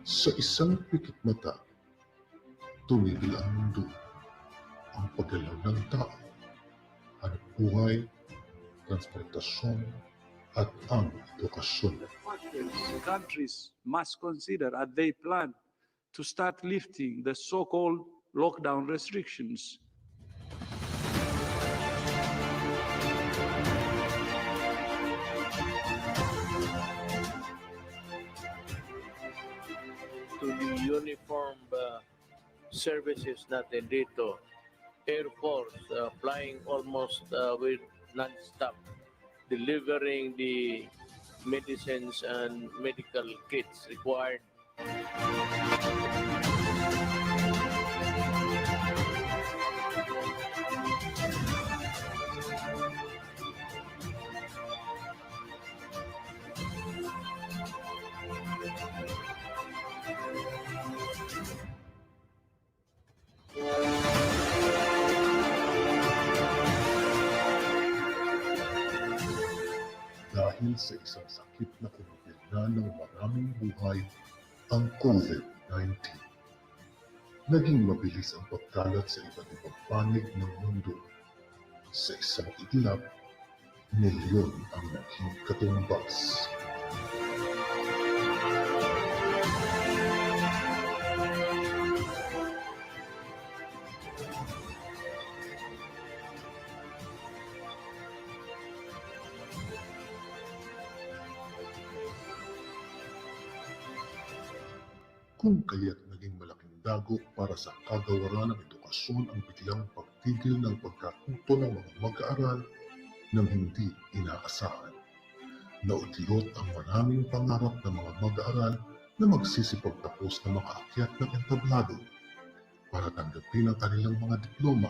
Sa isang pikit mata, tumigil ang mundo, ang paggalaw ng tao, hanap buhay, transportasyon, at ang edukasyon. Countries must consider as they plan to start lifting the so-called lockdown restrictions. To the uniformed services natin dito, Air Force flying almost with non-stop, delivering the medicines and medical kits required. Dahil sa isang sakit na kumapirna ng maraming buhay, ang COVID-19. Naging mabilis ang pagkalat sa iba't ibang panig ng mundo. Sa isang iglap, milyon ang naging katumbas. Kung kaya't naging malaking dagok para sa kagawaran ng edukasyon ang biglang pagtigil ng pagkatuto ng mga mag-aaral nang hindi inaasahan. Naudlot ang maraming pangarap ng mga mag-aaral na magsisipagtapos na makaakyat ng entablado para tanggapin ang kanilang mga diploma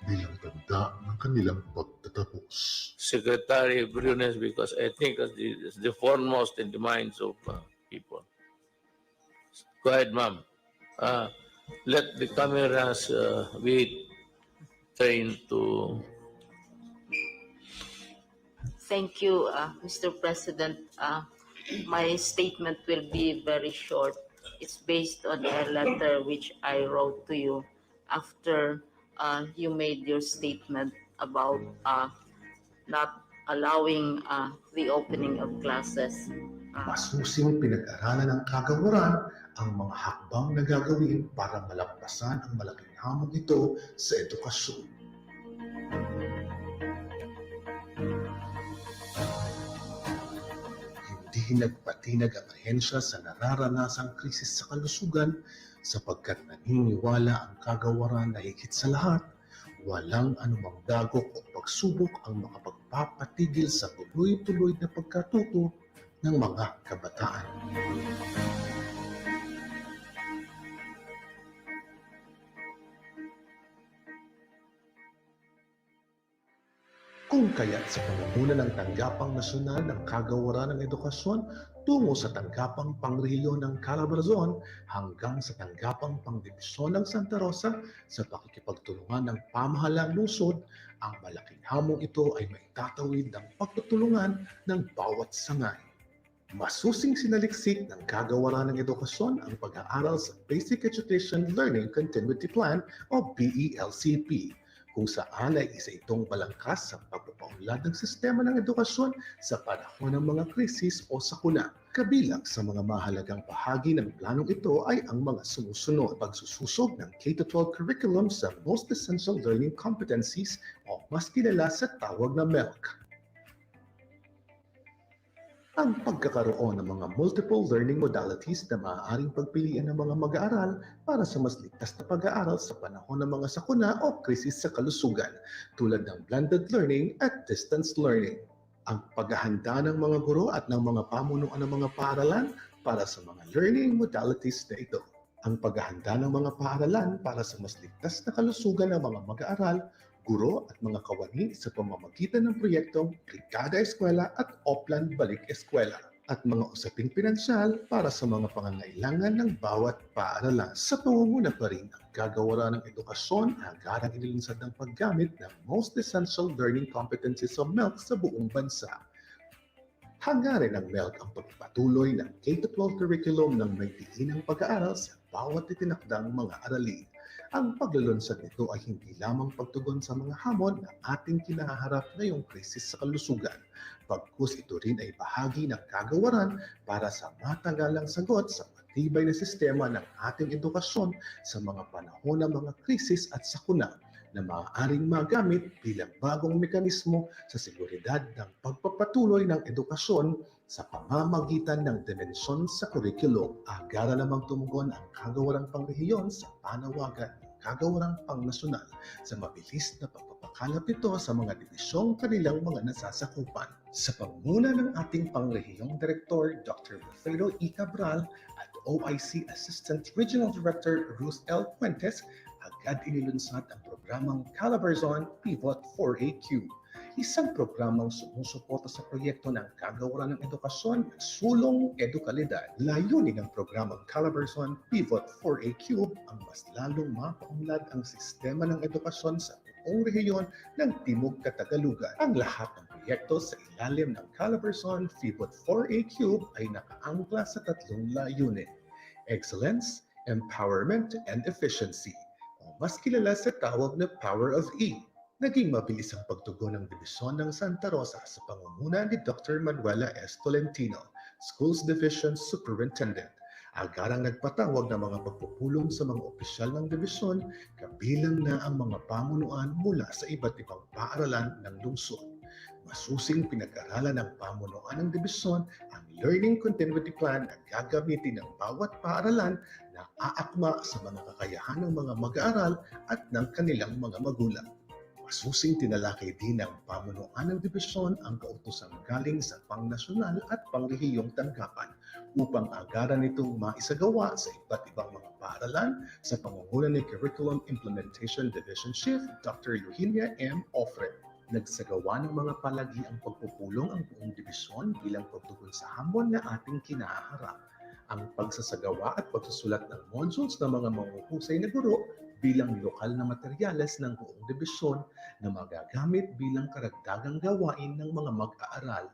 bilang tanda ng kanilang pagtatapos. Secretary Briones, because I think it's the foremost in the minds of people. Go ahead, ma'am. Let the cameras be trained to... Thank you, Mr. President. My statement will be very short. It's based on a letter which I wrote to you after you made your statement about not allowing the opening of classes. Masusing pinag-aralan ng kagawaran ang mga hakbang na gagawin para malampasan ang malaking hamon ito sa edukasyon. Hindi nagpatinag ang ahensya sa nararanasang krisis sa kalusugan sapagkat naniniwala ang kagawaran na higit sa lahat, walang anumang dagok o pagsubok ang makapagpapatigil sa tuloy-tuloy na pagkatuto ng mga kabataan. Kung kaya't sa pamumuno ng Tanggapang Nasyonal ng Kagawaran ng Edukasyon tungo sa Tanggapang Pangrehiyon ng Calabarzon hanggang sa Tanggapang Pangdibisyon ng Santa Rosa sa pakikipagtulungan ng pamahalang lungsod, ang malaking hamong ito ay maitatawid ng pagtutulungan ng bawat sangay. Masusing sinaliksik ng Kagawaran ng Edukasyon ang pag-aaral sa Basic Education Learning Continuity Plan o BELCP, kung saan ay isa itong balangkas sa pagpapaunlad ng sistema ng edukasyon sa panahon ng mga krisis o sakuna. Kabilang sa mga mahalagang bahagi ng planong ito ay ang mga sumusunod: pagsususog ng K-12 curriculum sa Most Essential Learning Competencies o mas kilala sa tawag na MELC. Ang pagkakaroon ng mga multiple learning modalities na maaaring pagpilian ng mga mag-aaral para sa mas ligtas na pag-aaral sa panahon ng mga sakuna o krisis sa kalusugan, tulad ng blended learning at distance learning. Ang paghahanda ng mga guro at ng mga pamunuan ng mga paaralan para sa mga learning modalities na ito. Ang paghahanda ng mga paaralan para sa mas ligtas na kalusugan ng mga mag-aaral, guro at mga kawani sa pamamagitan ng proyektong Brigada Eskwela at Oplan Balik Eskwela at mga usaping pinansyal para sa mga pangangailangan ng bawat paaralan. Sa pangunguna pa rin ang Kagawaran ng Edukasyon ang agarang inilunsad ng paggamit ng Most Essential Learning Competencies o MELC sa buong bansa. Hangarin ng MELC ang pagpatuloy ng K-12 curriculum ng may diinang pag-aaral sa bawat itinakdang mga aralin. Ang paglulunsad nito ay hindi lamang pagtugon sa mga hamon na ating kinaharap ngayong krisis sa kalusugan. Pagkus ito rin ay bahagi ng kagawaran para sa matagalang sagot sa matibay na sistema ng ating edukasyon sa mga panahon ng mga krisis at sakuna na maaaring magamit bilang bagong mekanismo sa seguridad ng pagpapatuloy ng edukasyon sa pamamagitan ng dimensyon sa kurikulum. Agara namang tumugon ang kagawarang pangrehiyon sa panawagan ng kagawarang pangnasyonal sa mabilis na pagpapakalap ito sa mga dibisyong kanilang mga nasasakupan. Sa panguna ng ating pangrehiyong Direktor Dr. Wilfredo E. Cabral at OIC Assistant Regional Director Ruth L. Fuentes, agad inilunsad ang programang Calabarzon Pivot 4AQ. Isang programang sumusuporta sa proyekto ng kagawaran ng edukasyon at sulong edukalidad. Layunin ng programang Calabarzon Pivot 4AQ ang mas lalong mapaunlad ang sistema ng edukasyon sa buong rehiyon ng Timog Katagalugan. Ang lahat ng proyekto sa ilalim ng Calabarzon Pivot 4AQ ay nakaangkla sa tatlong layunin: excellence, empowerment, and efficiency. Mas kilala sa tawag na Power of E. Naging mabilis ang pagtugon ng Dibisyon ng Santa Rosa sa pangunguna ni Dr. Manuela S. Tolentino, Schools Division Superintendent. Agarang nagpatawag ng mga pagpupulong sa mga opisyal ng dibisyon, kabilang na ang mga pamunuan mula sa iba't ibang paaralan ng lungsod. Masusing pinag-aralan ng pamunuan ng dibisyon ang Learning Continuity Plan na gagamitin ng bawat paaralan na aakma sa mga kakayahan ng mga mag-aaral at ng kanilang mga magulang. Masusing tinalakay din ng pamunuan ng dibisyon ang kautosang galing sa pangnasyonal at pangrehiyong tanggapan upang agaran itong maisagawa sa iba't ibang mga paaralan sa pangunguna ni Curriculum Implementation Division Chief Dr. Eugenia M. Ofred. Nagsagawa ng mga palagi ang pagpupulong ang buong dibisyon bilang pagtugon sa hamon na ating kinaharap. Ang pagsasagawa at pagsusulat ng modules ng mga mahuhusay na guro bilang lokal na materyales ng buong dibisyon na magagamit bilang karagdagang gawain ng mga mag-aaral.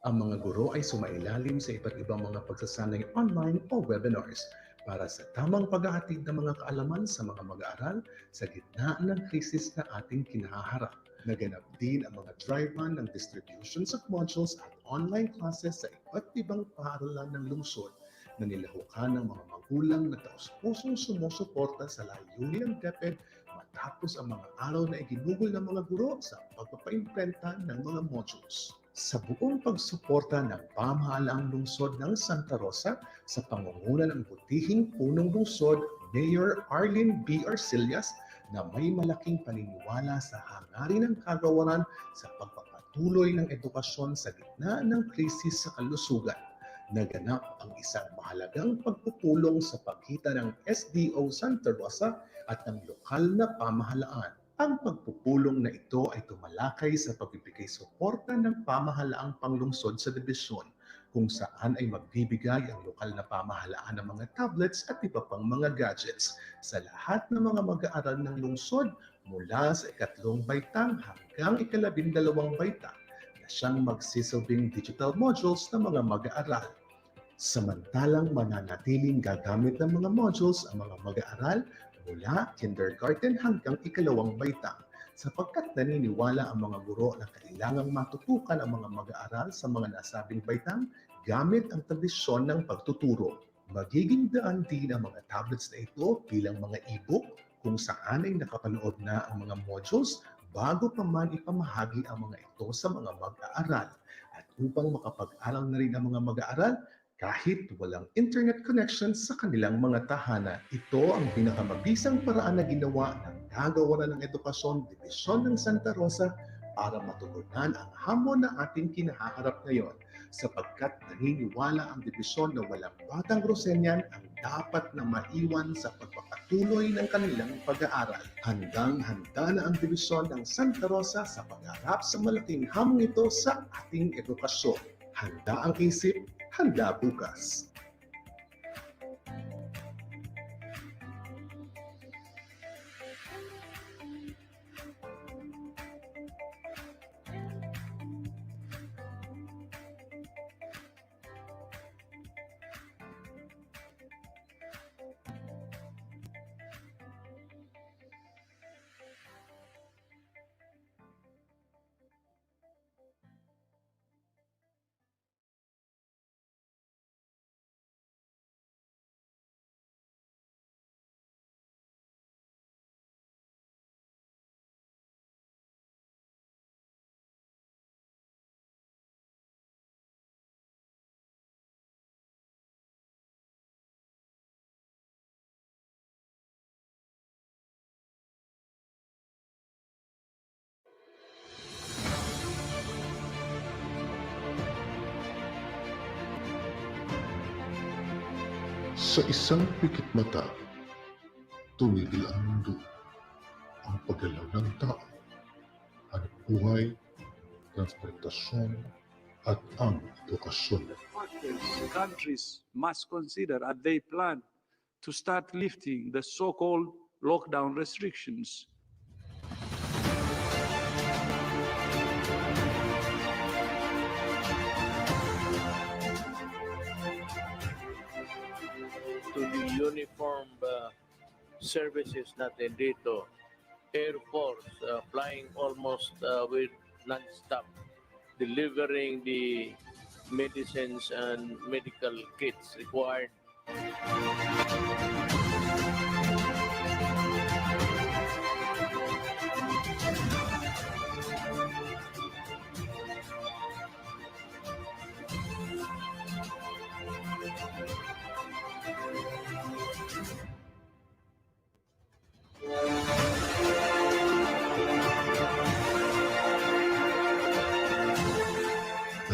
Ang mga guro ay sumailalim sa iba't ibang mga pagsasanay online o webinars para sa tamang paghahatid ng mga kaalaman sa mga mag-aaral sa gitna ng krisis na ating kinaharap. Naganap din ang mga dry run ng distributions of modules at online classes sa iba't ibang paaralan ng lungsod na nilahukan ng mga magulang na taos-pusong sumusuporta sa layunin ng DepEd matapos ang mga araw na iginugol ng mga guro sa pagpapaimprenta ng mga modules. Sa buong pagsuporta ng pamahalaang lungsod ng Santa Rosa sa pangunguna ng butihing punong lungsod, Mayor Arlene B. Arcillas, na may malaking paniniwala sa hangarin ng kagawaran sa pagpapatuloy ng edukasyon sa gitna ng krisis sa kalusugan. Naganap ang isang mahalagang pagpupulong sa pagitan ng SDO Santa Rosa at ng lokal na pamahalaan. Ang pagpupulong na ito ay tumalakay sa pagbibigay suporta ng pamahalaang panglungsod sa dibisyon, kung saan ay magbibigay ang lokal na pamahalaan ng mga tablets at iba pang mga gadgets sa lahat ng mga mag-aaral ng lungsod mula sa ikatlong baitang hanggang ikalabindalawang baitang na siyang magsisilbing digital modules ng mga mag-aaral. Samantalang mananatiling gagamit ng mga modules ang mga mag-aaral mula kindergarten hanggang ikalawang baitang, sapagkat naniniwala ang mga guro na kailangang matutukan ang mga mag-aaral sa mga nasabing baitang gamit ang tradisyon ng pagtuturo. Magiging daan din ang mga tablets na ito bilang mga e-book kung saan ay nakapanood na ang mga modules bago pa man ipamahagi ang mga ito sa mga mag-aaral. At upang makapag-aral na rin ang mga mag-aaral, kahit walang internet connection sa kanilang mga tahanan. Ito ang pinakamabisang paraan na ginawa ng kagawaran ng edukasyon Dibisyon ng Santa Rosa para matugunan ang hamon na ating kinaharap ngayon, sapagkat naniniwala ang dibisyon na walang batang Rosenyan ang dapat na maiwan sa pagpapatuloy ng kanilang pag-aaral. Handang-handa na ang dibisyon ng Santa Rosa sa pag-harap sa malaking hamon ito sa ating edukasyon. Handa ang isip, handa bukas. Sa isang pikit mata, tumigil ang mundo. Ang paggalaw ng tao, hanap buhay, transportasyon, at ang edukasyon. Factors countries must consider as they plan to start lifting the so-called lockdown restrictions. To the uniformed services natin dito, Air Force flying almost with non-stop, delivering the medicines and medical kits required.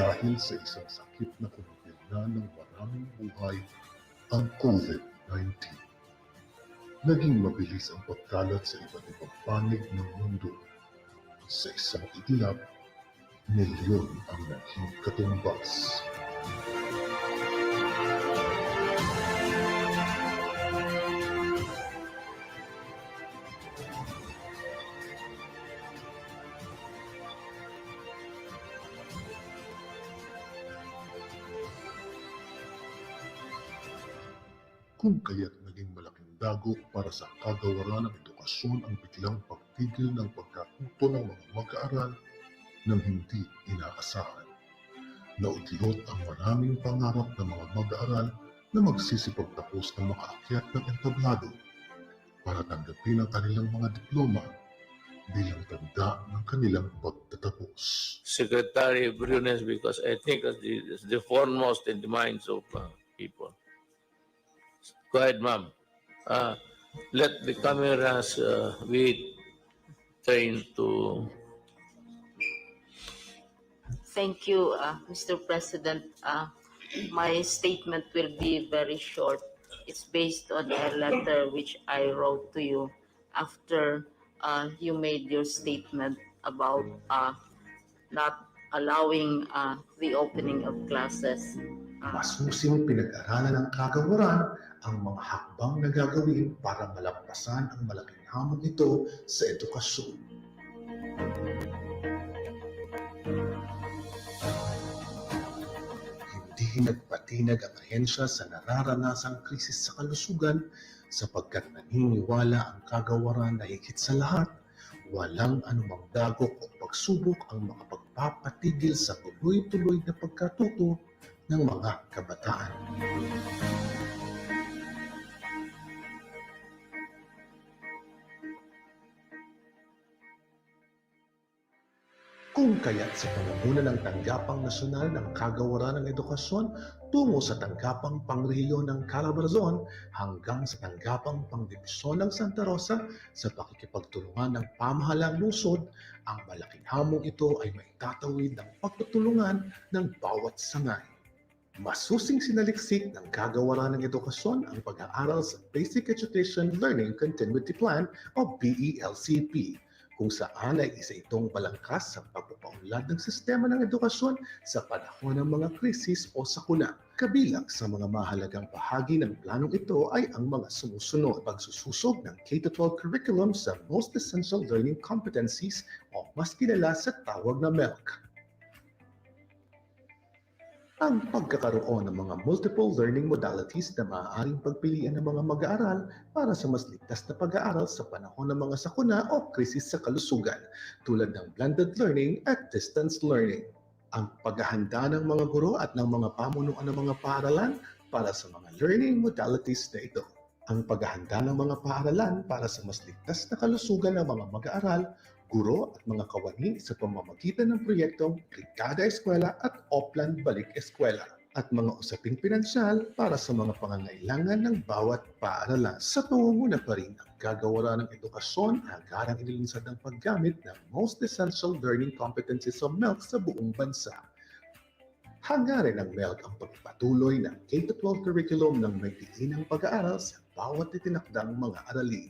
Dahil sa isang sakit na kumapirna ng maraming buhay, ang COVID-19. Naging mabilis ang pagkalat sa iba't ibang panig ng mundo. Sa isang iglap, milyon ang naging katumbas. Kung kaya't naging malaking dagok para sa kagawaran ng edukasyon ang biglang pagtigil ng pagkatuto ng mga mag-aaral nang hindi inaasahan. Naudlot ang maraming pangarap ng mga mag-aaral na magsisipagtapos ng makaakyat ng entablado para tanggapin ang kanilang mga diploma bilang tanda ng kanilang pagtatapos. Secretary Briones, because I think it's the foremost in the minds of people. Go ahead, ma'am. Let the cameras be trained to. Thank you, Mr. President. My statement will be very short. It's based on a letter which I wrote to you after you made your statement about not allowing the opening of classes. Masusing pinag-aralan ng kagawaran ang mga hakbang na gagawin para malampasan ang malaking hamon ito sa edukasyon. Hindi nagpatinag ang ahensya sa nararanasang krisis sa kalusugan sapagkat naniniwala ang kagawaran na higit sa lahat, walang anumang dagok o pagsubok ang makapagpapatigil sa tuloy-tuloy na pagkatuto ng mga kabataan. Kung kaya't sa pamumuno ng Tanggapang Nasyonal ng Kagawaran ng Edukasyon tungo sa Tanggapang Pangrehiyon ng Calabarzon hanggang sa Tanggapang Pangdibisyon ng Santa Rosa sa pakikipagtulungan ng pamahalang lungsod, ang malaking hamong ito ay maitatawid ng pagtutulungan ng bawat sangay. Masusing sinaliksik ng Kagawaran ng Edukasyon ang pag-aaral sa Basic Education Learning Continuity Plan o BELCP, kung saan ay isa itong balangkas sa pagpapaunlad ng sistema ng edukasyon sa panahon ng mga krisis o sakuna. Kabilang sa mga mahalagang bahagi ng planong ito ay ang mga sumusunod: pagsususog ng K-12 curriculum sa Most Essential Learning Competencies o mas kilala sa tawag na MELC. Ang pagkakaroon ng mga multiple learning modalities na maaaring pagpilian ng mga mag-aaral para sa mas ligtas na pag-aaral sa panahon ng mga sakuna o krisis sa kalusugan, tulad ng blended learning at distance learning. Ang paghahanda ng mga guro at ng mga pamunuan ng mga paaralan para sa mga learning modalities na ito. Ang paghahanda ng mga paaralan para sa mas ligtas na kalusugan ng mga mag-aaral, guro at mga kawani sa pamamagitan ng proyektong Brigada Eskwela at Oplan Balik Eskwela at mga usaping pinansyal para sa mga pangangailangan ng bawat paaralan. Sa pangunguna pa rin ang Kagawaran ng Edukasyon, agarang inilunsad ng paggamit ng Most Essential Learning Competencies o MELC sa buong bansa. Hangarin ng MELC ang pagpatuloy ng K-12 curriculum ng may diinang pag-aaral sa bawat itinakdang mga aralin.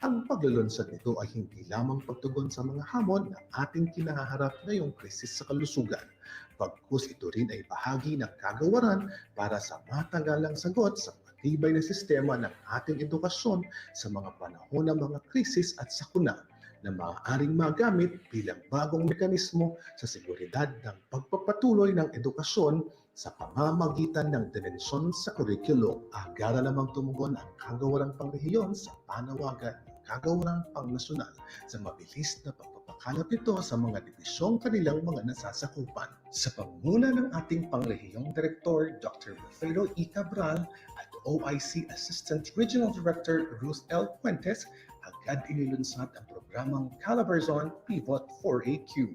Ang paglulunsad nito ay hindi lamang pagtugon sa mga hamon na ating kinaharap ngayong krisis sa kalusugan. Pagkus ito rin ay bahagi ng kagawaran para sa matagalang sagot sa matibay na sistema ng ating edukasyon sa mga panahon ng mga krisis at sakuna na maaaring magamit bilang bagong mekanismo sa seguridad ng pagpapatuloy ng edukasyon sa pamamagitan ng dimensyon sa kurikulo. Agara namang tumugon ang kagawarang pangrehiyon sa panawagan ng kagawarang pangnasyonal sa mabilis na pagpapakalap nito sa mga dibisyong kanilang mga nasasakupan. Sa panguna ng ating pangrehiyong Direktor Dr. Rafael E. Cabral at OIC Assistant Regional Director Ruth L. Puentes, agad inilunsad ang programang Calabarzon Pivot 4AQ,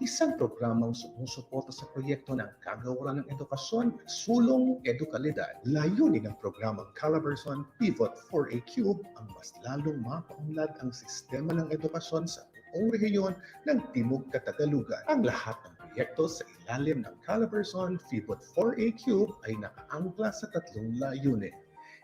isang programang sumusuporta sa proyekto ng kagawaran ng edukasyon at sulong edukalidad. Layunin ng programang Calabarzon Pivot 4AQ ang mas lalong mapaunlad ang sistema ng edukasyon sa buong rehiyon ng Timog Katagalugan. Ang lahat ng proyekto sa ilalim ng Calabarzon Pivot 4AQ ay nakaangkla sa tatlong layunin: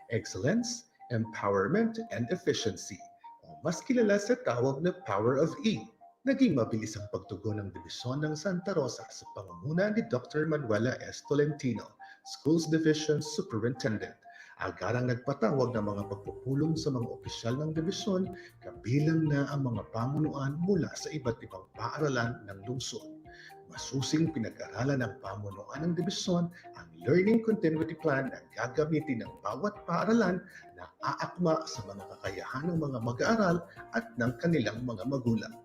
excellence, empowerment, and efficiency, o mas kilala sa tawag na Power of E. Naging mabilis ang pagtugon ng Dibisyon ng Santa Rosa sa pangunguna ni Dr. Manuela S. Tolentino, Schools Division Superintendent. Agarang nagpatawag ng mga pagpupulong sa mga opisyal ng dibisyon, kabilang na ang mga pamunuan mula sa iba't ibang paaralan ng lungsod. Masusing pinag-aralan ng pamunuan ng dibisyon ang Learning Continuity Plan na gagamitin ng bawat paaralan na aakma sa mga kakayahan ng mga mag-aaral at ng kanilang mga magulang.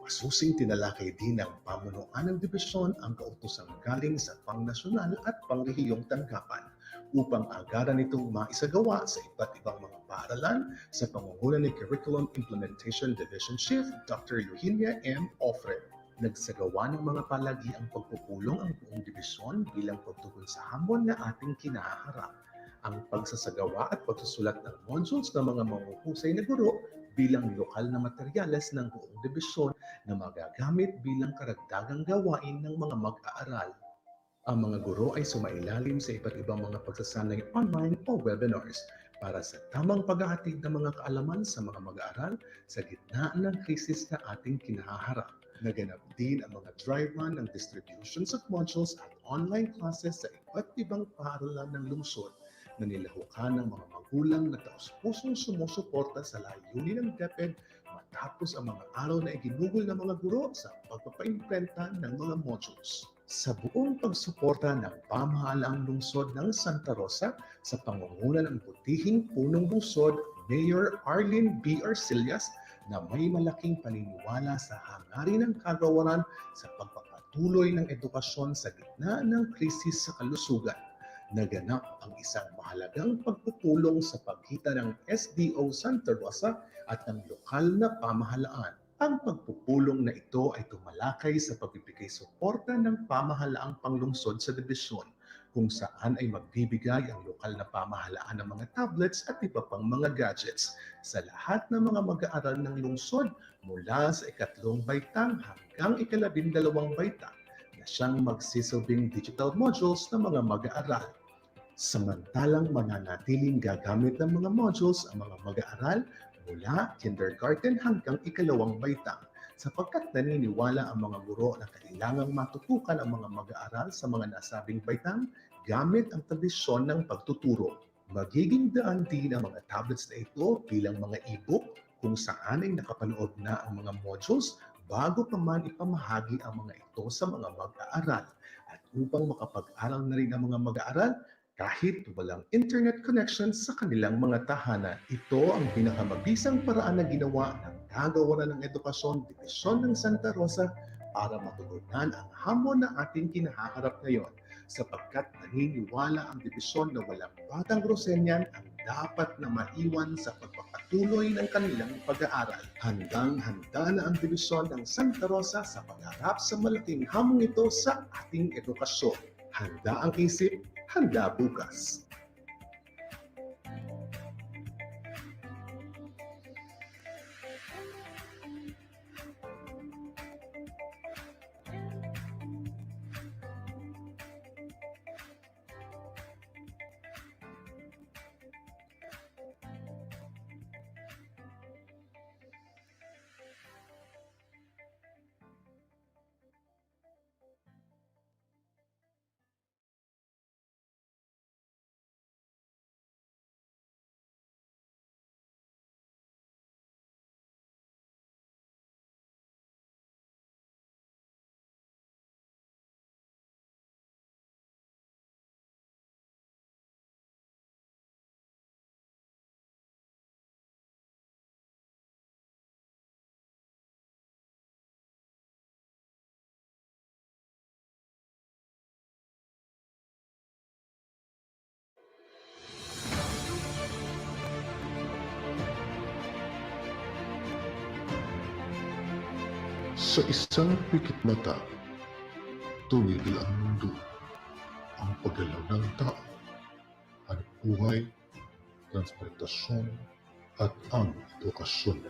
Masusing tinalakay din ng pamunuan ng dibisyon ang kautosang galing sa pangnasyonal at pangrehiyong tanggapan upang agaran itong maisagawa sa iba't ibang mga paaralan sa pangunguna ni Curriculum Implementation Division Chief Dr. Eugenia M. Ofred. Nagsagawa ng mga palagi ang pagpupulong ang buong dibisyon bilang pagtugon sa hamon na ating kinaharap. Ang pagsasagawa at pagsusulat ng modules ng mga mahuhusay na guro bilang lokal na materyales ng buong dibisyon na magagamit bilang karagdagang gawain ng mga mag-aaral. Ang mga guro ay sumailalim sa iba't ibang mga pagsasanay online o webinars para sa tamang paghahatid ng mga kaalaman sa mga mag-aaral sa gitna ng krisis na ating kinaharap. Naganap din ang mga dry run ng distributions of modules at online classes sa iba't ibang paaralan ng lungsod na nilahukan ng mga magulang na taos-pusong sumusuporta sa layunin ng DepEd matapos ang mga araw na iginugol ng mga guro sa pagpapaimplementa ng mga modules. Sa buong pagsuporta ng pamahalaang lungsod ng Santa Rosa sa pangunguna ng butihing punong lungsod, Mayor Arlene B. Arcillas, na may malaking paniniwala sa hangarin ng kagawaran sa pagpapatuloy ng edukasyon sa gitna ng krisis sa kalusugan. Naganap ang isang mahalagang pagpupulong sa pagitan ng SDO Santa Rosa at ng lokal na pamahalaan. Ang pagpupulong na ito ay tumalakay sa pagbibigay suporta ng pamahalaang panglungsod sa dibisyon, kung saan ay magbibigay ang lokal na pamahalaan ng mga tablets at iba pang mga gadgets sa lahat ng mga mag-aaral ng lungsod mula sa ikatlong baitang hanggang ikalabindalawang baitang na siyang magsisilbing digital modules ng mga mag-aaral. Samantalang mananatiling gagamit ng mga modules ang mga mag-aaral mula kindergarten hanggang ikalawang baitang, sapagkat naniniwala ang mga guro na kailangang matutukan ang mga mag-aaral sa mga nasabing baitang gamit ang tradisyon ng pagtuturo. Magiging daan din ang mga tablets na ito bilang mga e-book kung saan ay nakapaloob na ang mga modules bago pa man ipamahagi ang mga ito sa mga mag-aaral. At upang makapag-aral na rin ang mga mag-aaral, kahit walang internet connection sa kanilang mga tahanan. Ito ang pinakamabisang paraan na ginawa ng kagawaran ng edukasyon Dibisyon ng Santa Rosa para matugunan ang hamon na ating kinaharap ngayon, sapagkat naniniwala ang dibisyon na walang batang Rosenyan ang dapat na maiwan sa pagpapatuloy ng kanilang pag-aaral. Handang-handa na ang dibisyon ng Santa Rosa sa pagharap sa malaking hamon ito sa ating edukasyon. Handa ang isip, handa bukas. Sa isang pikit mata, tumigil ang mundo, ang paggalaw ng tao, ang buhay, transportasyon, at ang edukasyon.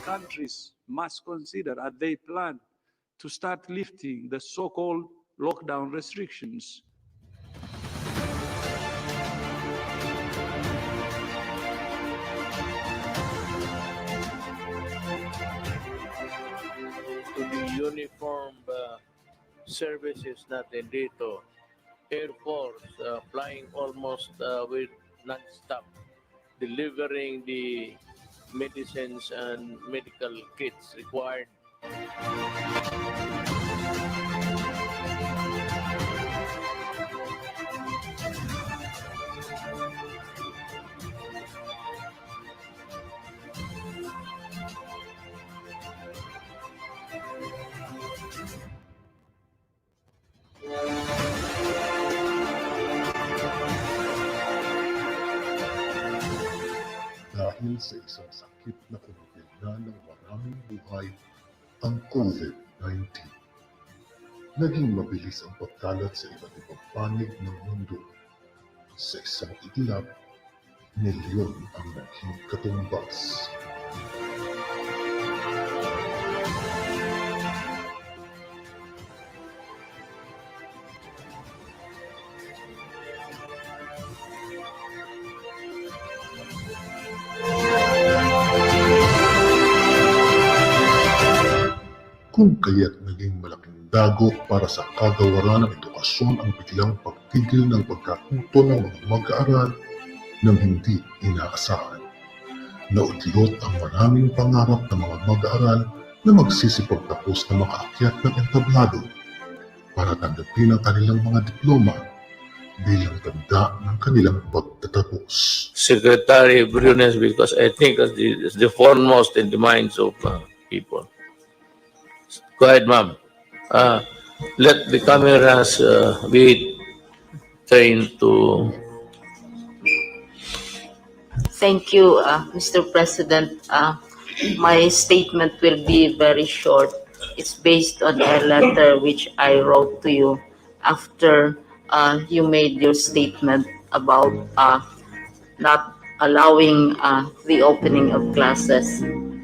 Countries must consider as they plan to start lifting the so-called lockdown restrictions. To the uniform services natin dito, Air Force flying almost with non-stop, delivering the medicines and medical kits required. Dahil sa isang sakit na kumipilna ng maraming buhay, ang COVID-19. Naging mabilis ang pagkalat sa iba't ibang panig ng mundo. Sa isang iglap, milyon ang naging katumbas. Kung kaya't naging malaking dagok para sa kagawaran ng edukasyon ang biglang pagtigil ng pagkatuto ng mga mag-aaral nang hindi inaasahan. Naudlot ang maraming pangarap ng mga mag-aaral na magsisipagtapos na makaakyat ng entablado para tanggapin ang kanilang mga diploma bilang tanda ng kanilang pagtatapos. Secretary Briones, because I think it's the foremost in the minds of people. Go ahead, ma'am. Let the cameras be trained to... Thank you, Mr. President. My statement will be very short. It's based on a letter which I wrote to you after you made your statement about not allowing the opening of classes.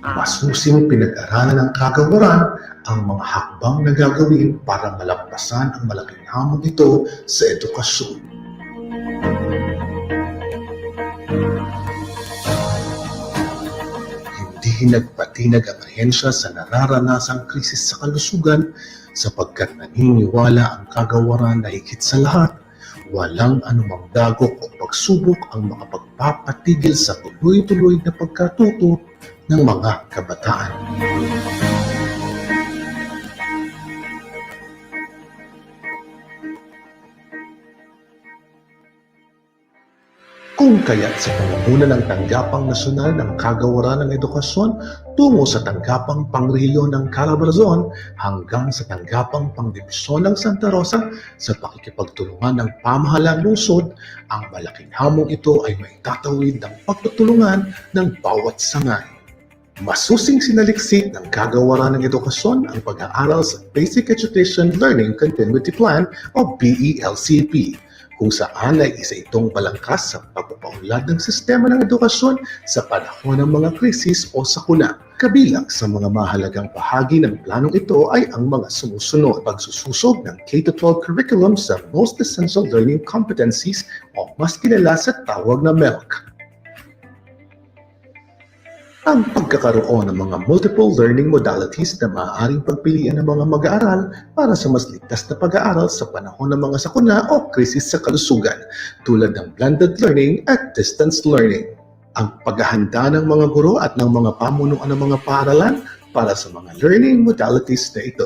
Masusing pinag-aralan ng kagawaran ang mga hakbang na gagawin para malampasan ang malaking hamon ito sa edukasyon. Hindi nagpatinag ang ahensya sa nararanasang krisis sa kalusugan sapagkat naniniwala ang kagawaran na higit sa lahat, walang anumang dagok o pagsubok ang makapagpapatigil sa tuloy-tuloy na pagkatuto ng mga kabataan. Kung kaya't sa pamumuno ng Tanggapang Nasyonal ng Kagawaran ng Edukasyon tungo sa Tanggapang Pangrehiyon ng Calabarzon hanggang sa Tanggapang Pangdibisyon ng Santa Rosa sa pakikipagtulungan ng pamahalang lungsod, ang malaking hamong ito ay maitatawid ng pagtutulungan ng bawat sangay. Masusing sinaliksik ng Kagawaran ng Edukasyon ang pag-aaral sa Basic Education Learning Continuity Plan o BELCP, kung saan ay isa itong balangkas sa pagpapaunlad ng sistema ng edukasyon sa panahon ng mga krisis o sakuna. Kabilang sa mga mahalagang bahagi ng planong ito ay ang mga sumusunod: pagsususog ng K-12 curriculum sa Most Essential Learning Competencies o mas kilala sa tawag na MELC. Ang pagkakaroon ng mga multiple learning modalities na maaaring pagpilian ng mga mag-aaral para sa mas ligtas na pag-aaral sa panahon ng mga sakuna o krisis sa kalusugan, tulad ng blended learning at distance learning. Ang paghahanda ng mga guro at ng mga pamunuan ng mga paaralan para sa mga learning modalities na ito.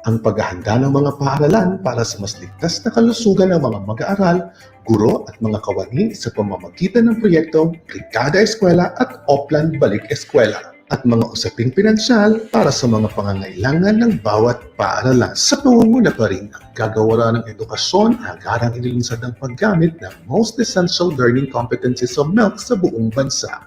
Ang paghahanda ng mga paaralan para sa mas ligtas na kalusugan ng mga mag-aaral, guro at mga kawani sa pamamagitan ng proyektong Brigada Eskwela at Oplan Balik Eskwela at mga usaping pinansyal para sa mga pangangailangan ng bawat paaralan. Sa pangunguna pa rin ang Kagawaran ng Edukasyon, agarang inilunsad ng paggamit ng Most Essential Learning Competencies o MELC sa buong bansa.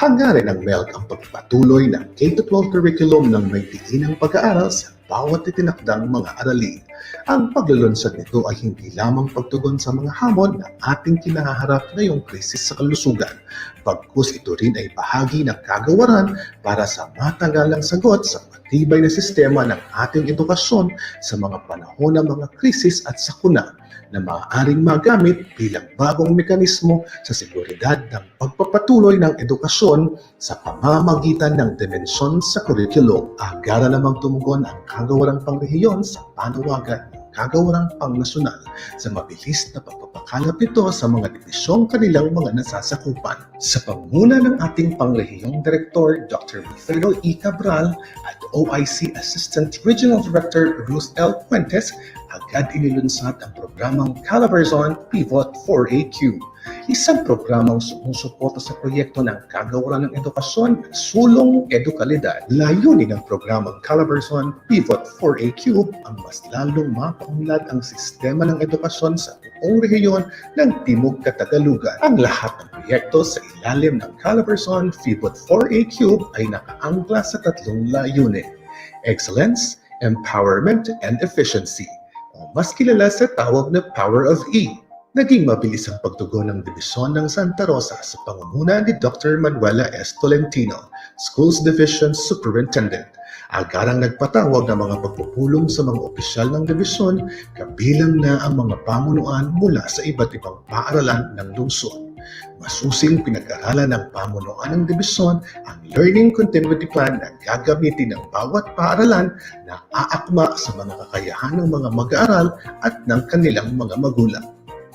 Hangarin ng MELC ang pagpatuloy ng K-12 curriculum ng may diinang pag-aaral sa bawat itinakdang mga aralin. Ang paglulunsad nito ay hindi lamang pagtugon sa mga hamon na ating kinaharap ngayong krisis sa kalusugan. Pagkus ito rin ay bahagi ng kagawaran para sa matagalang sagot sa matibay na sistema ng ating edukasyon sa mga panahon ng mga krisis at sakuna na maaaring magamit bilang bagong mekanismo sa seguridad ng pagpapatuloy ng edukasyon sa pamamagitan ng dimensyon sa kurikulum. Agara namang tumugon ang kagawarang pangrehiyon sa panawagan ng kagawarang pangnasyonal sa mabilis na pagpapakalap nito sa mga dibisyong kanilang mga nasasakupan. Sa panguna ng ating pangrehiyong Direktor Dr. Wilfredo E. Cabral at OIC Assistant Regional Director Ruth L. Fuentes, agad inilunsad ang programang Calabarzon Pivot 4AQ, isang programang sumusuporta sa proyekto ng kagawaran ng edukasyon at sulong edukalidad. Layunin ng programang Calabarzon Pivot 4AQ ang mas lalong mapaunlad ang sistema ng edukasyon sa buong rehiyon ng Timog Katagalugan. Ang lahat ng proyekto sa ilalim ng Calabarzon Pivot 4AQ ay nakaangkla sa tatlong layunin: excellence, empowerment, and efficiency, o mas kilala sa tawag na Power of E. Naging mabilis ang pagtugon ng Dibisyon ng Santa Rosa sa pangunguna ni Dr. Manuela S. Tolentino, Schools Division Superintendent. Agarang nagpatawag ng mga pagpupulong sa mga opisyal ng dibisyon, kabilang na ang mga pamunuan mula sa iba't ibang paaralan ng lungsod. Masusing pinag-aralan ng pamunuan ng dibisyon ang Learning Continuity Plan na gagamitin ng bawat paaralan na aakma sa mga kakayahan ng mga mag-aaral at ng kanilang mga magulang.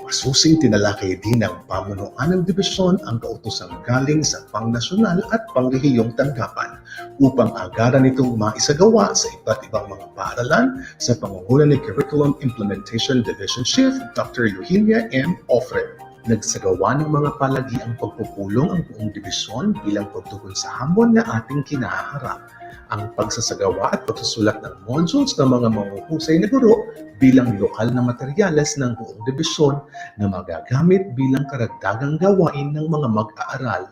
Masusing tinalakay din ng pamunuan ng dibisyon ang kautosang galing sa pangnasyonal at pangrehiyong tanggapan upang agaran itong maisagawa sa iba't ibang mga paaralan sa pangunguna ni Curriculum Implementation Division Chief Dr. Eugenia M. Ofre. Nagsagawa ng mga palagiang pagpupulong ang buong dibisyon bilang pagtugon sa hamon na ating kinaharap. Ang pagsasagawa at pagsusulat ng modules ng mga mahuhusay na guro bilang lokal na materyales ng buong dibisyon na magagamit bilang karagdagang gawain ng mga mag-aaral.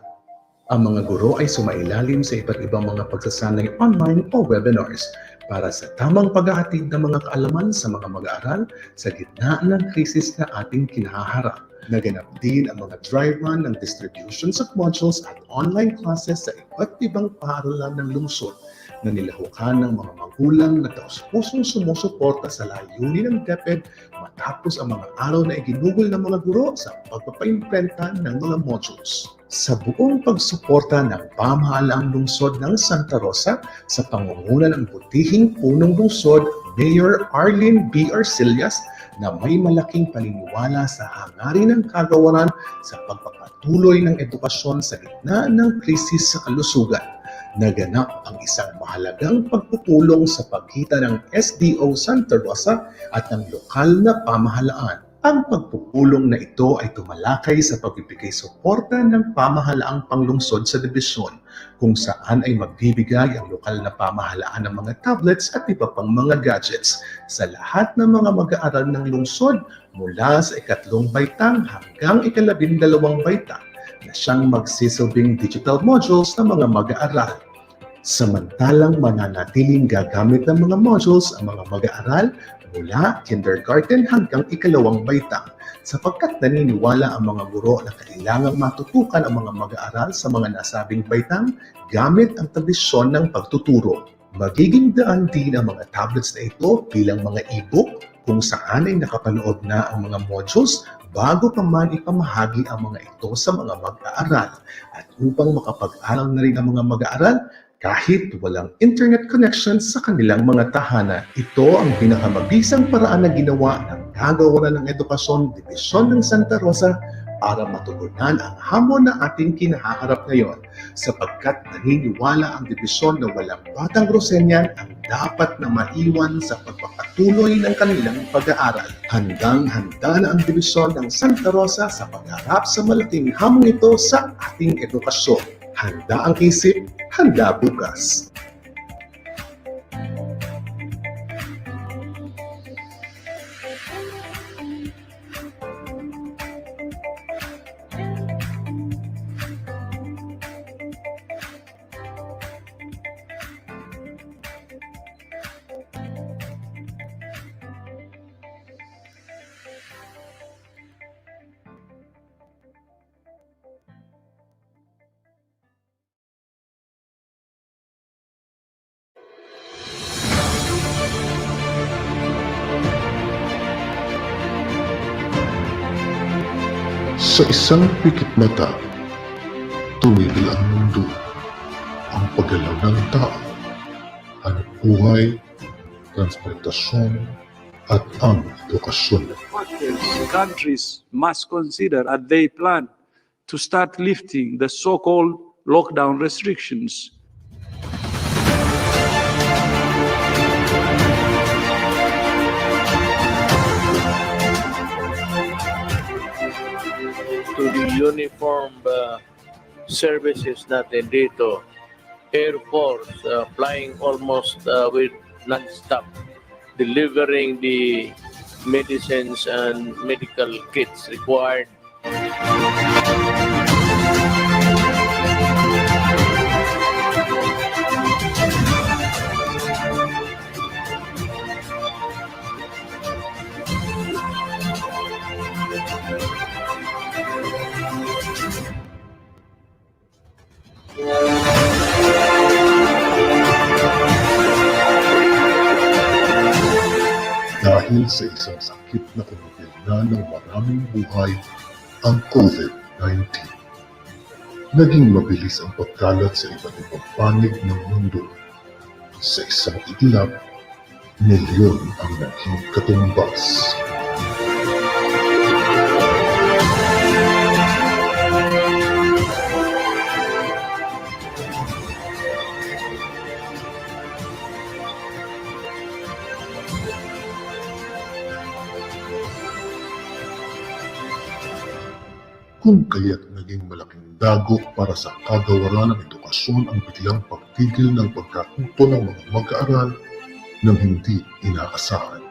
Ang mga guro ay sumailalim sa iba't ibang mga pagsasanay online o webinars para sa tamang paghahatid ng mga kaalaman sa mga mag-aaral sa gitna ng krisis na ating kinaharap. Naganap din ang mga dry run ng distributions of modules at online classes sa iba't ibang paaralan ng lungsod na nilahukan ng mga magulang na taus-pusong sumusuporta sa layunin ng DepEd matapos ang mga araw na iginugol ng mga guro sa pagpapaimplementa ng mga modules. Sa buong pagsuporta ng pamahalaang lungsod ng Santa Rosa sa pangunguna ng butihing punong lungsod, Mayor Arlene B. Arcillas, na may malaking paniniwala sa hangarin ng kagawaran sa pagpapatuloy ng edukasyon sa gitna ng krisis sa kalusugan. Naganap ang isang mahalagang pagpupulong sa pagitan ng SDO Santa Rosa at ng lokal na pamahalaan. Ang pagpupulong na ito ay tumalakay sa pagbibigay suporta ng pamahalaang panglungsod sa dibisyon, kung saan ay magbibigay ang lokal na pamahalaan ng mga tablets at iba pang mga gadgets sa lahat ng mga mag-aaral ng lungsod mula sa ikatlong baitang hanggang ikalabindalawang baitang na siyang magsisilbing digital modules ng mga mag-aaral. Samantalang mananatiling gagamit ng mga modules ang mga mag-aaral mula kindergarten hanggang ikalawang baitang sapagkat naniniwala ang mga guro na kailangang matutukan ang mga mag-aaral sa mga nasabing baitang gamit ang tradisyon ng pagtuturo. Magiging daan din ang mga tablets na ito bilang mga e-book kung saan ay nakapaloob na ang mga modules bago pa man ipamahagi ang mga ito sa mga mag-aaral. At upang makapag-aral na rin ang mga mag-aaral, kahit walang internet connection sa kanilang mga tahanan. Ito ang pinakamabisang paraan na ginawa ng kagawaran ng edukasyon Dibisyon ng Santa Rosa para matugunan ang hamon na ating kinaharap ngayon sapagkat naniniwala ang dibisyon na walang batang Rosenyan ang dapat na maiwan sa pagpapatuloy ng kanilang pag-aaral. Handang-handa na ang dibisyon ng Santa Rosa sa pagharap sa malaking hamon ito sa ating edukasyon. Handa ang isip, handa bukas. Sa isang pikit mata, tumigil ang mundo, ang paggalaw ng tao, hanap buhay, transportasyon, at ang edukasyon. Countries must consider as they plan to start lifting the so-called lockdown restrictions. To the uniformed services natin dito, Air Force flying almost with non-stop, delivering the medicines and medical kits required. Dahil sa isang sakit na kumipilna ng maraming buhay, ang COVID-19. Naging mabilis ang pagkalat sa iba't ibang panig ng mundo. Sa isang iglap, milyon ang naging katumbas. Kung kaya't naging malaking dagok para sa kagawaran ng edukasyon ang biglang pagtigil ng pagkatuto ng mga mag-aaral nang hindi inaasahan.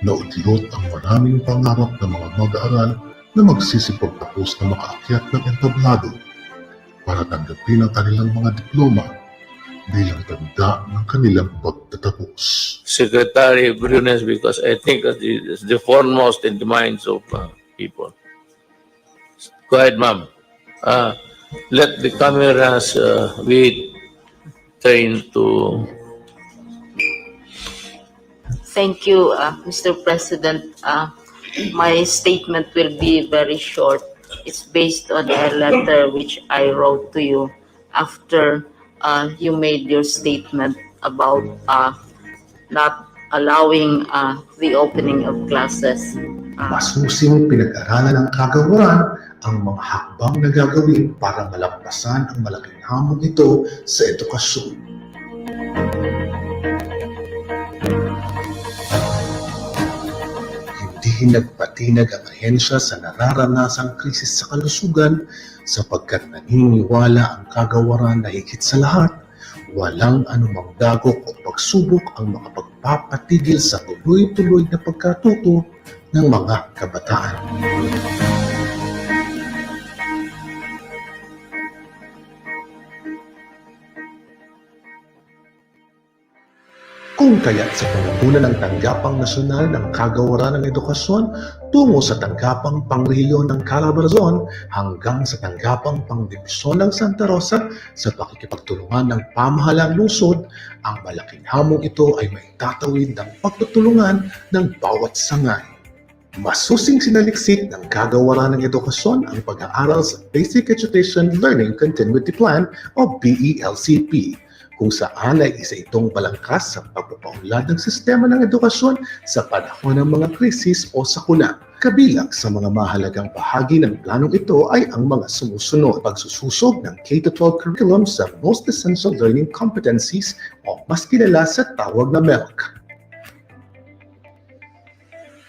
Naudlot ang maraming pangarap ng mga mag-aaral na magsisipagtapos na makaakyat ng entablado para tanggapin ang kanilang mga diploma bilang tanda ng kanilang pagtatapos. Secretary Briones, because I think that is the foremost in the minds of people. Go ahead, ma'am. Let the cameras be trained to... Thank you, Mr. President. My statement will be very short. It's based on a letter which I wrote to you after you made your statement about not allowing the opening of classes. Masusing pinag-aralan ng kagawaran ang mga hakbang na gagawin para malampasan ang malaking hamon ito sa edukasyon. Hindi nagpatinag ang ahensya sa nararanasang krisis sa kalusugan sapagkat naniniwala ang kagawaran na higit sa lahat, walang anumang dagok o pagsubok ang makapagpapatigil sa tuloy-tuloy na pagkatuto ng mga kabataan. Kung kaya't sa pangunan ng Tanggapang Nasyonal ng Kagawaran ng Edukasyon tungo sa Tanggapang Pangrehiyon ng Calabarzon hanggang sa Tanggapang Pangdibisyon ng Santa Rosa sa pakikipagtulungan ng pamahalang lungsod, ang malaking hamong ito ay maitatawid ng pagtutulungan ng bawat sangay. Masusing sinaliksik ng Kagawaran ng Edukasyon ang pag-aaral sa Basic Education Learning Continuity Plan o BELCP, kung saan ay isa itong balangkas sa pagpapaunlad ng sistema ng edukasyon sa panahon ng mga krisis o sakuna. Kabilang sa mga mahalagang bahagi ng planong ito ay ang mga sumusunod: pagsususog ng K-12 curriculum sa Most Essential Learning Competencies o mas kilala sa tawag na MELC.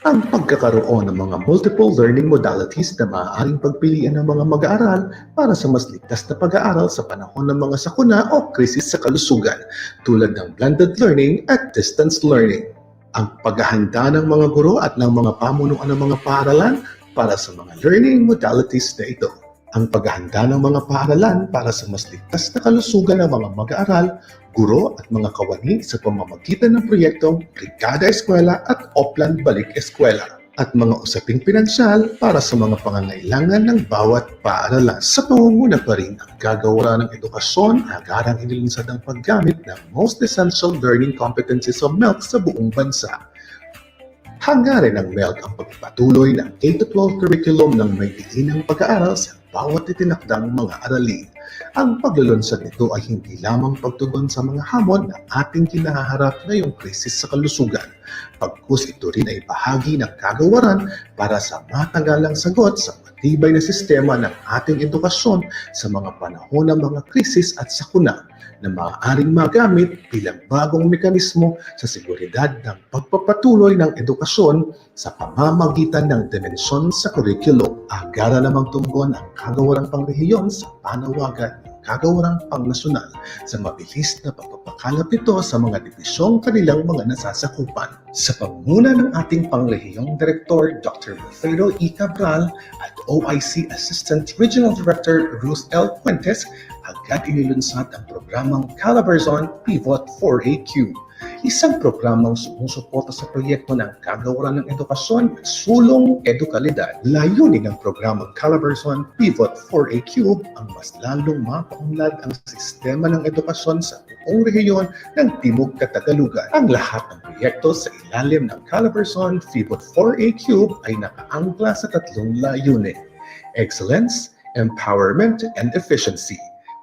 Ang pagkakaroon ng mga multiple learning modalities na maaaring pagpilian ng mga mag-aaral para sa mas ligtas na pag-aaral sa panahon ng mga sakuna o krisis sa kalusugan, tulad ng blended learning at distance learning. Ang paghahanda ng mga guro at ng mga pamunuan ng mga paaralan para sa mga learning modalities na ito. Ang paghahanda ng mga paaralan para sa mas ligtas na kalusugan ng mga mag-aaral, guro at mga kawani sa pamamagitan ng proyektong Brigada Eskwela at Oplan Balik Eskwela at mga usaping pinansyal para sa mga pangangailangan ng bawat paaralan. Sa pangunguna pa rin ang Kagawaran ng Edukasyon, agarang inilunsad ang paggamit ng Most Essential Learning Competencies o MELC sa buong bansa. Hangarin ng MELC ang pagpatuloy ng K-12 curriculum ng may diinang pag-aaral sa bawat itinakdang mga aralin. Ang paglulunsad nito ay hindi lamang pagtugon sa mga hamon na ating kinaharap ngayong krisis sa kalusugan. Pagkus ito rin ay bahagi ng kagawaran para sa matagalang sagot sa matibay na sistema ng ating edukasyon sa mga panahon ng mga krisis at sakuna na maaaring magamit bilang bagong mekanismo sa seguridad ng pagpapatuloy ng edukasyon sa pamamagitan ng dimensyon sa curriculum. Agara namang tungkol ang kagawarang pangrehiyon sa panawagan ng kagawarang pangnasyonal sa mabilis na pagpapakalap nito sa mga dibisyong kanilang mga nasasakupan. Sa pangunguna ng ating pangrehiyong Direktor Dr. Wilfredo E. Cabral at OIC Assistant Regional Director Ruth L. Fuentes, agad inilunsad ang programang Calabarzon Pivot 4AQ. Isang programang sumusuporta sa proyekto ng kagawaran ng edukasyon at sulong edukalidad. Layunin ng programang Calabarzon Pivot 4AQ ang mas lalong mapaunlad ang sistema ng edukasyon sa buong rehiyon ng Timog Katagalugan. Ang lahat ng proyekto sa ilalim ng Calabarzon Pivot 4AQ ay nakaangkla sa tatlong layunin: excellence, empowerment, and efficiency,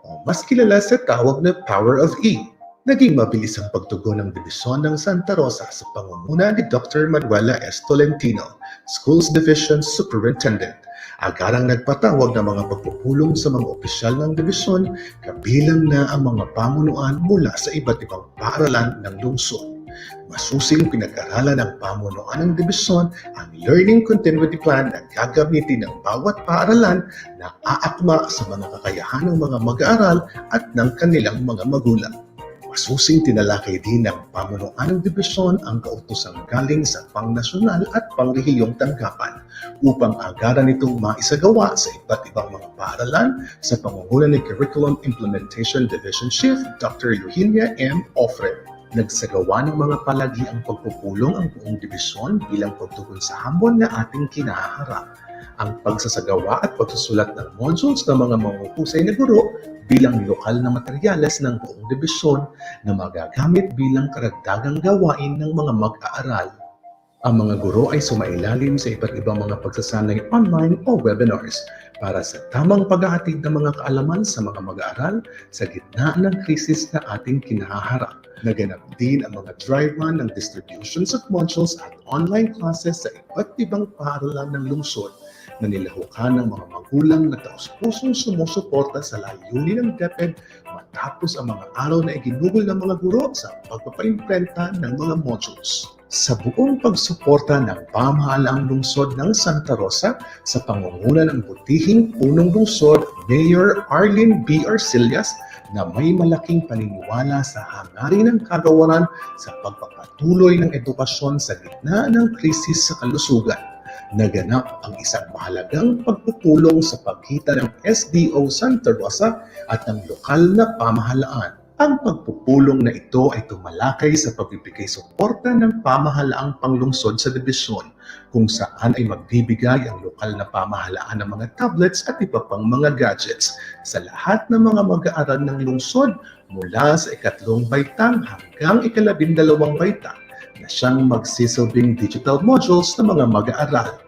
o mas kilala sa tawag na Power of E. Naging mabilis ang pagtugon ng Dibisyon ng Santa Rosa sa pangunguna ni Dr. Manuela S. Tolentino, Schools Division Superintendent. Agarang nagpatawag ng mga pagpupulong sa mga opisyal ng dibisyon, kabilang na ang mga pamunuan mula sa iba't ibang paaralan ng lungsod. Masusing pinag-aralan ng pamunuan ng dibisyon ang Learning Continuity Plan na gagamitin ng bawat paaralan na aakma sa mga kakayahan ng mga mag-aaral at ng kanilang mga magulang. Masusing tinalakay din ng pamunuan ng dibisyon ang kautosang galing sa pangnasyonal at pangrehiyong tanggapan upang agaran itong maisagawa sa iba't ibang mga paaralan sa pangunguna ni Curriculum Implementation Division Chief Dr. Eugenia M. Ofre. Nagsagawa ng mga palagi ang pagpupulong ang buong dibisyon bilang pagtugon sa hamon na ating kinaharap. Ang pagsasagawa at pagsusulat ng modules ng mga mahuhusay na guro bilang lokal na materyales ng buong dibisyon na magagamit bilang karagdagang gawain ng mga mag-aaral. Ang mga guro ay sumailalim sa iba't ibang mga pagsasanay online o webinars para sa tamang paghahatid ng mga kaalaman sa mga mag-aaral sa gitna ng krisis na ating kinaharap. Naganap din ang mga dry run ng distributions of modules at online classes sa iba't ibang paaralan ng lungsod na nilahukan ng mga magulang na taus-pusong sumusuporta sa layunin ng DepEd matapos ang mga araw na iginugol ng mga guro sa pagpapaimplementa ng mga modules. Sa buong pagsuporta ng pamahalaang lungsod ng Santa Rosa sa pangunguna ng butihing punong lungsod, Mayor Arlene B. Arcillas, na may malaking paniniwala sa hangarin ng kagawaran sa pagpapatuloy ng edukasyon sa gitna ng krisis sa kalusugan. Naganap ang isang mahalagang pagpupulong sa pagitan ng SDO Santa Rosa at ng lokal na pamahalaan. Ang pagpupulong na ito ay tumalakay sa pagbibigay suporta ng pamahalaang panglungsod sa dibisyon, kung saan ay magbibigay ang lokal na pamahalaan ng mga tablets at iba pang mga gadgets sa lahat ng mga mag-aaral ng lungsod mula sa ikatlong baitang hanggang ikalabindalawang baitang na siyang magsisilbing digital modules ng mga mag-aaral.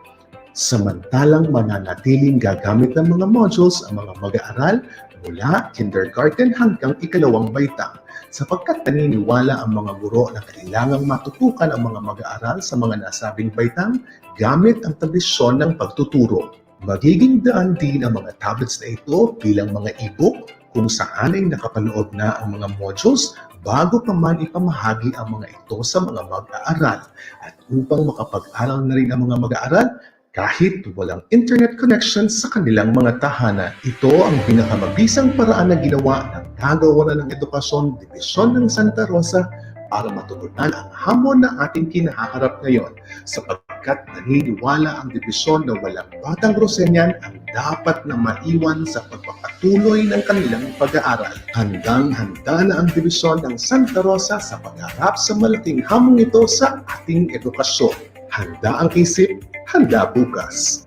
Samantalang mananatiling gagamit ng mga modules ang mga mag-aaral mula kindergarten hanggang ikalawang baitang sapagkat naniniwala ang mga guro na kailangang matutukan ang mga mag-aaral sa mga nasabing baitang gamit ang tradisyon ng pagtuturo. Magiging daan din ang mga tablets na ito bilang mga e-book kung saan ay nakapaloob na ang mga modules bago pa man ipamahagi ang mga ito sa mga mag-aaral at upang makapag-aral na rin ang mga mag-aaral kahit walang internet connection sa kanilang mga tahanan. Ito ang pinakamabisang paraan na ginawa ng kagawaran ng edukasyon Dibisyon ng Santa Rosa para matugunan ang hamon na ating kinaharap ngayon sapagkat naniniwala ang dibisyon na walang batang Rosenyan ang dapat na maiwan sa pagpapatuloy ng kanilang pag-aaral. Handang-handa na ang dibisyon ng Santa Rosa sa pagharap sa malaking hamon ito sa ating edukasyon. Handa ang isip, handa bukas.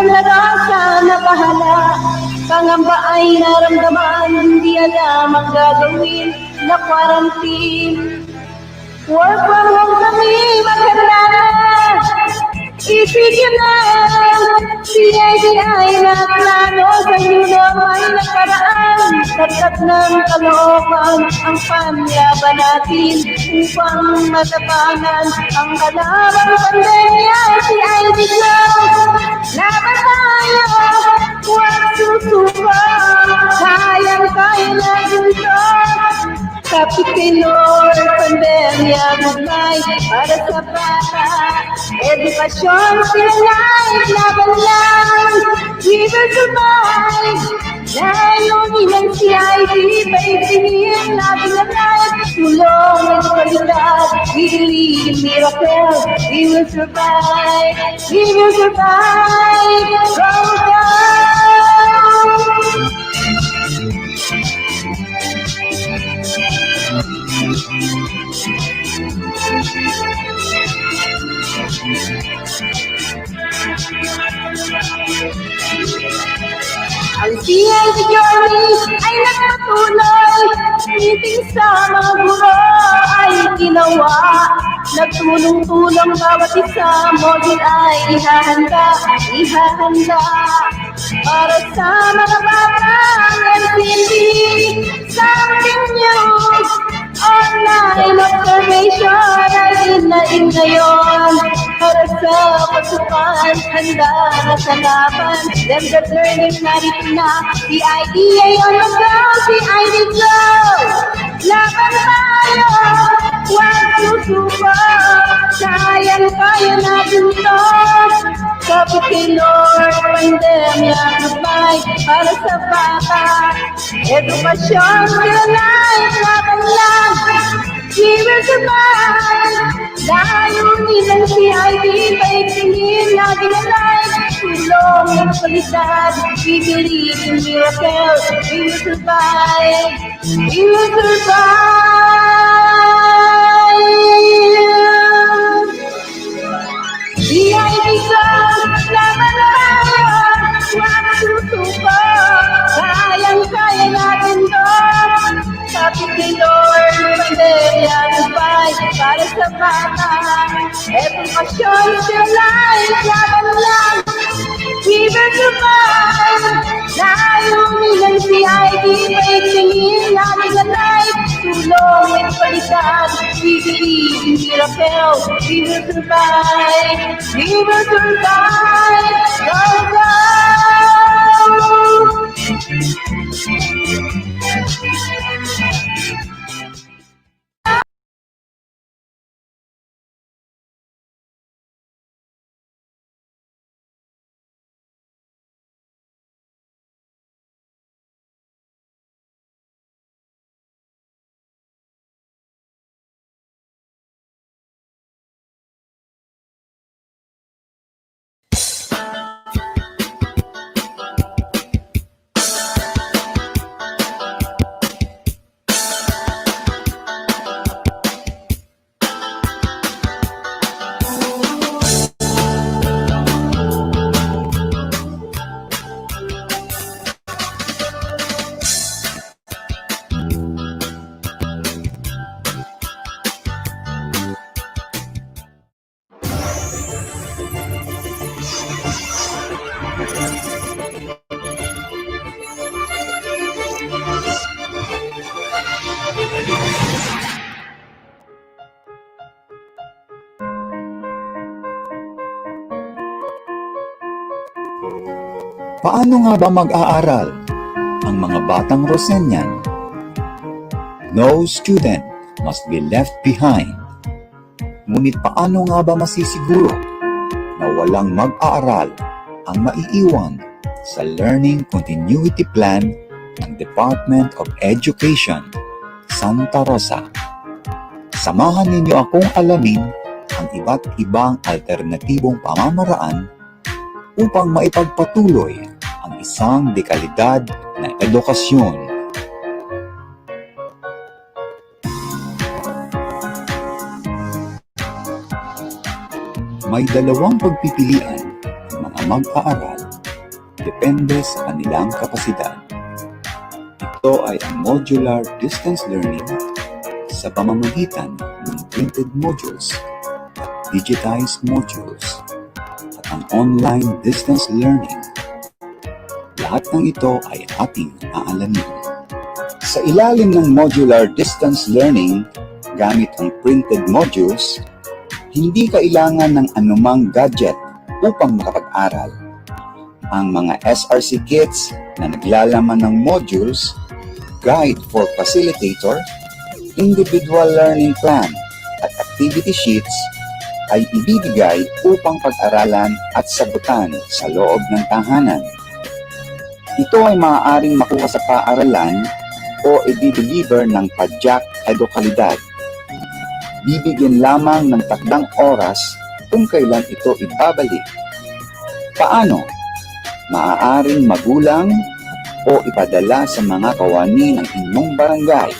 ng larasa na bahala. Pangamba ay naramdaman, hindi alam ang gagawin na quarantine. Work from home kami, maganda na. Isipin na, CIDI na plano sa Europe ay nakaraan. Tatat ng kalooban ang panlaban natin upang matapanan ang kalabang pandemya. CID Club, laban tayo, huwag susuko, kayang-kaya natin ito. Kapit kay Lord, pandemya, goodbye para sa bata. Edukasyon, sila life, laban lang. We will survive. Layunin ng CID, paigtingin natin ang life. Tulong at kalidad, we believe in miracles. We will survive. We will survive. Go, go! Ang CID journey ay nagpatuloy, meeting sa mga guro ay ginawa. Nagtulong-tulong bawat isa, module ay ihahanda para sa mga batang MCD. Something new, online observation ay inaing ngayon. Para sa pasukan, handa na sa laban. Blended learning narito na, CID ay on the ground, CID go! Laban tayo, huwag susuko, kayang-kaya natin to. Kapit kay Lord, pandemya, goodbye para sa bata. Edukasyon, still life, laban lang. We will survive. Layunin ng CID, paigtingin natin ang life. Tulong ng kalidad, we believe in miracles. We will survive. We will survive. CID ko, laban tayo, huwag susuko, kayang-kaya natin to. Kapit kay Lord, pandemya, goodbye para sa bata. Edukasyon, still life, laban lang. We will survive. Layunin ng CID, paigtingin natin ang life. Tulong at kalidad, we believe in miracles. We will survive. We will survive. Go, go! Paano nga ba mag-aaral ang mga batang Rosenian? No student must be left behind. Ngunit paano nga ba masisiguro na walang mag-aaral ang maiiwan sa Learning Continuity Plan ng Department of Education, Santa Rosa? Samahan ninyo akong alamin ang iba't ibang alternatibong pamamaraan upang maipagpatuloy ang isang dekalidad na edukasyon. May dalawang pagpipilian ng mga mag-aaral depende sa kanilang kapasidad. Ito ay ang modular distance learning sa pamamagitan ng printed modules, digitized modules, at ang online distance learning. Lahat ng ito ay ating aalamin. Sa ilalim ng modular distance learning, gamit ang printed modules, hindi kailangan ng anumang gadget upang makapag-aral. Ang mga SRC kits na naglalaman ng modules, guide for facilitator, individual learning plan, at activity sheets ay ibibigay upang pag-aralan at sagutan sa loob ng tahanan. Ito ay maaaring makuha sa paaralan o i-deliver ng padyak edukalidad. Bibigyan lamang ng takdang oras kung kailan ito ibabalik. Paano? Maaaring magulang o ipadala sa mga kawani ng inyong barangay.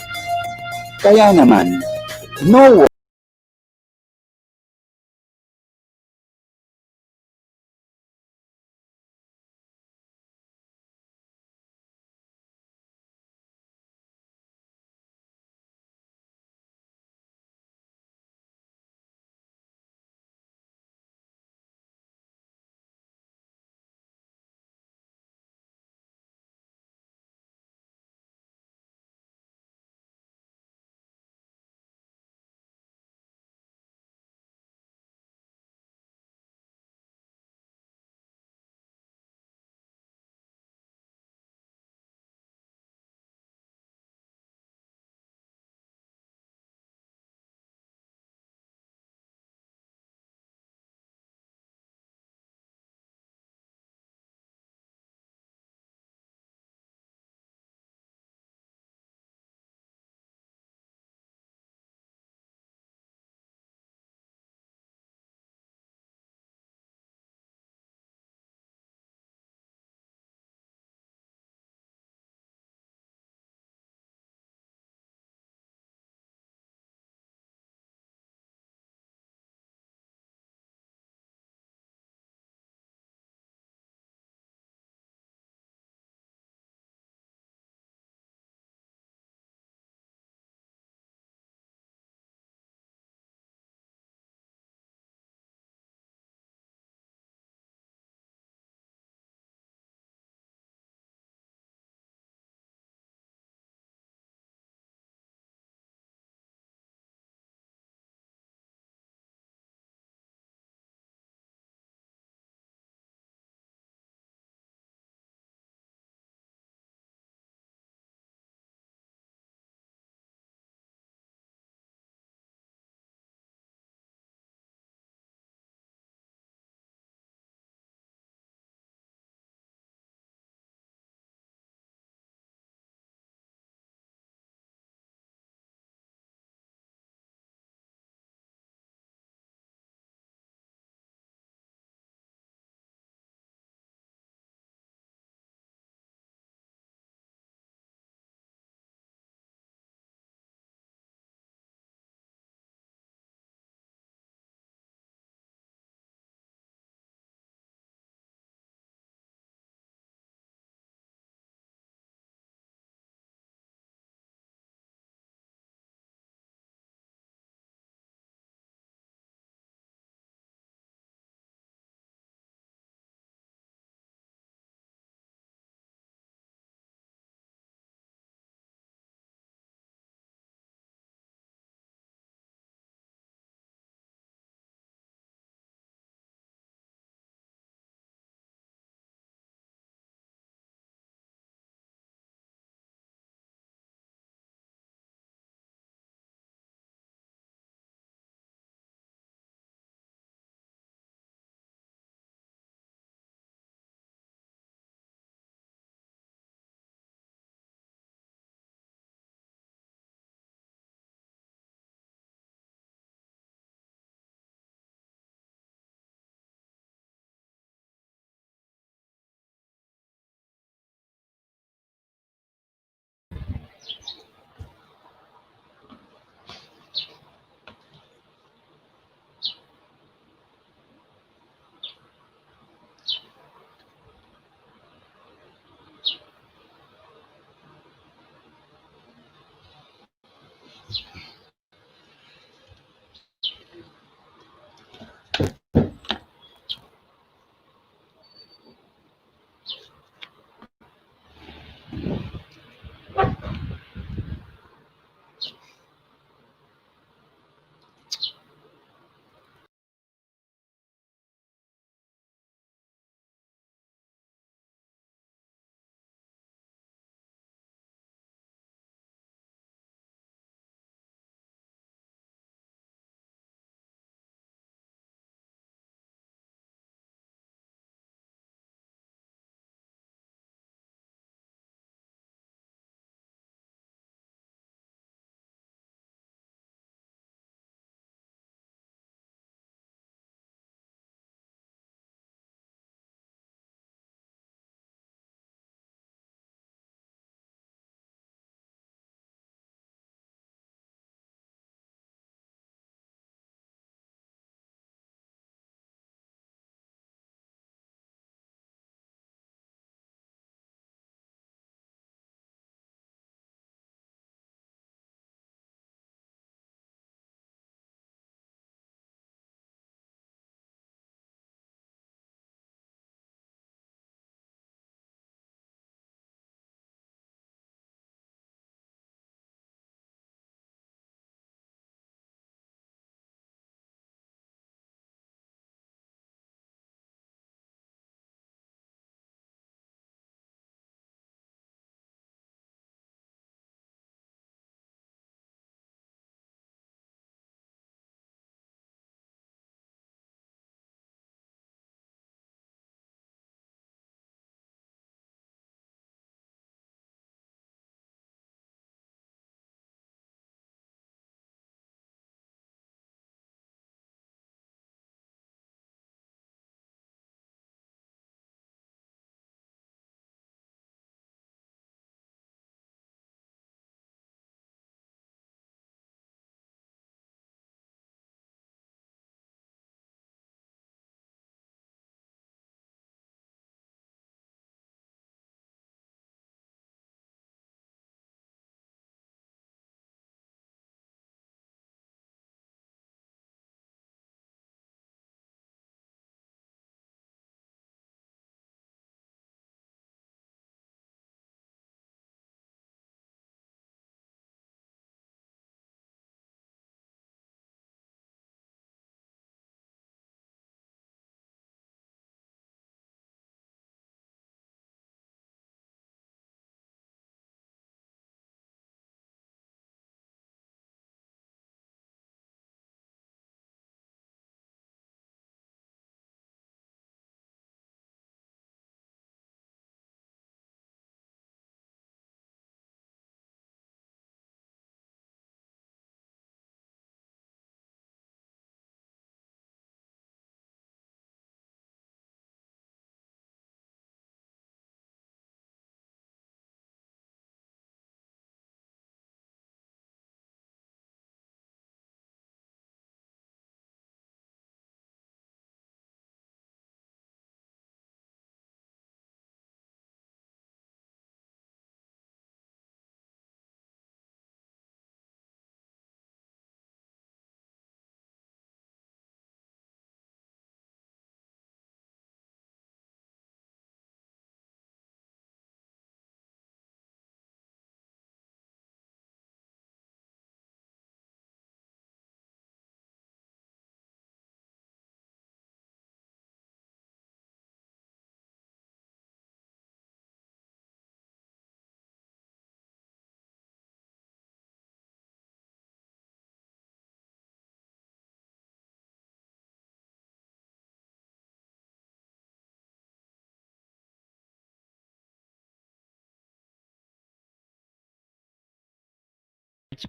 Kaya naman, no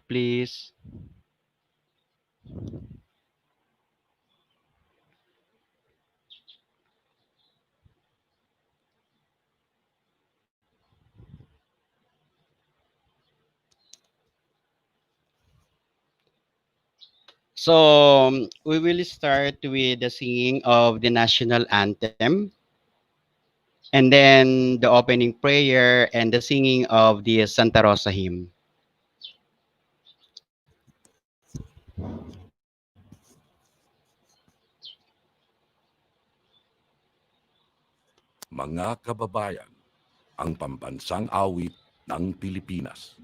please. So we will start with the singing of the national anthem, and then the opening prayer and the singing of the Santa Rosa hymn. Mga kababayan, ang pambansang awit ng Pilipinas.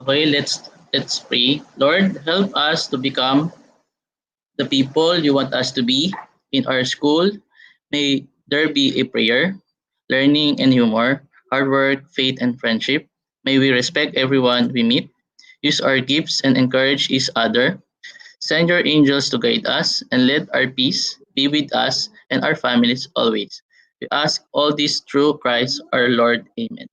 Okay, let's pray. Lord, help us to become the people you want us to be in our school. May there be a prayer, learning and humor, hard work, faith and friendship. May we respect everyone we meet, use our gifts and encourage each other. Send your angels to guide us and let our peace be with us and our families always. We ask all this through Christ our Lord. Amen.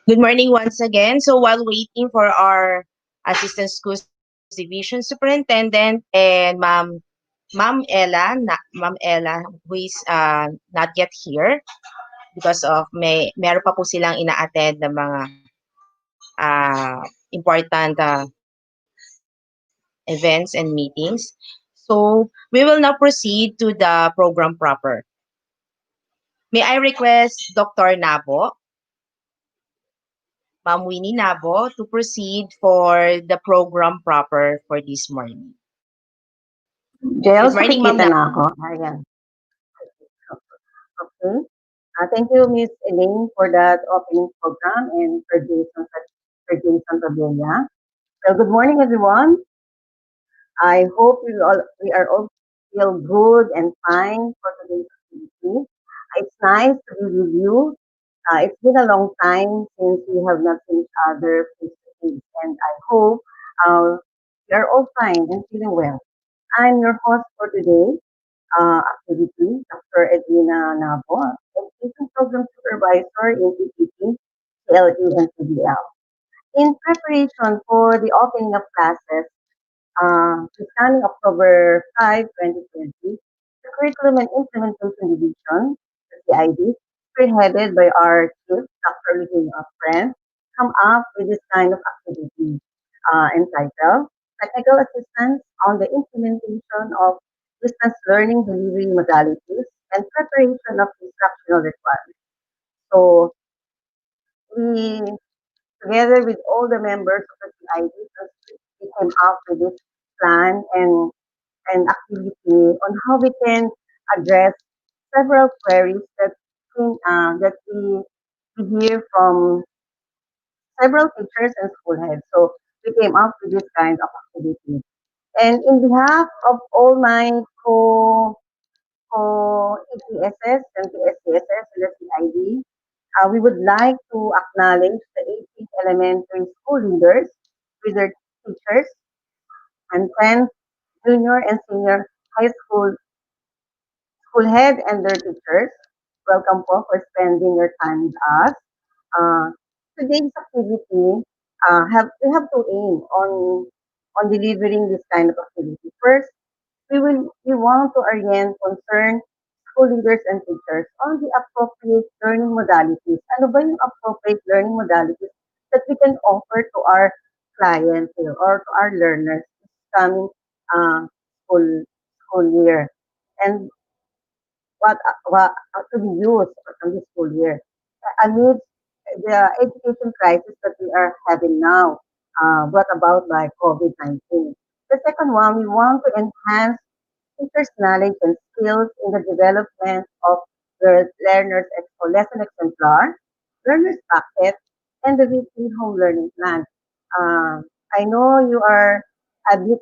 Good morning once again. So while waiting for our Assistant Schools Division Superintendent and Ma'am Ella, who is not yet here because of meron pa po silang ina-attend na mga important events and meetings. So we will now proceed to the program proper. May I request Dr. Nabo, Ma'am Winnie Nabo, to proceed for the program proper for this morning. Jels, Good morning, Ma'am nakikita Nabo. na ako. Ayan. Okay. Thank you, Ms. Elaine, for that opening program and for Jason Pavilla. Well, good morning, everyone. I hope we are all feel good and fine for today's activity. It's nice to be with you. It's been a long time since we have not seen each other face to face, and I hope we are all fine and feeling well. I'm your host for today activity, Dr. Edwina Nabo, Education Program Supervisor in PPT, CLE, and PDL. In preparation for the opening of classes, beginning October 5, 2020, the Curriculum and Implementation Division, the CID, spearheaded by our chief, Dr. Virginia Friend, come up with this kind of activity entitled Technical Assistance on the Implementation of Distance Learning Delivery Modalities and Preparation of Instructional Requirements. So we, together with all the members of the CID, we came up with this plan and activity on how we can address several queries that we hear from several teachers and school heads. So we came up with this kind of activity. And in behalf of all my EPSS and PSCSS and the CID, we would like to acknowledge the 18th elementary school leaders with their teachers and 10th junior and senior high school head and their teachers. Welcome po for spending your time with us. Uh, Today's activity we have to aim on delivering this kind of activity. First, we want to orient concerned school leaders and teachers on the appropriate learning modalities. Ano ba yung appropriate learning modalities that we can offer to our clients or to our learners this coming uh, school school year, and what to be used from this school year amid the education crisis that we are having now, brought about by COVID-19. The second one, we want to enhance teachers' knowledge and skills in the development of the learners' lesson exemplar, learners' packet, and the weekly home learning plan. Uh, I know you are a bit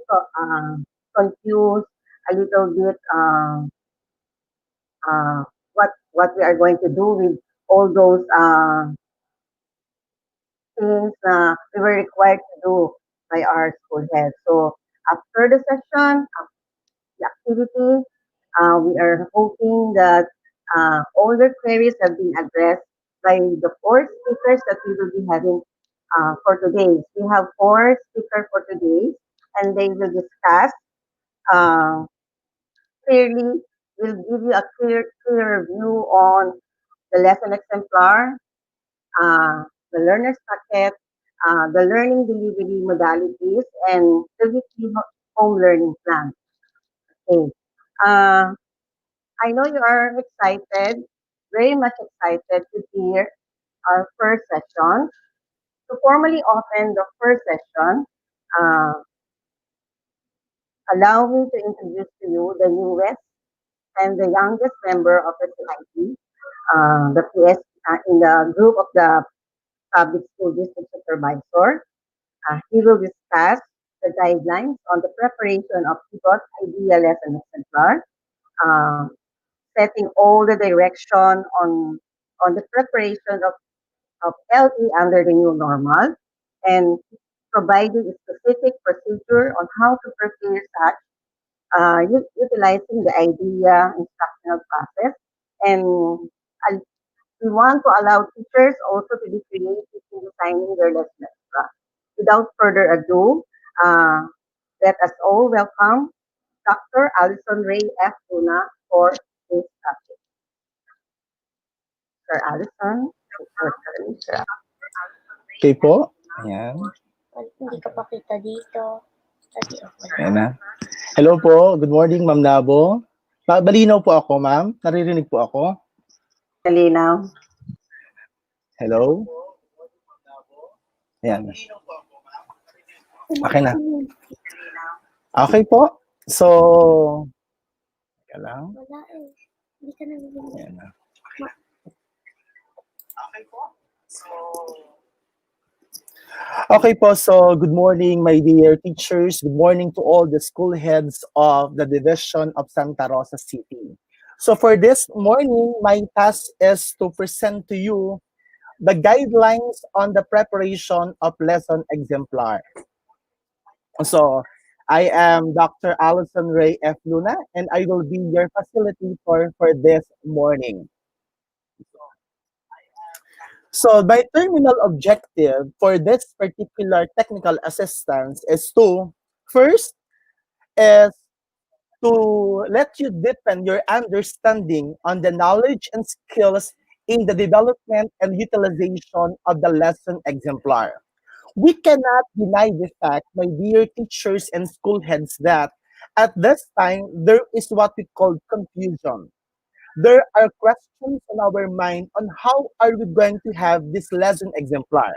confused, a little bit uh, what we are going to do with all those things we were required to do by our school head. So after the session, the activity, we are hoping that all the queries have been addressed by the four speakers that we will be having for today. We have four speakers for today, and they will discuss uh, clearly, will give you a clearer view on the lesson exemplar, uh, the learner's packet, the learning delivery modalities, and the weekly home learning plan. Okay. Uh, I know you are excited, very much excited to hear our first session. To formally open the first session, uh, allow me to introduce to you the newest and the youngest member of the CIT, the PS in the group of the public school district supervisor. He will discuss the guidelines on the preparation of PIBOT idea lesson exemplar, uh, setting all the direction on the preparation of LE under the new normal, and providing a specific procedure on how to prepare such, utilizing the idea instructional process. And we want to allow teachers also to be creative in designing their lesson. Without further ado, uh, let us all welcome Dr. Alison Ray F. Luna for this topic. Sir Alison, your turn, sir. Okay po. Ayan. Hindi ka pa kita dito. Ayan na. Hello po. Good morning, Ma'am Nabo. Balinaw po ako, ma'am. Naririnig po ako. Malinaw. Hello? Ayan. Okay na. Okay po. So, teka lang. Ayan na. Okay po, so good morning, my dear teachers. Good morning to all the school heads of the Division of Santa Rosa City. So for this morning, my task is to present to you the guidelines on the preparation of lesson exemplar. So I am Dr. Allison Ray F. Luna, and I will be your facilitator for this morning. So my terminal objective for this particular technical assistance is to, first, is to let you deepen your understanding on the knowledge and skills in the development and utilization of the lesson exemplar. We cannot deny the fact, my dear teachers and school heads, that at this time there is what we call confusion. There are questions on our mind on how are we going to have this lesson exemplar.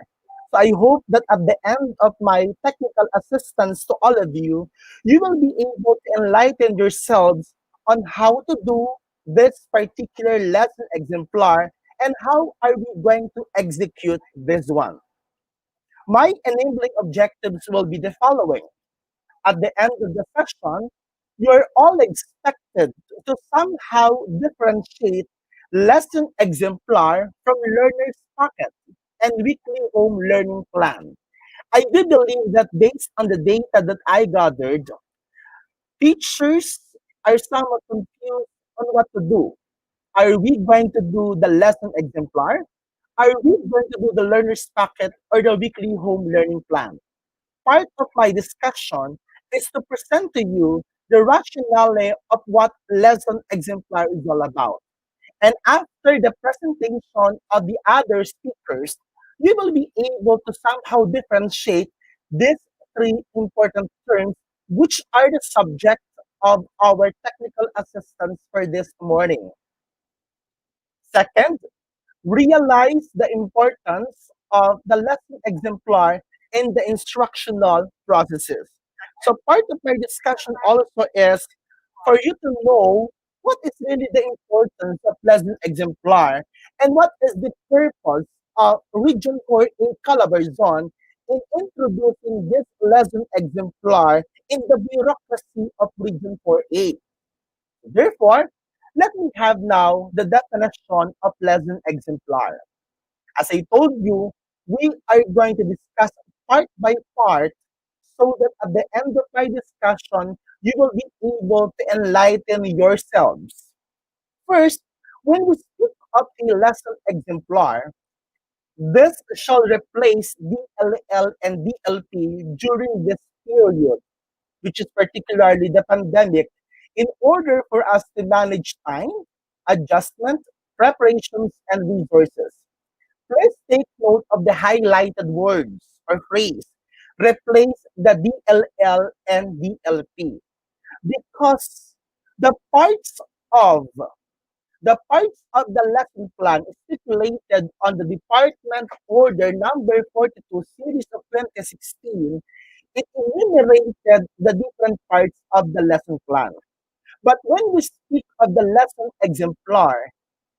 So I hope that at the end of my technical assistance to all of you, you will be able to enlighten yourselves on how to do this particular lesson exemplar and how are we going to execute this one. My enabling objectives will be the following. At the end of the session, you're all expected to somehow differentiate lesson exemplar from learner's pocket and weekly home learning plan. I do believe that based on the data that I gathered, teachers are somewhat confused on what to do. Are we going to do the lesson exemplar? Are we going to do the learner's pocket or the weekly home learning plan? Part of my discussion is to present to you the rationale of what lesson exemplar is all about. And after the presentation of the other speakers, you will be able to somehow differentiate these three important terms, which are the subject of our technical assistance for this morning. Second, realize the importance of the lesson exemplar in the instructional processes. So part of my discussion also is for you to know what is really the importance of lesson exemplar and what is the purpose of Region 4 in Calabarzon in introducing this lesson exemplar in the bureaucracy of Region 4A. Therefore, let me have now the definition of lesson exemplar. As I told you, we are going to discuss part by part so that at the end of my discussion, you will be able to enlighten yourselves. First, when we speak of a lesson exemplar, this shall replace DLL and DLP during this period, which is particularly the pandemic, in order for us to manage time, adjustment, preparations, and resources. Please take note of the highlighted words or phrase. Replace the DLL and DLP because the parts of the lesson plan is stipulated on the Department Order number 42 series of 2016. It enumerated the different parts of the lesson plan. But when we speak of the lesson exemplar,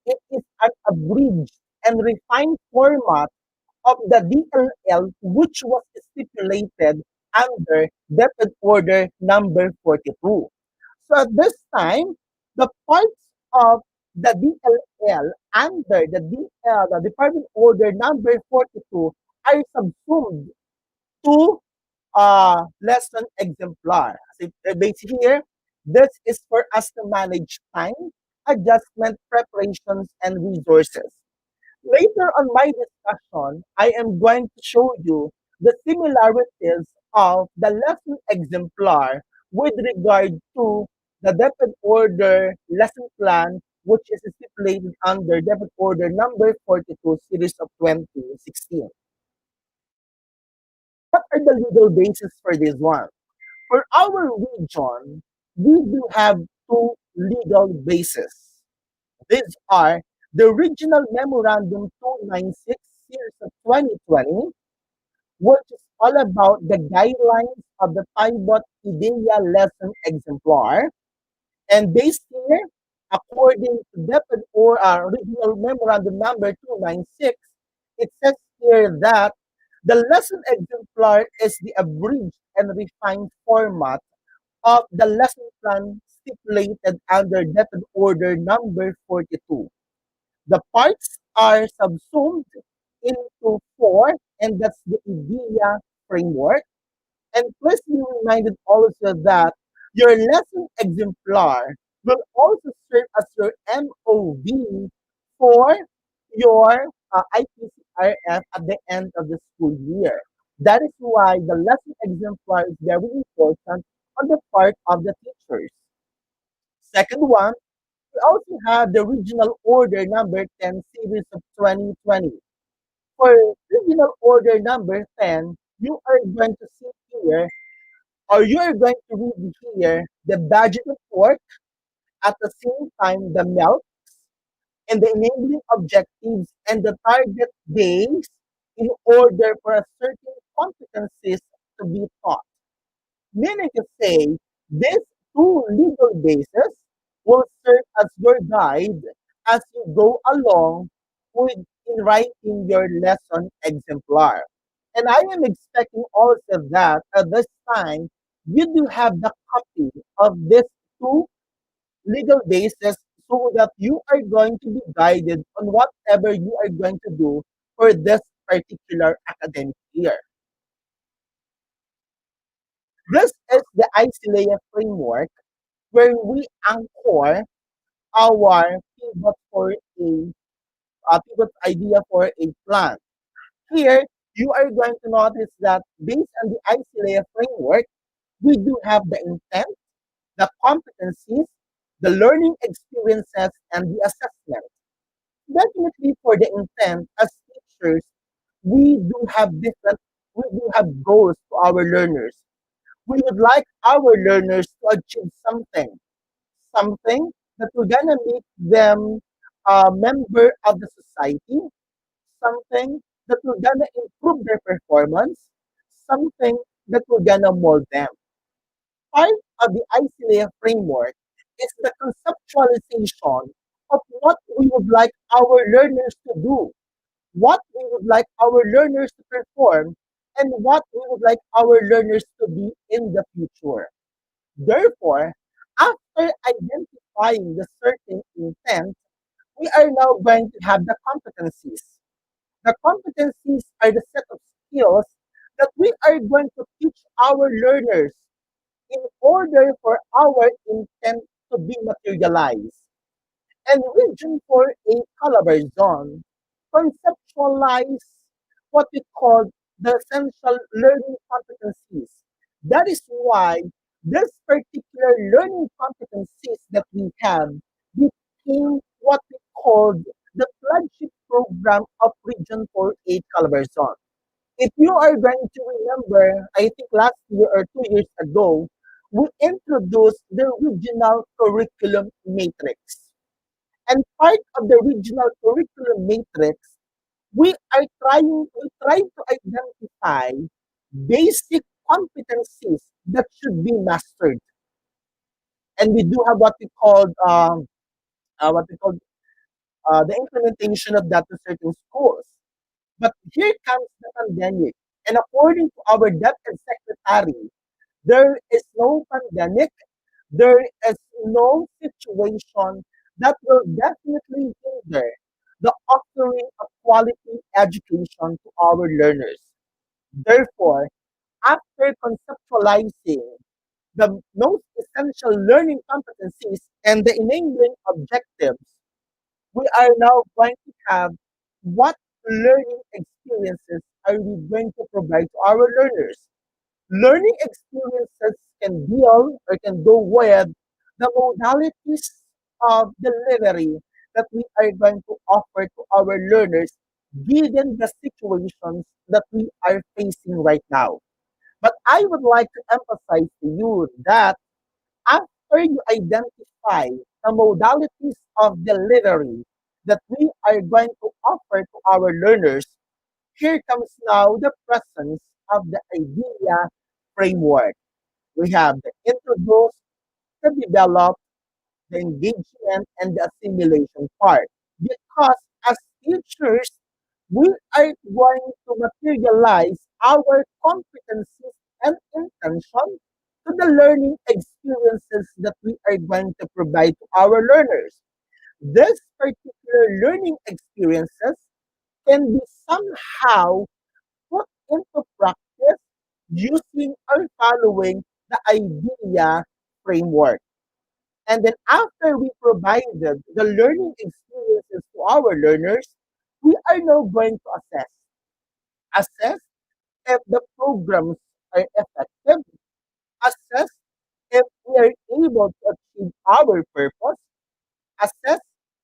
it is an abridged and refined format of the DLL, which was stipulated under Depth Order number 42. So at this time, the parts of the DLL under the Department Order number 42 are subsumed to lesson exemplar. So based here, this is for us to manage time, adjustment, preparations, and resources. Later on my discussion, I am going to show you the similarities of the lesson exemplar with regard to the Depth Order lesson plan, which is stipulated under Depth Order number 42, series of 2016. What are the legal basis for this one? For our region, we do have two legal bases. These are the Regional Memorandum 296 series of 2020, which is all about the guidelines of the Pivot IDEA lesson exemplar. And based here, according to DepEd or Regional Memorandum number 296, it says here that the lesson exemplar is the abridged and refined format of the lesson plan stipulated under DepEd Order number 42. The parts are subsumed into four, and that's the IDEA framework. And please be reminded also that your lesson exemplar will also serve as your MOV for your IPCRF at the end of the school year. That is why the lesson exemplar is very important on the part of the teachers. Second one, we also have the Regional Order number 10 series of 2020. For Regional Order number 10, you are going to see here, or you are going to read here, the budget report, at the same time the MELT, and the enabling objectives and the target days in order for a certain competencies to be taught. Meaning to say, these two legal bases will serve as your guide as you go along with in writing your lesson exemplar. And I am expecting also that at this time you do have the copy of these two legal bases so that you are going to be guided on whatever you are going to do for this particular academic year. This is the ICLEA framework where we anchor our pivot for pivot idea for a plan. Here, you are going to notice that based on the ICLEA framework, we do have the intent, the competencies, the learning experiences, and the assessment. Definitely for the intent, as teachers, we do have goals to our learners. We would like our learners to achieve something that will gonna make them a member of the society, something that will gonna improve their performance, something that will gonna mold them. Part of the ICLEA framework is the conceptualization of what we would like our learners to do, what we would like our learners to perform, and what we would like our learners to be in the future. Therefore, after identifying the certain intent, we are now going to have the competencies. The competencies are the set of skills that we are going to teach our learners in order for our intent to be materialized. And Region 4A Calabar Zone conceptualize what we call the essential learning competencies. That is why this particular learning competencies that we have became what we called the flagship program of Region 4A Calabar Zone. If you are going to remember, I think last year or 2 years ago, we introduced the regional curriculum matrix. And part of the regional curriculum matrix, we try to identify basic competencies that should be mastered. And we do have what we call the implementation of that to certain schools. But here comes the pandemic, and according to our DepEd secretary, there is no pandemic, there is no situation that will definitely hinder the offering of quality education to our learners. Therefore, after conceptualizing the most essential learning competencies and the enabling objectives, we are now going to have what learning experiences are we going to provide to our learners. Learning experiences can deal or can go with the modalities of delivery that we are going to offer to our learners given the situations that we are facing right now. But I would like to emphasize to you that after you identify the modalities of delivery that we are going to offer to our learners, here comes now the presence of the idea framework. We have the introduce, the develop, the engagement, and the assimilation part. Because as teachers, we are going to materialize our competencies and intention to the learning experiences that we are going to provide to our learners. These particular learning experiences can be somehow put into practice using or following the idea framework. And then after we provided the learning experiences to our learners, we are now going to assess. Assess if the programs are effective. Assess if we are able to achieve our purpose. Assess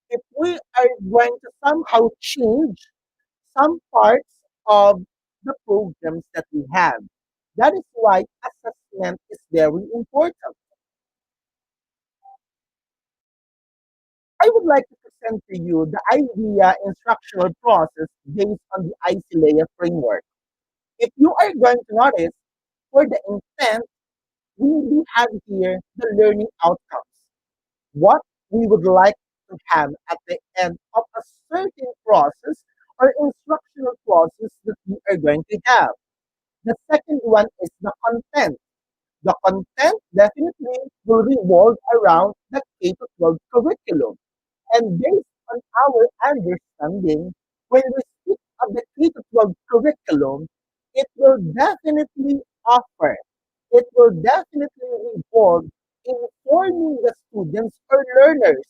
if we are going to somehow change some parts of the programs that we have. That is why assessment is very important. I would like to present to you the idea instructional process based on the ICLEA framework. If you are going to notice, for the intent, we do have here the learning outcomes. What we would like to have at the end of a certain process or instructional process that we are going to have. The second one is the content. The content definitely will revolve around the K-12 curriculum. And based on our understanding, when we speak of the K-12 curriculum, it will definitely offer, it will definitely involve informing the students or learners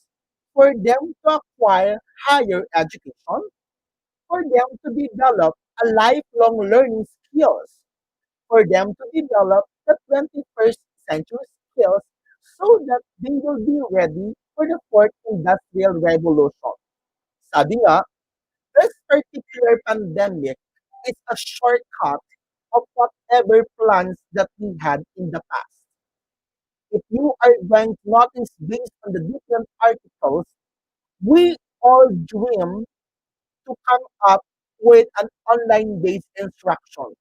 for them to acquire higher education, for them to develop a lifelong learning skills, for them to develop the 21st century skills so that they will be ready for the fourth industrial revolution. Sabi nga, this particular pandemic is a shortcut of whatever plans that we had in the past. If you are going to notice based on the different articles, we all dream to come up with an online-based instruction.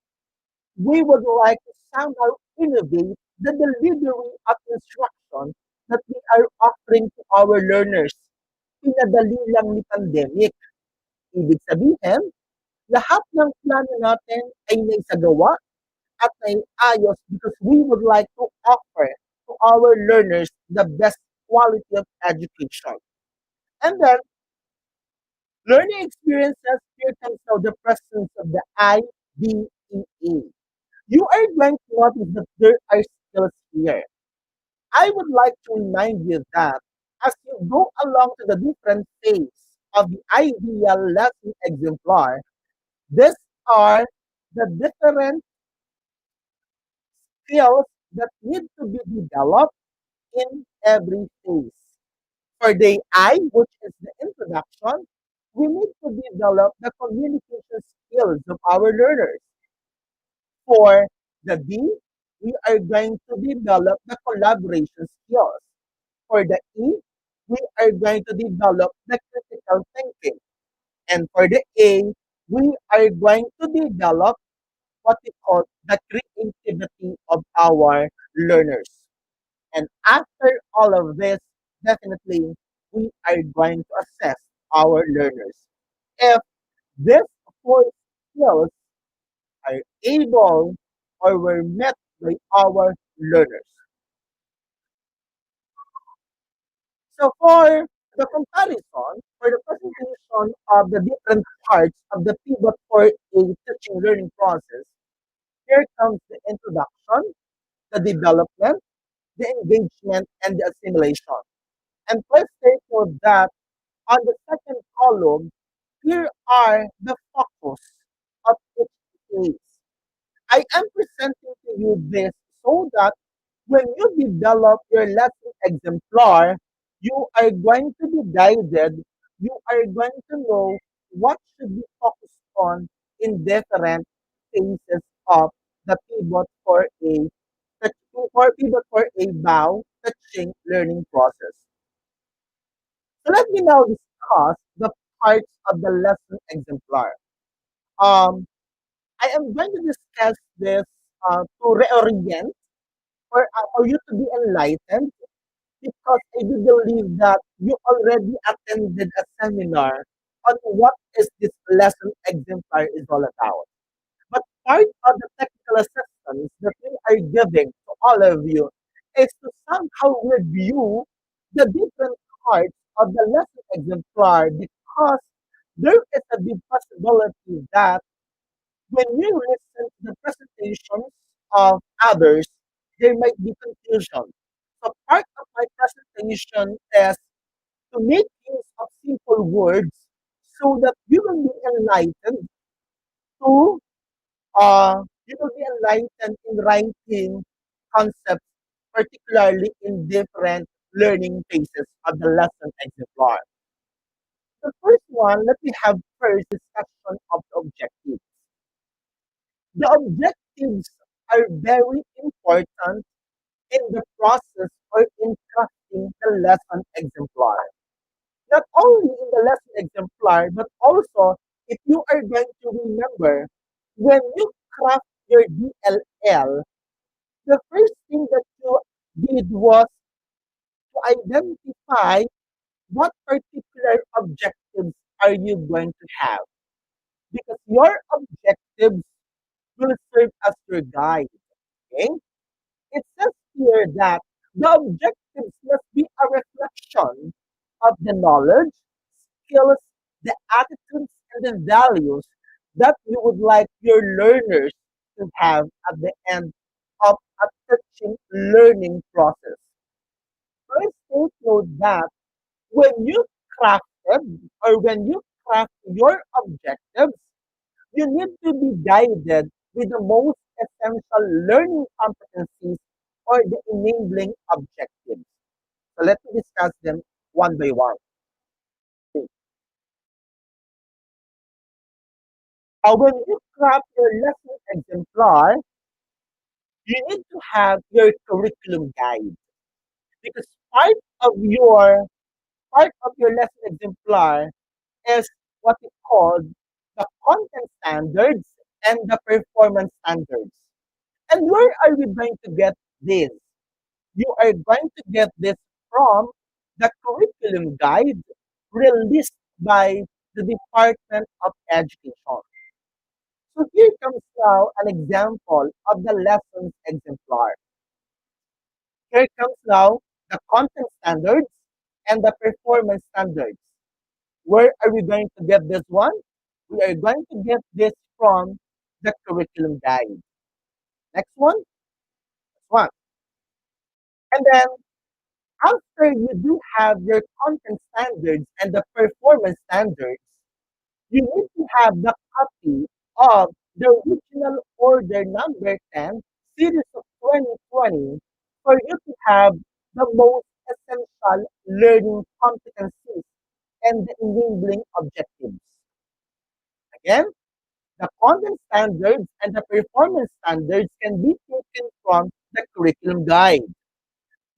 We would like to somehow innovate the delivery of instruction that we are offering to our learners. Pinadali lang ni pandemic. Ibig sabihin, lahat ng plano natin ay naisagawa at naiayos because we would like to offer to our learners the best quality of education. And then, learning experiences, here comes now the presence of the IDEA. You are going to notice that there are skills here. I would like to remind you that as you go along to the different phase of the ideal lesson exemplar, these are the different skills that need to be developed in every phase. For the I, which is the introduction, we need to develop the communication skills of our learners. For the D, we are going to develop the collaboration skills. For the E, we are going to develop the critical thinking. And for the A, we are going to develop what we call the creativity of our learners. And after all of this, definitely we are going to assess our learners. If these four skills are able or were met by our learners. So for the comparison, for the presentation of the different parts of the pivot for a teaching learning process, here comes the introduction, the development, the engagement, and the assimilation. And please take note that on the second column, here are the focus of each phase. I am presenting to you this so that when you develop your lesson exemplar, you are going to be guided, you are going to know what should be focused on in different phases of the pivot for a bow touching learning process. So let me now discuss the parts of the lesson exemplar. Um, I am going to discuss this to reorient for you to be enlightened because I do believe that you already attended a seminar on what is this lesson exemplar is all about. But part of the technical assistance that we are giving to all of you is to somehow review the different parts of the lesson exemplar because there is a big possibility that when you listen to the presentations of others, there might be confusion. So part of my presentation is to make use of simple words so that you will be enlightened to you will be enlightened in writing concepts, particularly in different learning phases of the lesson exemplar. The first one, let me have first discussion of the objectives. The objectives are very important in the process or in crafting the lesson exemplar. Not only in the lesson exemplar, but also if you are going to remember when you craft your DLL, the first thing that you did was to identify what particular objectives are you going to have. Because your objectives will serve as your guide. Okay? It says here that the objectives must be a reflection of the knowledge, skills, the attitudes, and the values that you would like your learners to have at the end of a teaching learning process. First, take note that when you crafted or when you craft your objectives, you need to be guided with the most essential learning competencies or the enabling objectives. So let me discuss them one by one. When you craft your lesson exemplar, you need to have your curriculum guide because part of your lesson exemplar is what we call the content standards and the performance standards. And where are we going to get this? You are going to get this from the curriculum guide released by the Department of Education. So here comes now an example of the lessons exemplar. Here comes now the content standards and the performance standards. Where are we going to get this one? We are going to get this from the curriculum guide. Next one. Next one. And then after you do have your content standards and the performance standards, you need to have the copy of the original order number 10, series of 2020, for you to have the most essential learning competencies and the enabling objectives. Again, the content standards and the performance standards can be taken from the curriculum guide.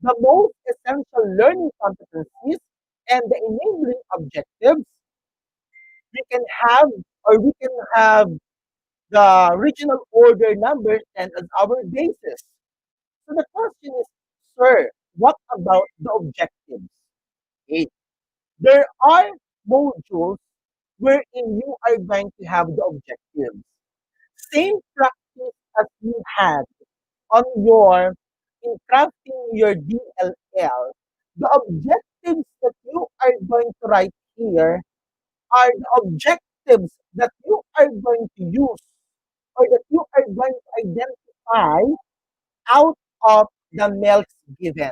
The most essential learning competencies and the enabling objectives we can have we can have the regional order number 10 as our basis. So the question is, sir, what about the objectives? Okay. There are modules wherein you are going to have the objectives. Same practice as you had on your in crafting your DLL. The objectives that you are going to write here are the objectives that you are going to use or that you are going to identify out of the mails given.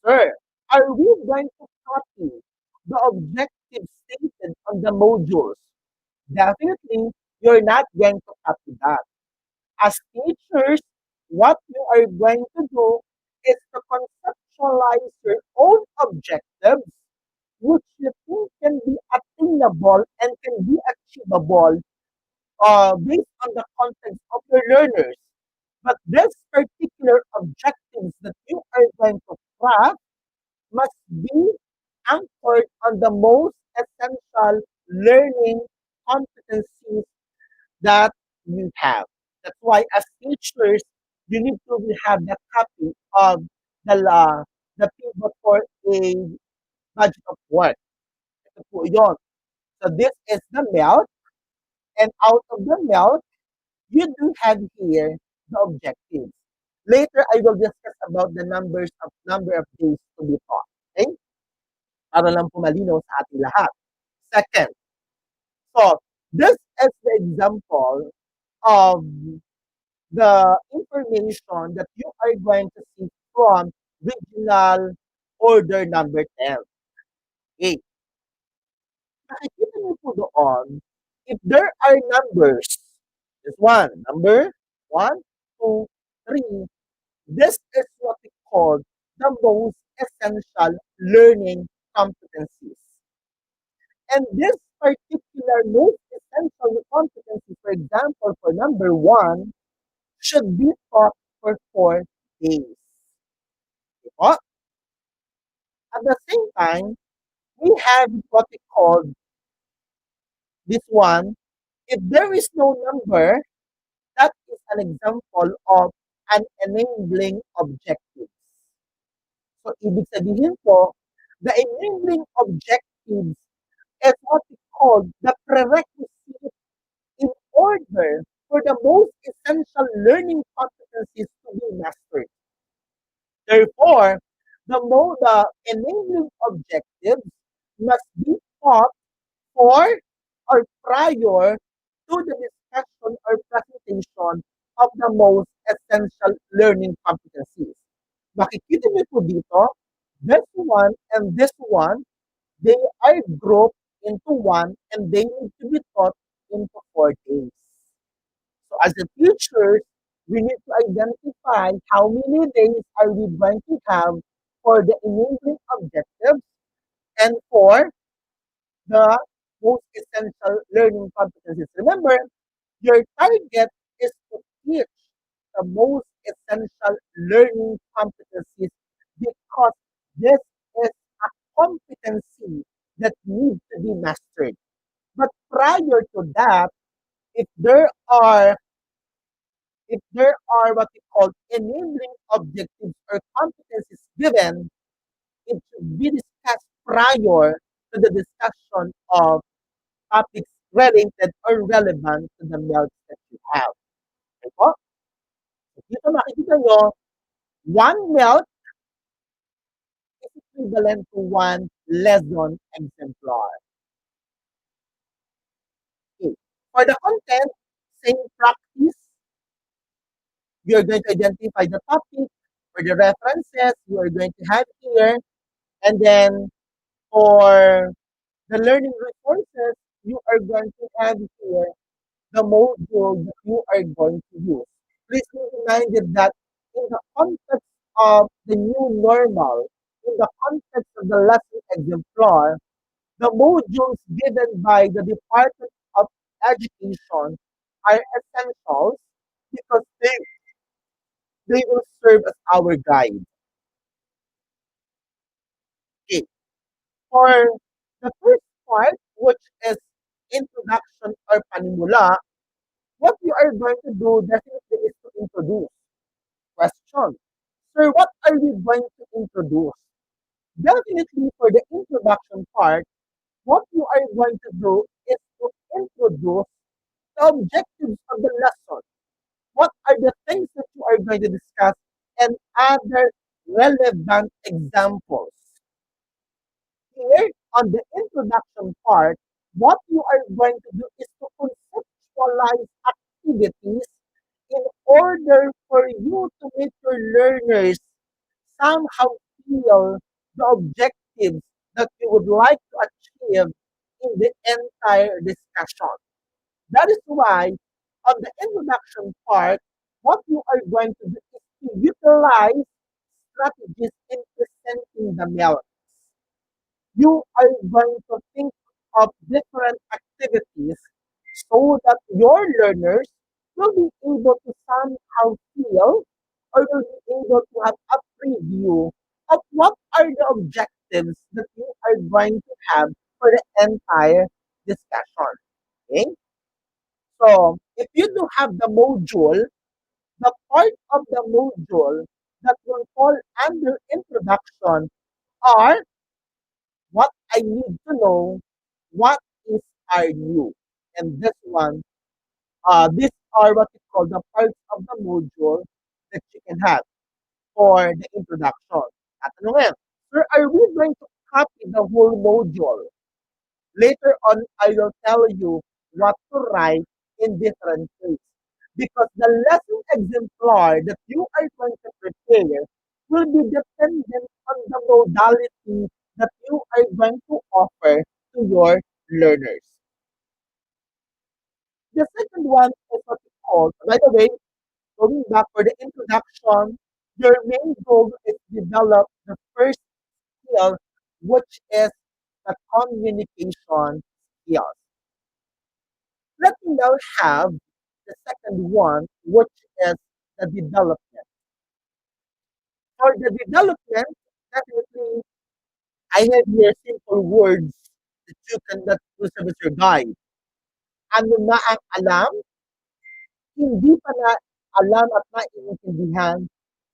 Sir, are we going to copy the objectives stated on the modules? Definitely, you're not going to copy that. As teachers, what you are going to do is to conceptualize your own objectives, which you think can be attainable and can be achievable based on the context of your learners. But this particular objectives that you are going to craft must be anchored on the most essential learning competencies that you have. That's why as teachers, you need to have the copy of the pivot for a budget of work. Ito po yun. So this is the melt, and out of the melt, you do have here the objectives. Later, I will discuss about the number of days to be taught. Okay? Para lang po malinaw sa ating lahat. Second, so this is the example of the information that you are going to see from regional order number 10. Okay. Nakikita niyo po doon, if there are numbers, this one, number 1, 2, 3, this is what we call the most essential learning competencies. And this particular most essential competency, for example, for number 1, should be taught for 4 days. Diba? At the same time, we have what we call this one. If there is no number, that is an example of an enabling objective. So, ibig sabihin po, the enabling objectives is what we call the prerequisite in order for the most essential learning competencies to be mastered. Therefore, the enabling objectives must be taught for or prior to the discussion or presentation of the most essential learning competencies. Makikita niyo po dito, this one and this one, they are grouped into one and they need to be taught into 4 days. So as a teacher, we need to identify how many days are we going to have for the enabling objectives and for the most essential learning competencies. Remember, your target is to teach the most essential learning competencies because this is a competency that needs to be mastered. But prior to that, if there are what we call enabling objectives or competencies given, it should be discussed prior to the discussion of topics related or relevant to the melts that you have. Okay po? So dito makikita nyo, one melt is equivalent to one lesson exemplar. Okay. For the content, same practice. You're going to identify the topic. For the references, you are going to have here. And then for the learning resources, you are going to have here the module that you are going to use. Please be reminded that in the context of the new normal, in the context of the lesson exemplar, the modules given by the Department of Education are essentials because they will serve as our guide. Okay. For the first part, which is introduction or panimula, what you are going to do definitely is to introduce. Question. Sir, what are you going to introduce? Definitely for the introduction part, what you are going to do is to introduce the objectives of the lesson. What are the things that you are going to discuss and other relevant examples. Here on the introduction part, what you are going to do is to conceptualize activities in order for you to make your learners somehow feel the objectives that you would like to achieve in the entire discussion. That is why on the introduction part, what you are going to do is to utilize strategies in presenting the melodies. You are going to think of different activities so that your learners will be able to somehow feel or will be able to have a preview of what are the objectives that you are going to have for the entire discussion. Okay? So, if you do have the module, the part of the module that will fall under introduction are what I need to know, what is our new. And this one, these are what we call the parts of the module that you can have for the introduction. Tatanungin, sir, are we going to copy the whole module? Later on, I will tell you what to write in different ways. Because the lesson exemplar that you are going to prepare will be dependent on the modality that you are going to offer to your learners. The second one is what we call, by the way, going back for the introduction, your main goal is to develop the first skill, which is the communication skills. Let me now have the second one, which is the development. For the development, definitely, I have here simple words that you can that use as your guide. Ano na ang alam, hindi pa na alam at naiintindihan,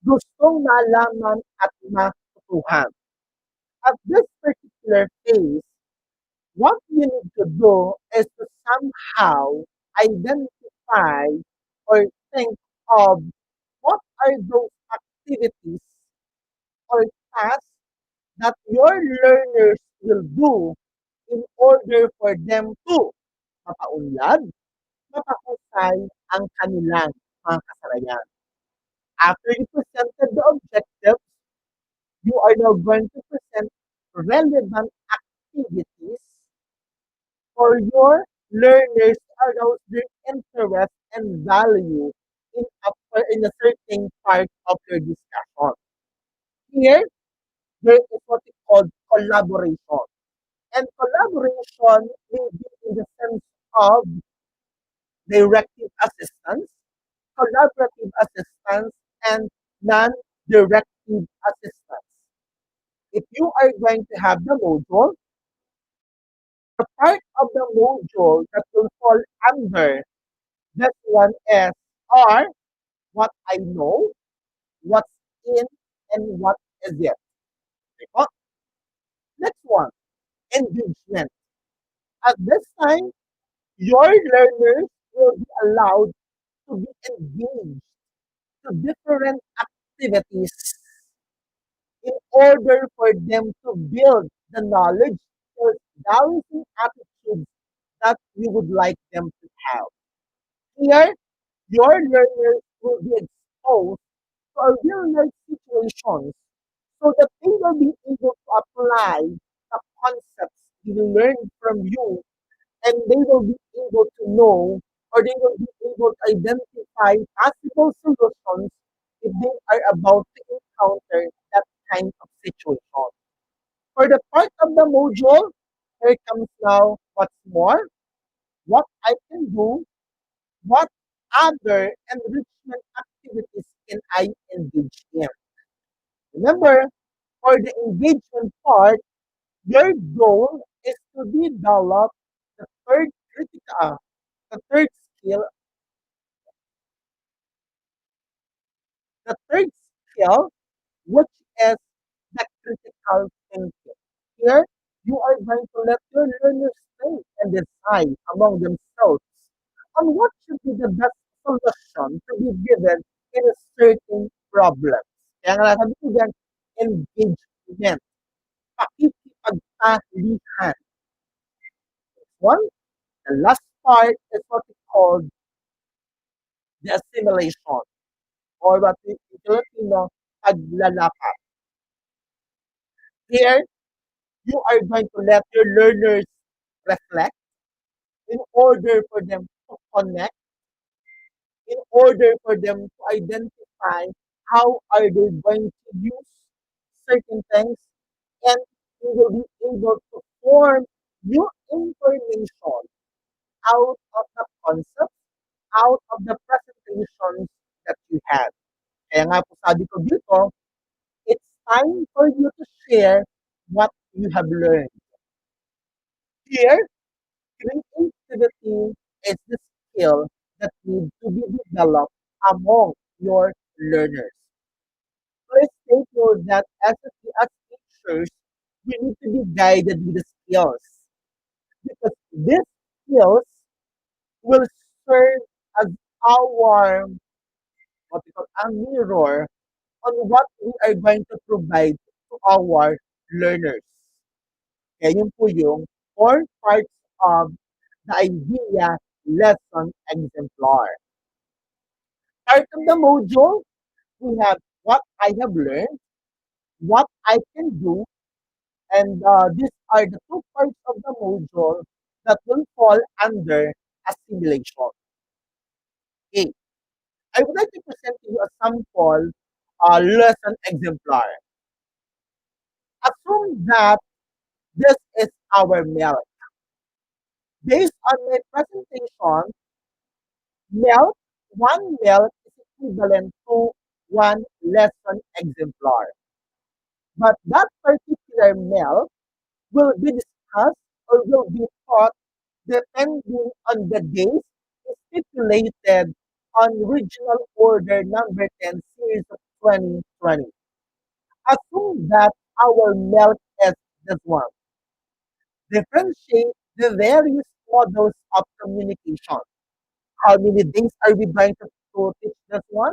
gustong malaman at matutuhan. At this particular phase, what you need to do is to somehow identify or think of what are those activities or tasks that your learners will do in order for them to mapaunlad, mapahusay ang kanilang mga kasanayan. After you presented the objectives, you are now going to present relevant activities for your learners to arouse their interest and value in a certain part of your discussion. Here, there is what we call collaboration. And collaboration may be in the sense of directive assistance, collaborative assistance, and non-directive assistance. If you are going to have the module, the part of the module that will fall under this one is are what I know, what's in, and what is it. Okay? Next one, engagement. At this time, your learners will be allowed to be engaged to different activities in order for them to build the knowledge or balancing attitudes that you would like them to have. Here, your learners will be exposed to a real life situations so that they will be able to apply the concepts they learned from you and they will be able to know or they will be able to identify possible solutions if they are about to encounter that kind of situation. For the part of the module, here comes now what's more, what I can do, what other enrichment activities can I engage in. Remember, for the engagement part, your goal is to develop the third critical, the third skill, the third skill, which is the critical thinking. Here, you are going to let your learners think and decide among themselves on what should be the best solution to be given in a certain problem. Kaya nga sabi ko dyan, engagement, pakikipagtalihan. One, the last part is what we call the assimilation or what we in Filipino, paglalapat. Here, you are going to let your learners reflect in order for them to connect, in order for them to identify how are they going to use certain things, and you will be able to form new information out of the concepts, out of the presentations that you had. Kaya nga po sabi ko dito, it's time for you to share what you have learned. Here, creativity is the skill that needs to be developed among your learners. Please take note that as teachers, we need to be guided with the skills because these skills will serve as our what we call a mirror on what we are going to provide to our learners. Kaya yun po yung four parts of the idea lesson exemplar. Part of the module, we have what I have learned, what I can do, and these are the two parts of the module that will fall under assimilation. Okay. I would like to present to you a sample lesson exemplar. Assume that this is our milk. Based on my presentation, milk, one milk is equivalent to one lesson exemplar. But that particular milk will be discussed or will be taught depending on the days stipulated on Regional Order number 10 series of 2020. Assume that our milk is this one. Differentiate the various models of communication. How many days are we going to teach this one?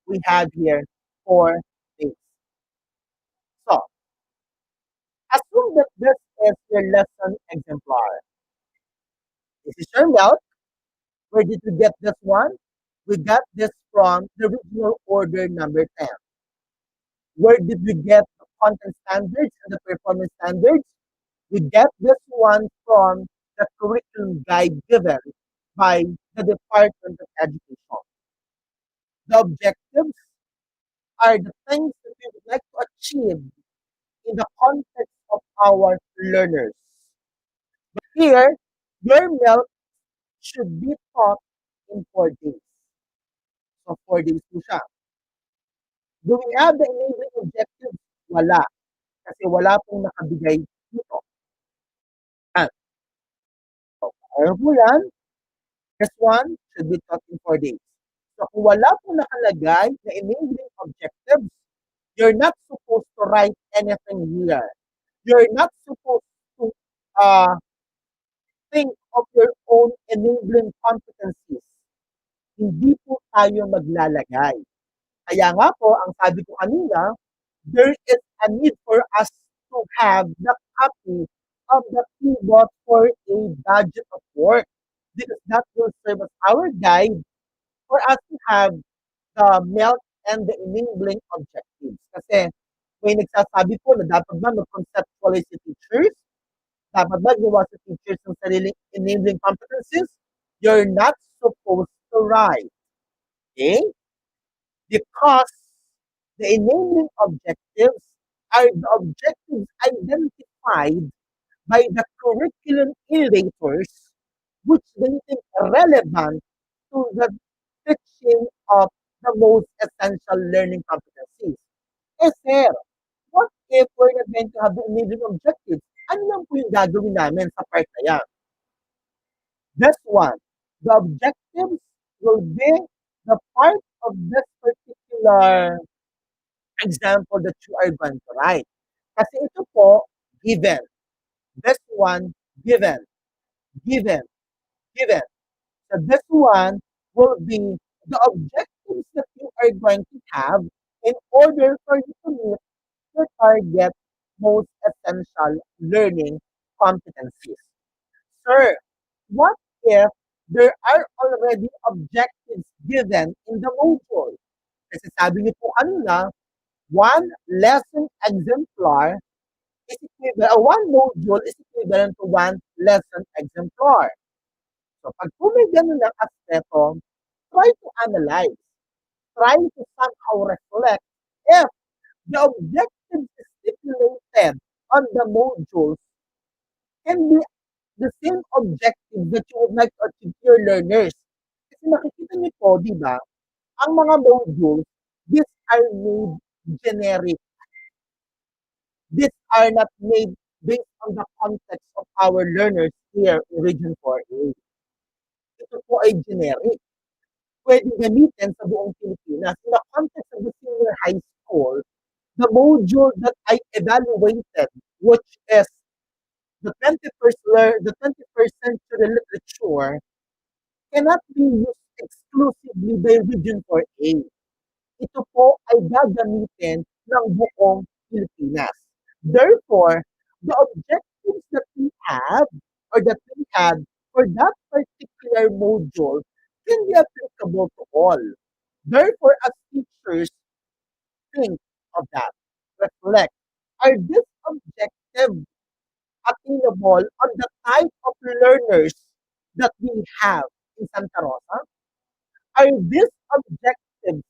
We have here 4 days. So, assume that this is your lesson exemplar. This is your milk. Where did we get this one? We got this from the Regional Order number 10. Where did we get the content standards and the performance standards? We get this one from the curriculum guide given by the Department of Education. The objectives are the things that we would like to achieve in the context of our learners. But here, your milk should be taught in 4 days. So 4 days po siya. Do we have the enabling objectives? Wala. Kasi wala pong nakabigay dito. And, so, ayaw po yan, this one should be taught in 4 days. So kung wala po nakalagay na enabling objectives, you're not supposed to write anything here. You're not supposed to think of your own enabling competencies. Hindi po tayo maglalagay. Kaya nga po, ang sabi ko kanina, there is a need for us to have the copy of the pivot for a budget of work because that will serve as our guide for us to have the milk and the enabling objectives. Kasi may nagsasabi po na dapat ba mag-conceptualize si teachers? Dapat ba gawa sa teachers ng sariling enabling competencies? You're not supposed to write. Okay? Because the enabling objectives are the objectives identified by the curriculum curators which they think relevant to the teaching of the most essential learning competencies. Eh sir, what if we're not going to have the enabling objectives? Ano lang po yung gagawin namin sa part na yan? This one, the objectives will be the part of this particular example that you are going to write. Kasi ito po, given. This one, given. Given. Given. So this one will be the objectives that you are going to have in order for you to meet your target most essential learning competencies. Sir, what if there are already objectives given in the module? Kasi sabi niyo po kanina, one lesson exemplar is equivalent, one module is equivalent to one lesson exemplar. So, pag po may ganun ng aspeto, try to analyze, try to somehow reflect if the objectives stipulated on the modules can be the same objective that you would like to achieve to your learners. Kasi makikita niyo po, di ba, ang mga modules, these are made generic. These are not made based on the context of our learners here in Region 4A. Ito po ay generic. Pwedeng gamitin sa buong Pilipinas. In the context of the senior high school, the module that I evaluated, which is the 21st century literature, cannot be used exclusively by Region 4A. Ito po ay gagamitin ng buong Pilipinas. Therefore, the objectives that we have or that we had for that particular module can be applicable to all. Therefore, as teachers, think of that. Reflect. Are these objectives attainable on the type of learners that we have in Santa Rosa? Are these objectives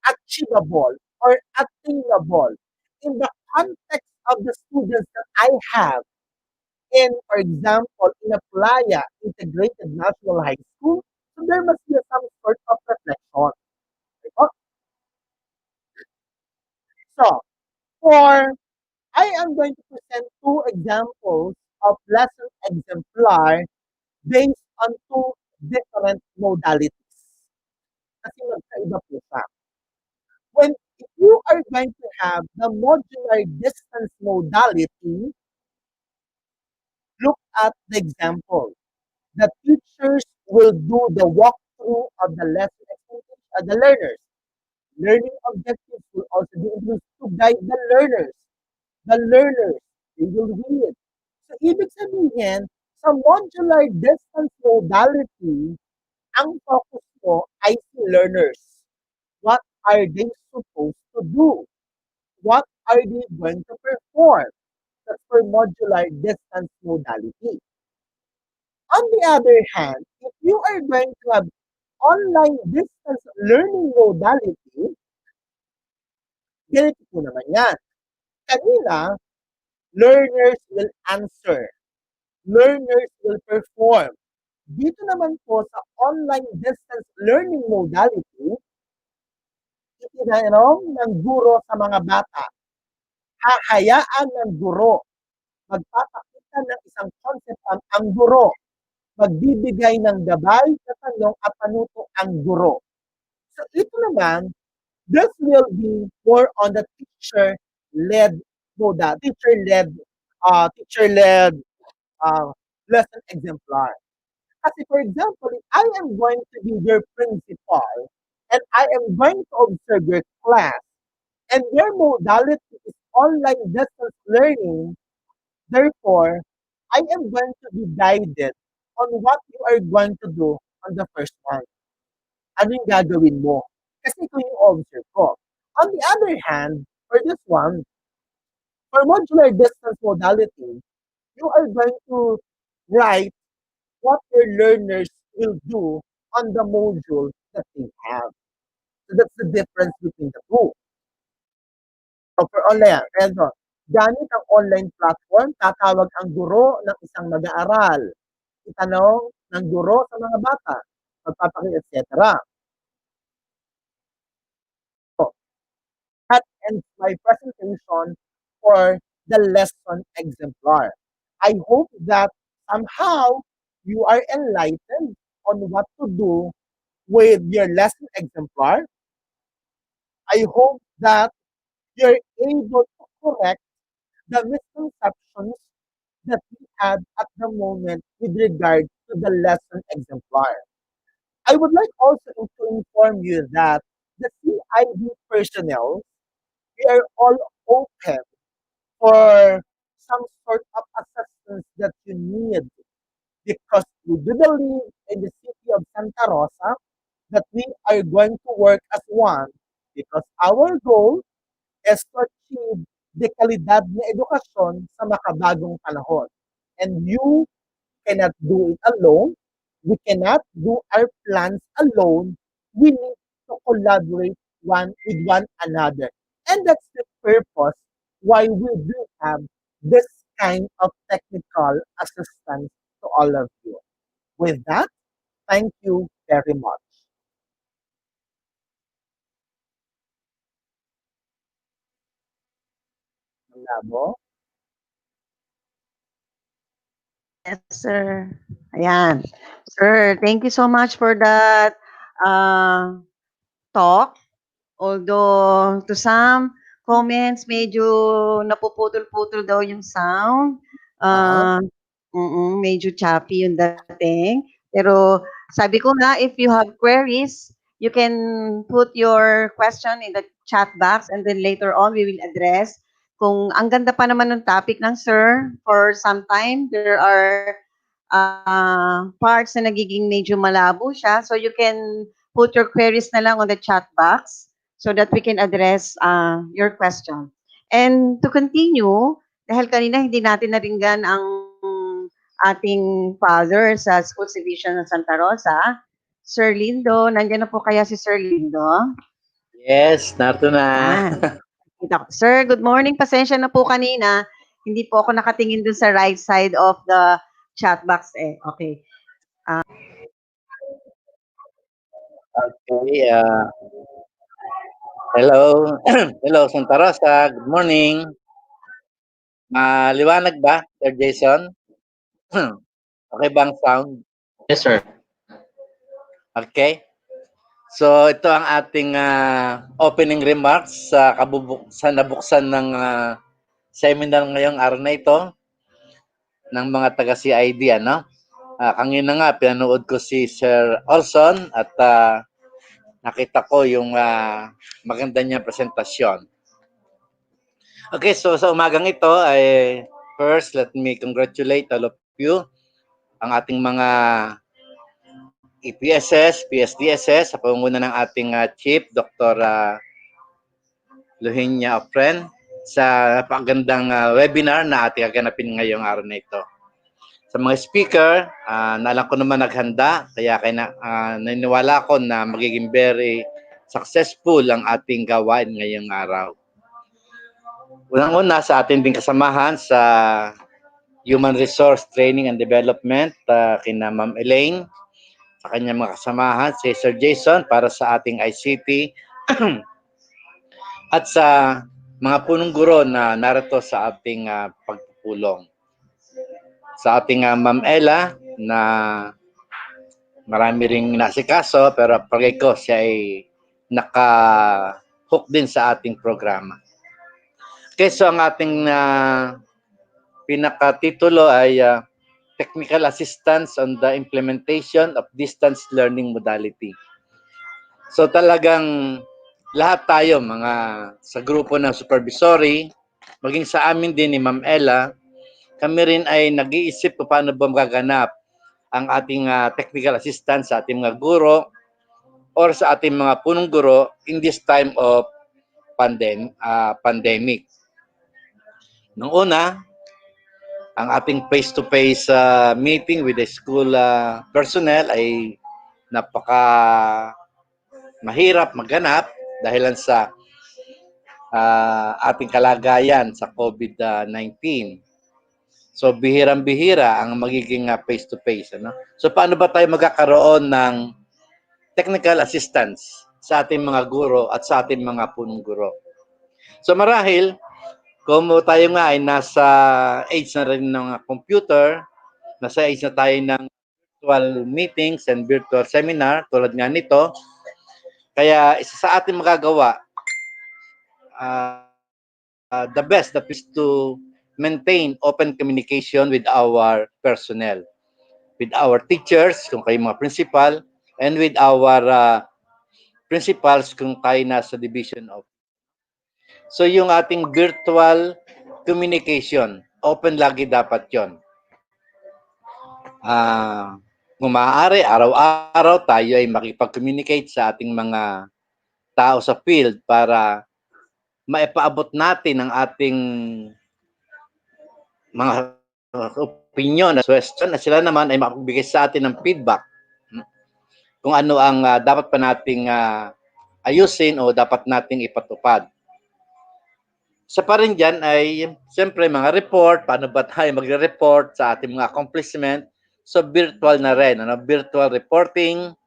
achievable or attainable in the context of the students that I have in, for example, in a Playa Integrated National High School? So there must be some sort of reflection. Diba? So, I am going to present two examples of lesson exemplar based on two different modalities. Kasi magkaiba po siya. If you are going to have the modular distance modality, look at the example. The teachers will do the walkthrough of the lesson expectation of the learners. Learning objectives will also be introduced to guide the learners. The learners, they will read. So, ibig sabihin, sa modular distance modality, ang focus mo ay si learners. What are they supposed to do? What are they going to perform? That's for modular distance modality. On the other hand, if you are going to have online distance learning modality, ganito po naman yan. Kanina, learners will answer. Learners will perform. Dito naman po sa online distance learning modality, itinanong ng guro sa mga bata. Hahayaan ng guro. Magpapakita ng isang concept ang guro. Magbibigay ng gabay sa tanong at panuto ang guro. So ito naman, this will be more on the teacher-led modal, teacher-led lesson exemplar. Kasi for example, if I am going to be your principal and I am going to observe your class and your modality is online distance learning, therefore, I am going to be guided on what you are going to do on the first one. Ano yung gagawin mo? Kasi ito yung observe ko. On the other hand, for this one, for modular distance modality, you are going to write what your learners will do on the module that they have. So that's the difference between the two. So for online, gamit ang online platform, tatawag ang guro ng isang mag-aaral. Itanong ng guro sa mga bata, magpapakita, etc. So, that ends my presentation for the lesson exemplar. I hope that somehow you are enlightened on what to do with your lesson exemplar. I hope that you're able to correct the misconceptions that we had at the moment with regard to the lesson exemplar. I would like also to inform you that the CID personnel, we are all open for some sort of assistance that you need because we do believe in the city of Santa Rosa that we are going to work as one because our goal is to achieve the kalidad na edukasyon sa makabagong panahon. And you cannot do it alone. We cannot do our plans alone. We need to collaborate with one another. And that's the purpose why we do have this kind of technical assistance to all of you. With that, thank you very much. Malabo? Yes, sir. Ayan. Sir, thank you so much for that talk. Although to some comments, medyo napuputol-putol daw yung sound. Ah, Medyo choppy yung dating. Pero sabi ko nga, if you have queries, you can put your question in the chat box and then later on we will address. Kung ang ganda pa naman ng topic ng sir, for some time, there are parts na nagiging medyo malabo siya. So you can put your queries na lang on the chat box so that we can address your question. And to continue, dahil kanina hindi natin naringgan ang ating father sa Schools Division ng Santa Rosa, Sir Lindo. Nandiyan na po kaya si Sir Lindo? Yes, narito na. Yan. Kita ko. Sir, good morning. Pasensya na po kanina. Hindi po ako nakatingin dun sa right side of the chat box eh. Okay. Okay, hello. Hello, Santa Rosa. Good morning. Maliwanag ba, Sir Jason? Okay ba ang sound? Yes, sir. Okay. So, ito ang ating opening remarks sa nabuksan ng seminar ngayong araw na ito ng mga taga-CID, ano? Kanina nga, pinanood ko si Sir Olson at nakita ko yung maganda niyang presentasyon. Okay, so sa umagang ito ay first, let me congratulate all of you, ang ating mga EPSS, PSDSS, sa pangunguna ng ating Chief, Dr. Luhinya Ofren, sa napakagandang webinar na ating gaganapin ngayong araw na ito. Sa mga speaker, naalam ko naman naghanda, kaya naniniwala ko na magiging very successful ang ating gawain ngayong araw. Unang-una sa ating ding kasamahan sa Human Resource Training and Development, kina Ma'am Elaine, sa kanyang mga kasamahan, si Sir Jason para sa ating ICT, at sa mga punong guro na narito sa ating pagpupulong. Sa ating Ma'am Ella, na marami ring nasikaso, pero palagay ko siya ay naka-hook din sa ating programa. Okay, so ang ating pinakatitulo ay Technical Assistance on the Implementation of Distance Learning Modality. So talagang lahat tayo, mga sa grupo ng supervisory, maging sa amin din ni Ma'am Ella, kami rin ay nag-iisip kung paano ba magaganap ang ating technical assistance sa ating mga guro or sa ating mga punong guro in this time of pandemic. Noong una, ang ating face-to-face meeting with the school personnel ay napaka mahirap maganap dahil sa ating kalagayan sa COVID-19. So bihirang-bihira ang magiging face-to-face. Ano? So paano ba tayo magkakaroon ng technical assistance sa ating mga guro at sa ating mga punong guro? So marahil, kung tayo nga ay nasa age na rin ng computer, nasa age na tayo ng virtual meetings and virtual seminar, tulad nga nito, kaya isa sa ating magagawa, the best that is to maintain open communication with our personnel, with our teachers, kung kayo mga principal, and with our principals kung tayo nasa division of. So yung ating virtual communication, open lagi dapat yon. Kung maaari, araw-araw tayo ay makipag-communicate sa ating mga tao sa field para maipaabot natin ang ating mga opinion at question at sila naman ay makapagbigay sa atin ng feedback kung ano ang dapat pa nating ayusin o dapat nating ipatupad. Isa pa rin dyan ay, siyempre, mga report, paano ba tayo magre-report sa ating mga accomplishment. So, virtual na rin, virtual reporting,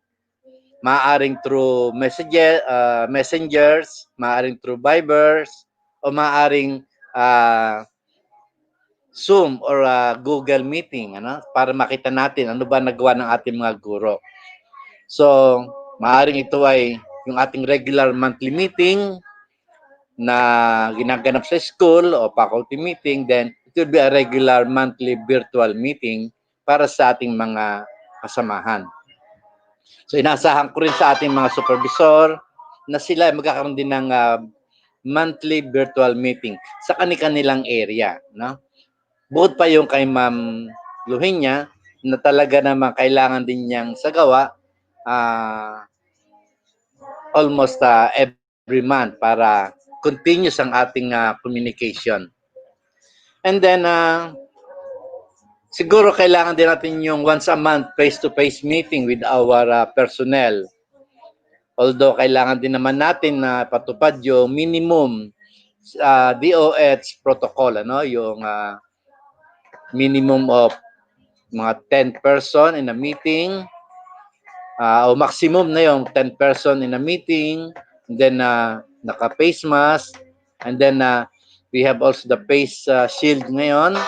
maaaring through messengers, maaaring through Vibers, o maaaring Zoom or Google Meeting, para makita natin ano ba nagawa ng ating mga guro. So, maaaring ito ay yung ating regular monthly meeting na ginaganap sa school o faculty meeting, then it will be a regular monthly virtual meeting para sa ating mga kasamahan. So, inaasahan ko rin sa ating mga supervisor na sila magkakaroon din ng monthly virtual meeting sa kanilang area. No? Bukod pa yung kay Ma'am Luhinya na talaga naman kailangan din niyang sagawa almost every month para continuous ang ating communication. And then, siguro kailangan din natin yung once a month face-to-face meeting with our personnel. Although, kailangan din naman natin na patupad yung minimum DOH protocol, yung minimum of mga 10 person in a meeting, o maximum na yung 10 person in a meeting, and then naka-face mask, and then we have also the face shield ngayon,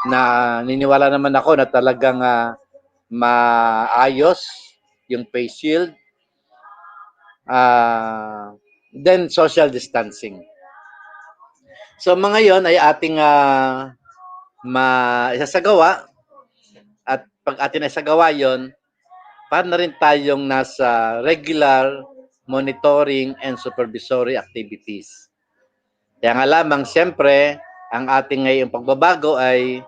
na niniwala naman ako na talagang maayos yung face shield. Then social distancing. So mga yon ay ating isasagawa, at pag atin isagawa yon, para na rin tayong nasa regular monitoring and supervisory activities. Kaya nga lamang, siyempre, ang ating ngayong pagbabago ay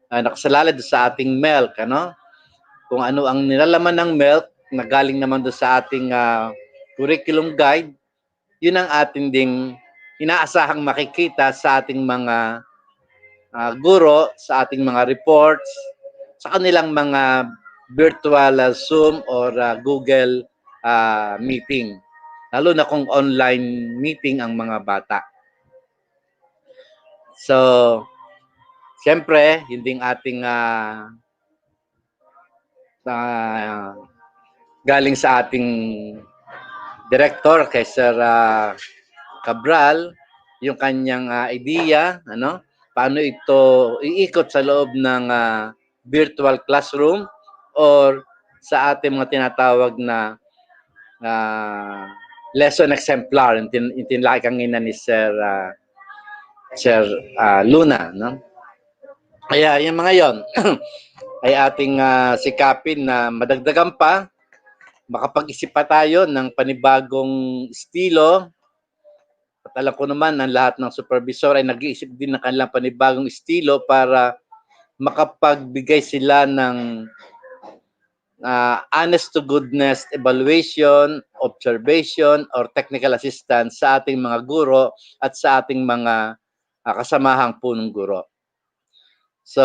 nakasalalad sa ating milk. Kung ano ang nilalaman ng milk na galing naman doon sa ating curriculum guide, yun ang ating ding inaasahang makikita sa ating mga guro, sa ating mga reports, sa kanilang mga virtual Zoom or Google meeting. Lalo na kung online meeting ang mga bata. So, siyempre, hindi ating galing sa ating director kay Sir Cabral, yung kanyang idea, paano ito iikot sa loob ng virtual classroom or sa ating mga tinatawag na lesson exemplar, yung tinlaki kanina ni Sir Luna. Kaya yung mga yon ay ating sikapin na madagdagan pa, makapag-isip pa tayo ng panibagong estilo. At alam ko naman ang lahat ng supervisor ay nag-iisip din ng kanilang panibagong estilo para makapagbigay sila ng honest to goodness evaluation, observation, or technical assistance sa ating mga guro at sa ating mga kasamahang punong guro. So,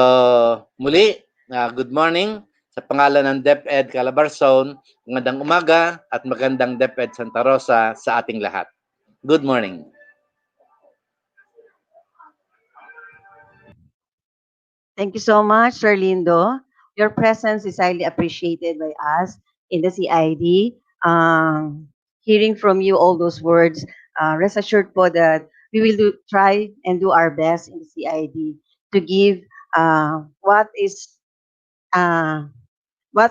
muli, good morning. Sa pangalan ng DepEd Calabarzon, magandang umaga at magandang DepEd Santa Rosa sa ating lahat. Good morning. Thank you so much, Sir Lindo. Your presence is highly appreciated by us in the CID. Hearing from you all those words, rest assured po that we will try and do our best in the CID to give what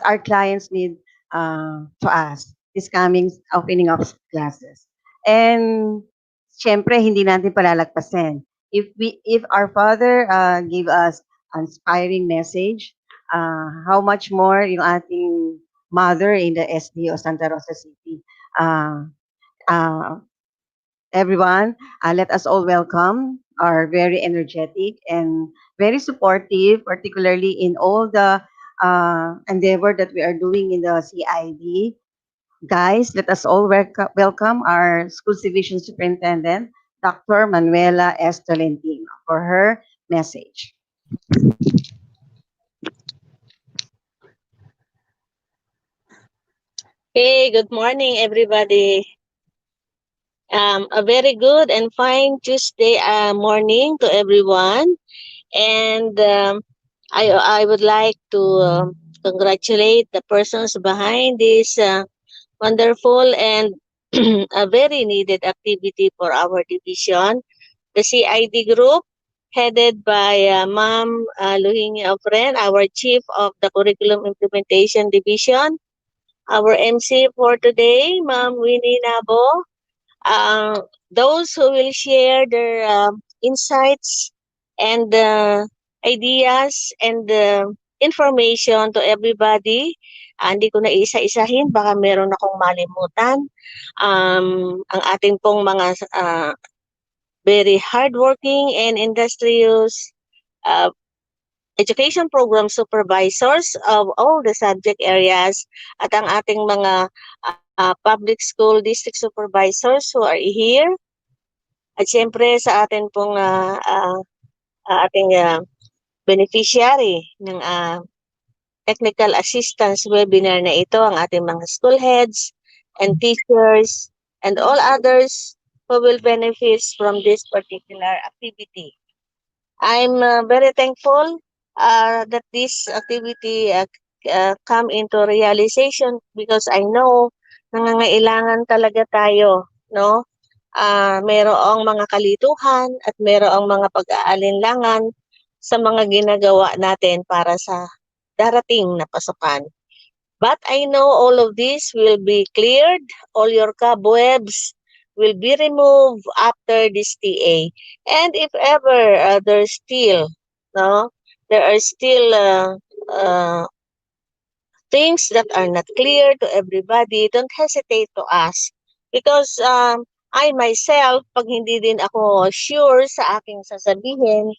our clients need to us this coming opening of classes. And syempre, hindi natin palalagpasin. If our Father gave us inspiring message, how much more yung ating mother in the SDO Santa Rosa City. Everyone, let us all welcome our very energetic and very supportive, particularly in all the endeavor that we are doing in the CID. Guys, let us all welcome our School Division Superintendent, Dr. Manuela S. Tolentino, for her message. Hey, good morning, everybody. A very good and fine Tuesday morning to everyone. And I would like to congratulate the persons behind this wonderful and a very needed activity for our division. The CID group, headed by Ma'am Luhingi Ofren, our Chief of the Curriculum Implementation Division. Our MC for today, Ma'am Winnie Nabo. Those who will share their insights and ideas and information to everybody. Hindi ko na isa-isahin, baka meron akong malimutan. Ang ating pong mga very hardworking and industrious uh, education program supervisors of all the subject areas at ang ating mga public school district supervisors who are here. At siyempre sa atin pong ating beneficiary ng technical assistance webinar na ito, ang ating mga school heads and teachers and all others who will benefit from this particular activity. I'm very thankful that this activity come into realization because I know nangangailangan talaga tayo, no? Mayroong mga kalituhan at mayroong mga pag-aalinlangan sa mga ginagawa natin para sa darating na pasukan. But I know all of this will be cleared, all your cobwebs will be removed after this TA. And if ever there's still, there are still things that are not clear to everybody, don't hesitate to ask. Because I myself, pag hindi din ako sure sa aking sasabihin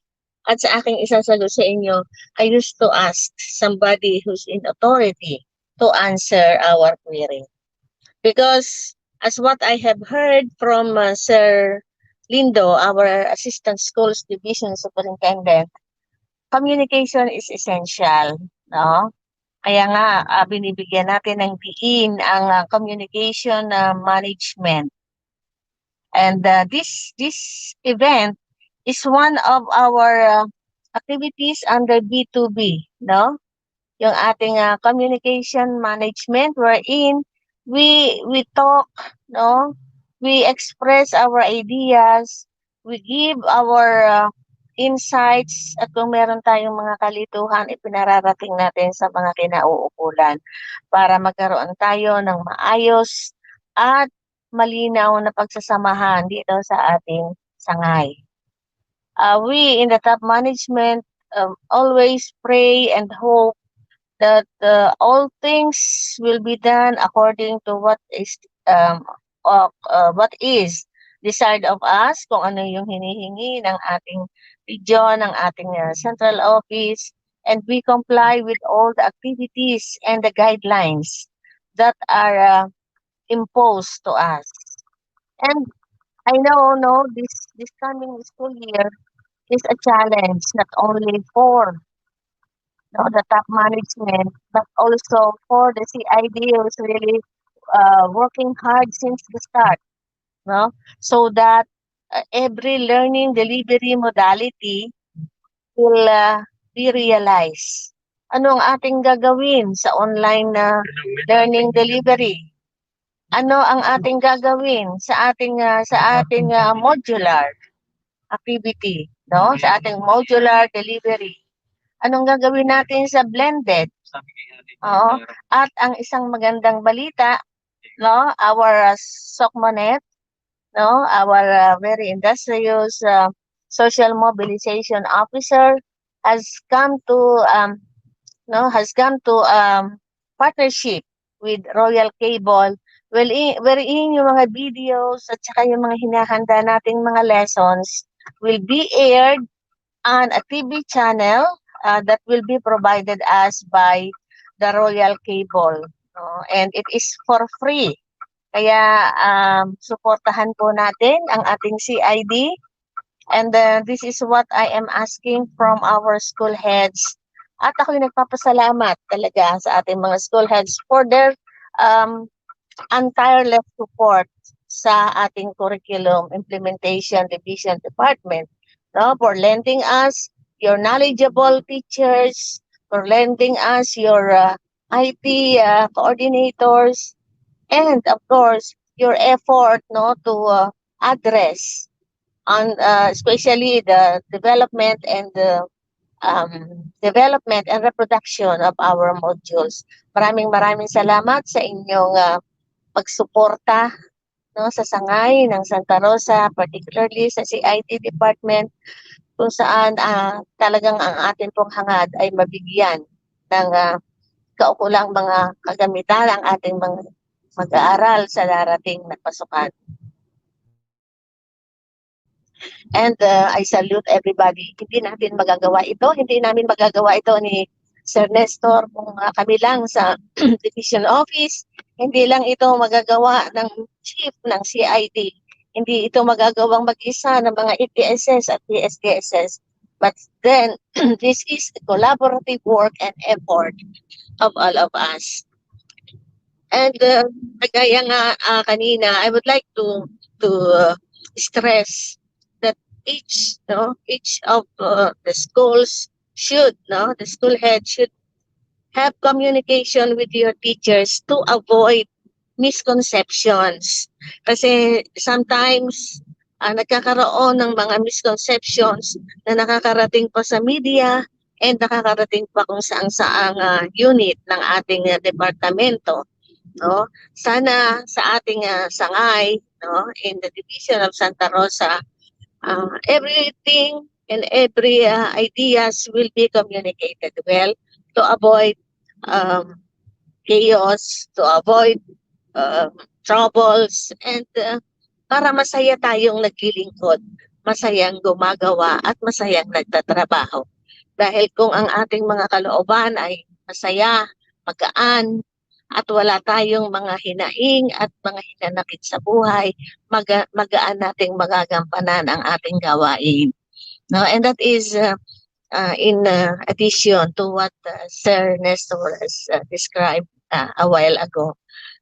at sa aking isasagot sa inyo, I used to ask somebody who's in authority to answer our query. Because as what I have heard from Sir Lindo, our Assistant Schools Division Superintendent, communication is essential, no? Kaya nga, binibigyan natin ng diin ang communication management. And this event is one of our activities under B2B, no? Yung ating communication management wherein we talk, no? We express our ideas, we give our insights at kung meron tayong mga kalituhan, ipinararating natin sa mga kinauukulan para magkaroon tayo ng maayos at malinaw na pagsasamahan dito sa ating sangay. We in the top management always pray and hope that all things will be done according to what is desired of us, kung ano yung hinihingi ng ating region, ng ating central office, and we comply with all the activities and the guidelines that are imposed to us. And I know this coming school year is a challenge not only for the top management, but also for the CID who's really working hard since the start, no? So that every learning delivery modality will be realized. Ano ang ating gagawin sa online na learning delivery? Ano ang ating gagawin sa ating modular activity, no? Sa ating modular delivery. Anong gagawin natin sa blended? Oo. At ang isang magandang balita, no, our SOCMONET, no, our very industrious social mobilization officer has come to partnership with Royal Cable wherein yung mga videos at saka yung mga hinahanda nating mga lessons will be aired on a TV channel that will be provided us by the Royal Cable. And it is for free. Kaya suportahan po natin ang ating CID. And this is what I am asking from our school heads. At ako'y nagpapasalamat talaga sa ating mga school heads for their ang tireless support sa ating curriculum implementation division department, no, for lending us your knowledgeable teachers, for lending us your IT coordinators, and of course your effort, no, to address on especially the development and reproduction of our modules. Maraming salamat sa inyong pagsuporta, no, sa sangay ng Santa Rosa, particularly sa CIT department, kung saan talagang ang atin pong hangad ay mabigyan ng kaukulang mga kagamitan ang ating mga mag-aaral sa darating na pasukan. And I salute everybody. Hindi namin magagawa ito ni Sir Nestor kung kami lang sa division office. Hindi lang ito magagawa ng chief ng CID. Hindi ito magagawang mag-isa ng mga EPSS at PSDSS. But then, this is a collaborative work and effort of all of us. And kagaya nga kanina, I would like to stress that each of the schools the school head should have communication with your teachers to avoid misconceptions. Kasi sometimes nagkakaroon ng mga misconceptions na nakakarating pa sa media and nakakarating pa kung saang unit ng ating departamento. No? Sana sa ating sangay, no, in the division of Santa Rosa, everything and every ideas will be communicated well to avoid chaos, to avoid troubles, and para masaya tayong naglilingkod, masayang gumagawa at masayang nagtatrabaho. Dahil kung ang ating mga kalooban ay masaya, magaan, at wala tayong mga hinaing at mga hinanakit sa buhay, magaan nating magagampanan ang ating gawain. No, and that is in addition to what Sir Nestor has described a while ago.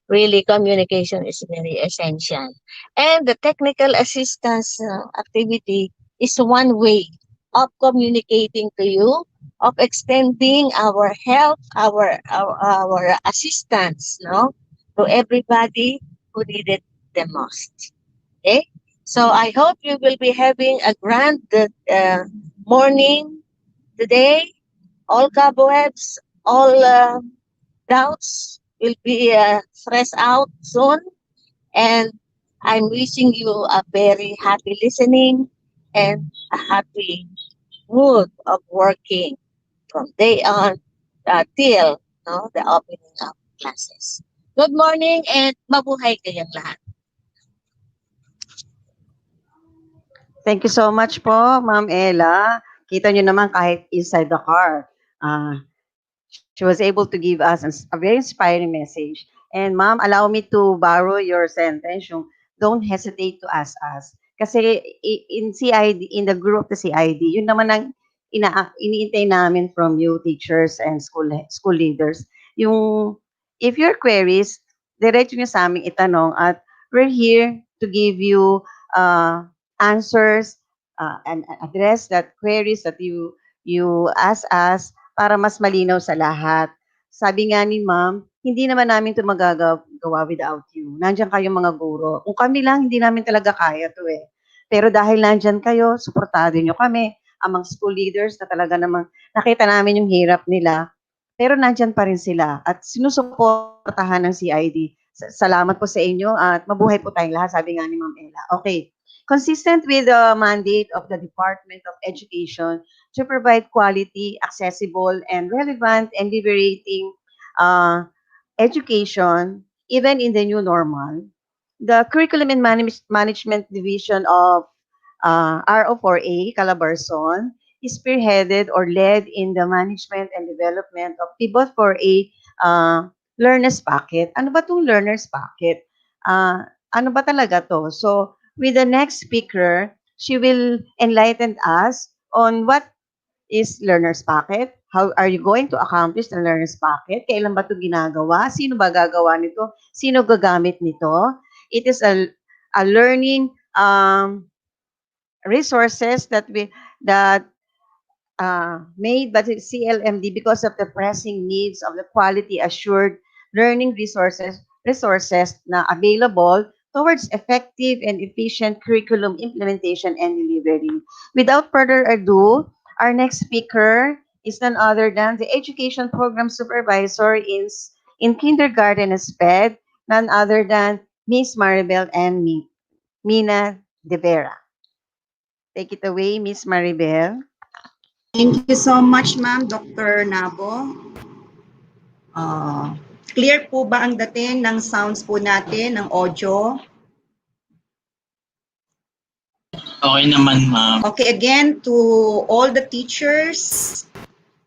Really, communication is very essential. And the technical assistance activity is one way of communicating to you, of extending our help, our assistance, no, to everybody who needed the most. Okay, so I hope you will be having a grand morning today. All cobwebs, all doubts will be stressed out soon, and I'm wishing you a very happy listening and a happy mood of working from day on till the opening of classes. Good morning and mabuhay kayong lahat. Thank you so much po, Ma'am Ella. Kita nyo naman kahit inside the car, she was able to give us a very inspiring message. And Ma'am, allow me to borrow your sentence, yung don't hesitate to ask us. Kasi in CID, in the group of the CID, yun naman ang iniintay namin from you, teachers and school leaders. Yung, if your queries, diretso nyo sa aming itanong at we're here to give you answers and address that queries that you ask us para mas malinaw sa lahat. Sabi nga ni Ma'am, hindi naman namin ito magagawa without you. Nandiyan kayong mga guro. Kung kami lang, hindi namin talaga kaya to eh. Pero dahil nandiyan kayo, suportado nyo kami, among school leaders na talaga namang nakita namin yung hirap nila. Pero nandiyan pa rin sila at sinusuportahan ng CID. Salamat po sa inyo at mabuhay po tayong lahat, sabi nga ni Ma'am Ella. Okay. Consistent with the mandate of the Department of Education to provide quality, accessible, and relevant and liberating education, even in the new normal, the Curriculum and Management Division of RO4A, Calabarzon, is spearheaded or led in the management and development of Pivot 4A Learner's Packet. Ano ba itong Learner's Packet? Ano ba talaga to? So, with the next speaker, she will enlighten us on what is Learner's Packet, How are you going to accomplish the learner's packet? Kailan ba ito ginagawa? Sino ba gagawa nito? Sino gagamit nito? It is a learning resources that made by the CLMD because of the pressing needs of the quality assured learning resources na available towards effective and efficient curriculum implementation and delivery. Without further ado, our next speaker is none other than the education program supervisor in kindergarten and SPED, none other than Miss Maribel and Mina De Vera. Take it away, Miss Maribel. Thank you so much, Ma'am, Dr. Nabo. Clear po ba ang dating ng sounds po natin, ng audio? Okay naman, ma'am. Okay, again, to all the teachers,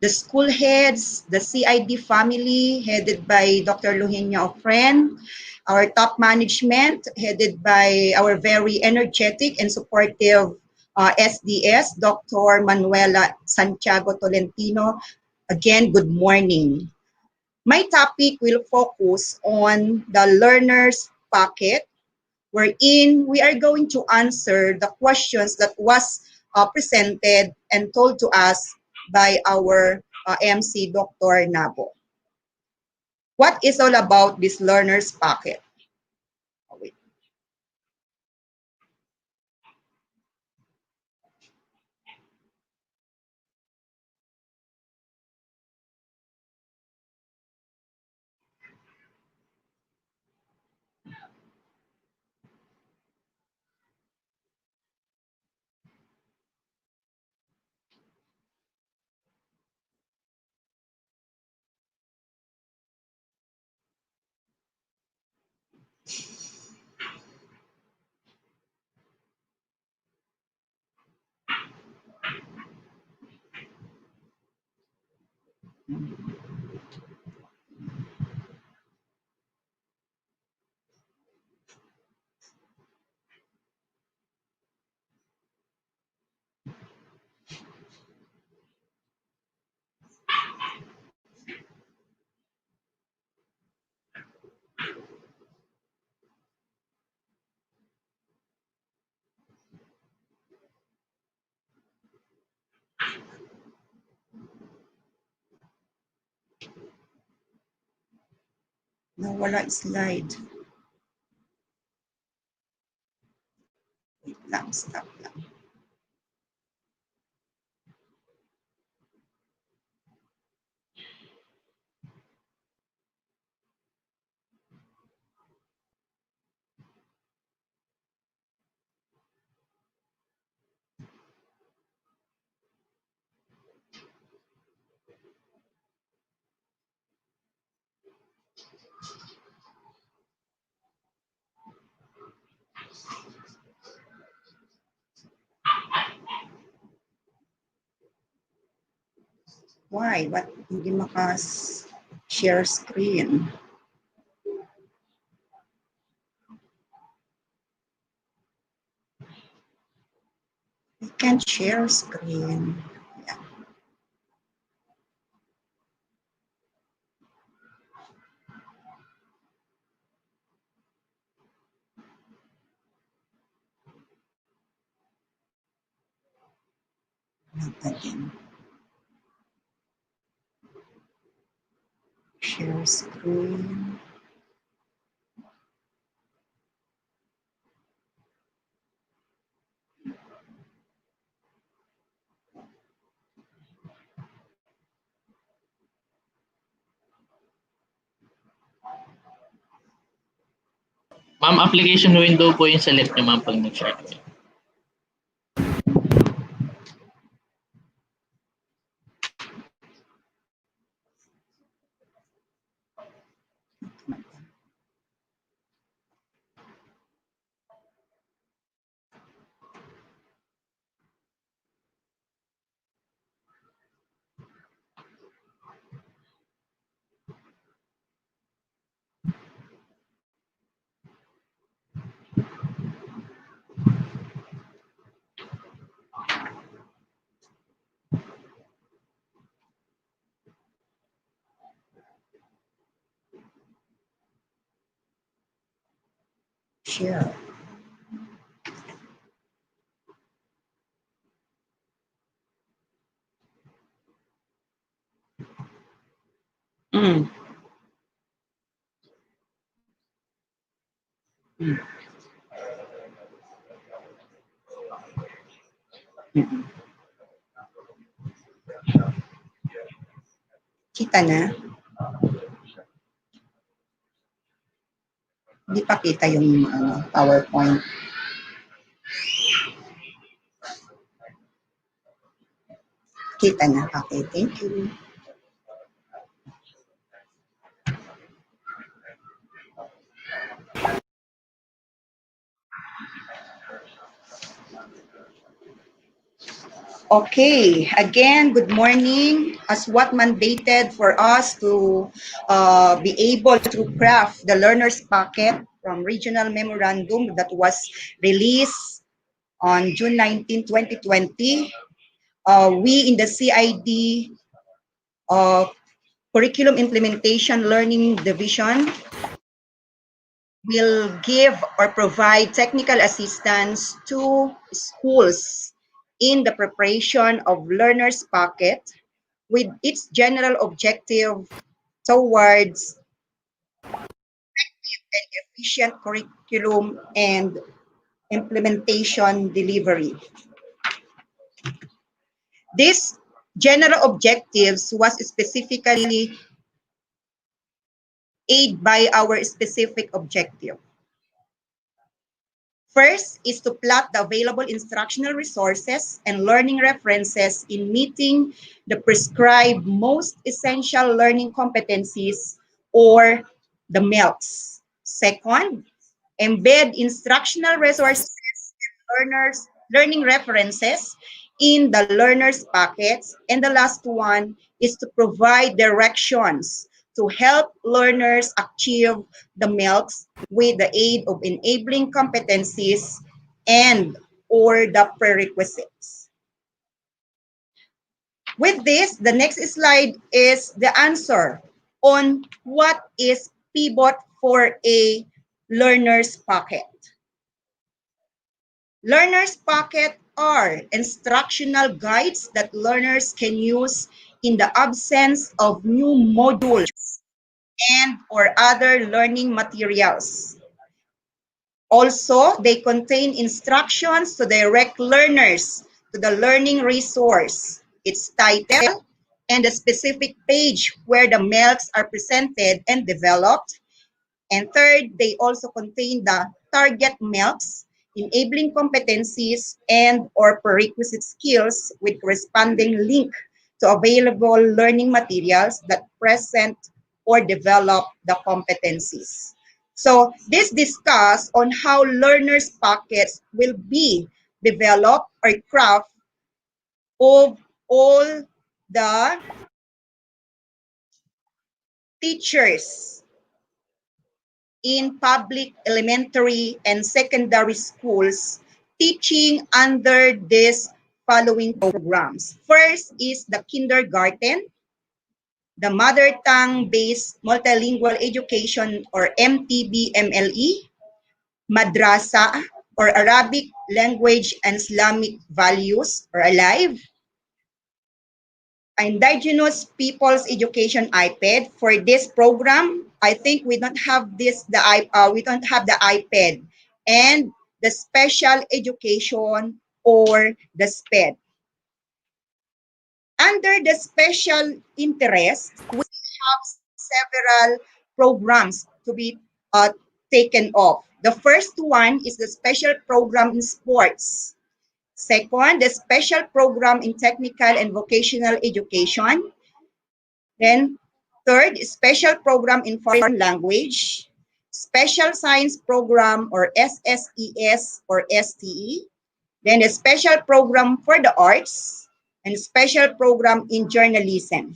the school heads, the CID family, headed by Dr. Luhenia Ofren, our top management, headed by our very energetic and supportive SDS, Dr. Manuela Santiago Tolentino. Again, good morning. My topic will focus on the learner's pocket, wherein we are going to answer the questions that was presented and told to us by our MC, Dr. Nabo. What is all about this learner's pocket? Oh, wait. Nawala slide. Wait lang, stop lang. Why? Ba't hindi maka-share screen? I can't share screen. Yeah. Not again. Share screen. Ma'am, application window po yung select nyo, ma'am, pag nag-share kayo. share. Mm. Mm. Mm. Kita na? Hindi pa kita yung PowerPoint. Kita na. Okay, thank you. Okay, again, good morning. As what mandated for us to be able to craft the learner's packet from regional memorandum that was released on June 19, 2020, we in the CID Curriculum Implementation Learning Division will give or provide technical assistance to schools in the preparation of learners' packet with its general objective towards effective and efficient curriculum and implementation delivery. These general objectives was specifically aided by our specific objective. First is to plot the available instructional resources and learning references in meeting the prescribed most essential learning competencies or the MELCs. Second, embed instructional resources and learning references in the learner's packets. And the last one is to provide directions to help learners achieve the MELCs with the aid of enabling competencies and or the prerequisites. With this, the next slide is the answer on what is pivot for a learner's packet. Learner's packet are instructional guides that learners can use in the absence of new modules and or other learning materials. Also, they contain instructions to direct learners to the learning resource, its title, and the specific page where the MELCs are presented and developed. And third, they also contain the target MELCs, enabling competencies and or prerequisite skills with corresponding link to available learning materials that present or develop the competencies. So this discuss on how learners' packets will be developed or craft of all the teachers in public elementary and secondary schools teaching under these following programs. First is the kindergarten, the mother tongue-based multilingual education or MTB-MLE, madrasa or Arabic language and Islamic values or ALIVE, Indigenous Peoples Education iPad. For this program, I think we don't have the iPad and the special education or the SPED. Under the special interest, we have several programs to be taken off. The first one is the special program in sports. Second, the special program in technical and vocational education. Then third, special program in foreign language, special science program or SSES or STE, then a special program for the arts, and special program in journalism.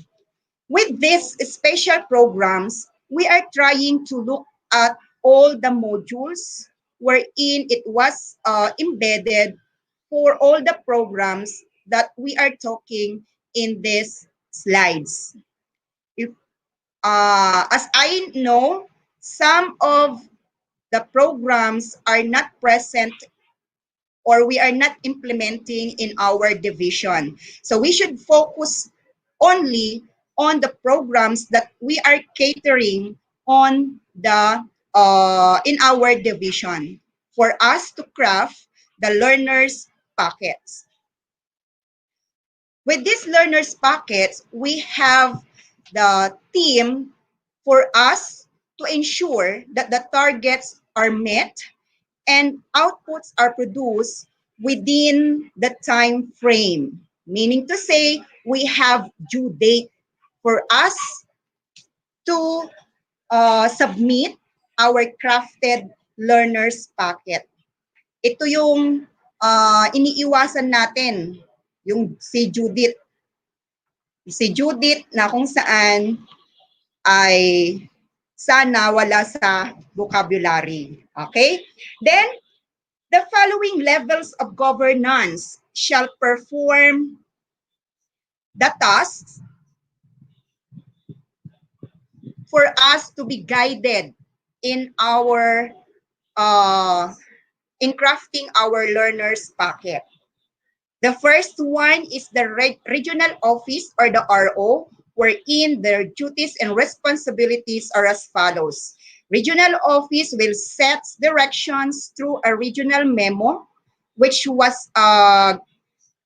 With these special programs, we are trying to look at all the modules wherein it was embedded for all the programs that we are talking in these slides. If, as I know, some of the programs are not present or we are not implementing in our division. So we should focus only on the programs that we are catering on the in our division for us to craft the learners packets. With these learners packets, we have the team for us to ensure that the targets are met and outputs are produced within the time frame. Meaning to say, we have due date for us to submit our crafted learners packet. Ito yung iniiwasan natin, yung si Judith. Si Judith na kung saan ay sana wala sa vocabulary. Okay? Then, the following levels of governance shall perform the tasks for us to be guided in our in crafting our learners packet. The first one is the regional office or the RO, wherein their duties and responsibilities are as follows. Regional office will set directions through a regional memo, which was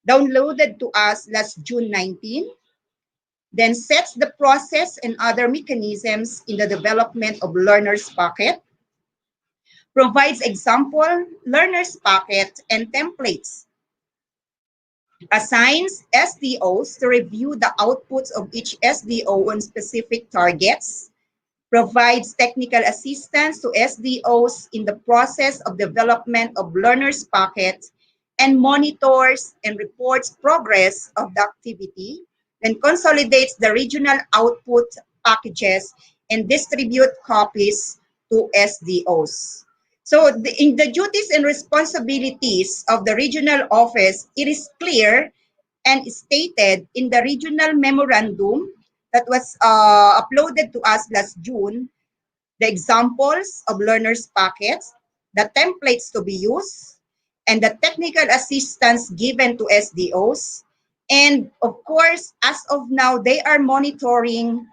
downloaded to us last June 19, then sets the process and other mechanisms in the development of learners packet, provides example learners packet and templates, assigns SDOs to review the outputs of each SDO on specific targets, provides technical assistance to SDOs in the process of development of learners packet, and monitors and reports progress of the activity, then consolidates the regional output packages and distribute copies to SDOs. So in the duties and responsibilities of the regional office, it is clear and stated in the regional memorandum that was uploaded to us last June, the examples of learners packets, the templates to be used, and the technical assistance given to SDOs. And of course, as of now, they are monitoring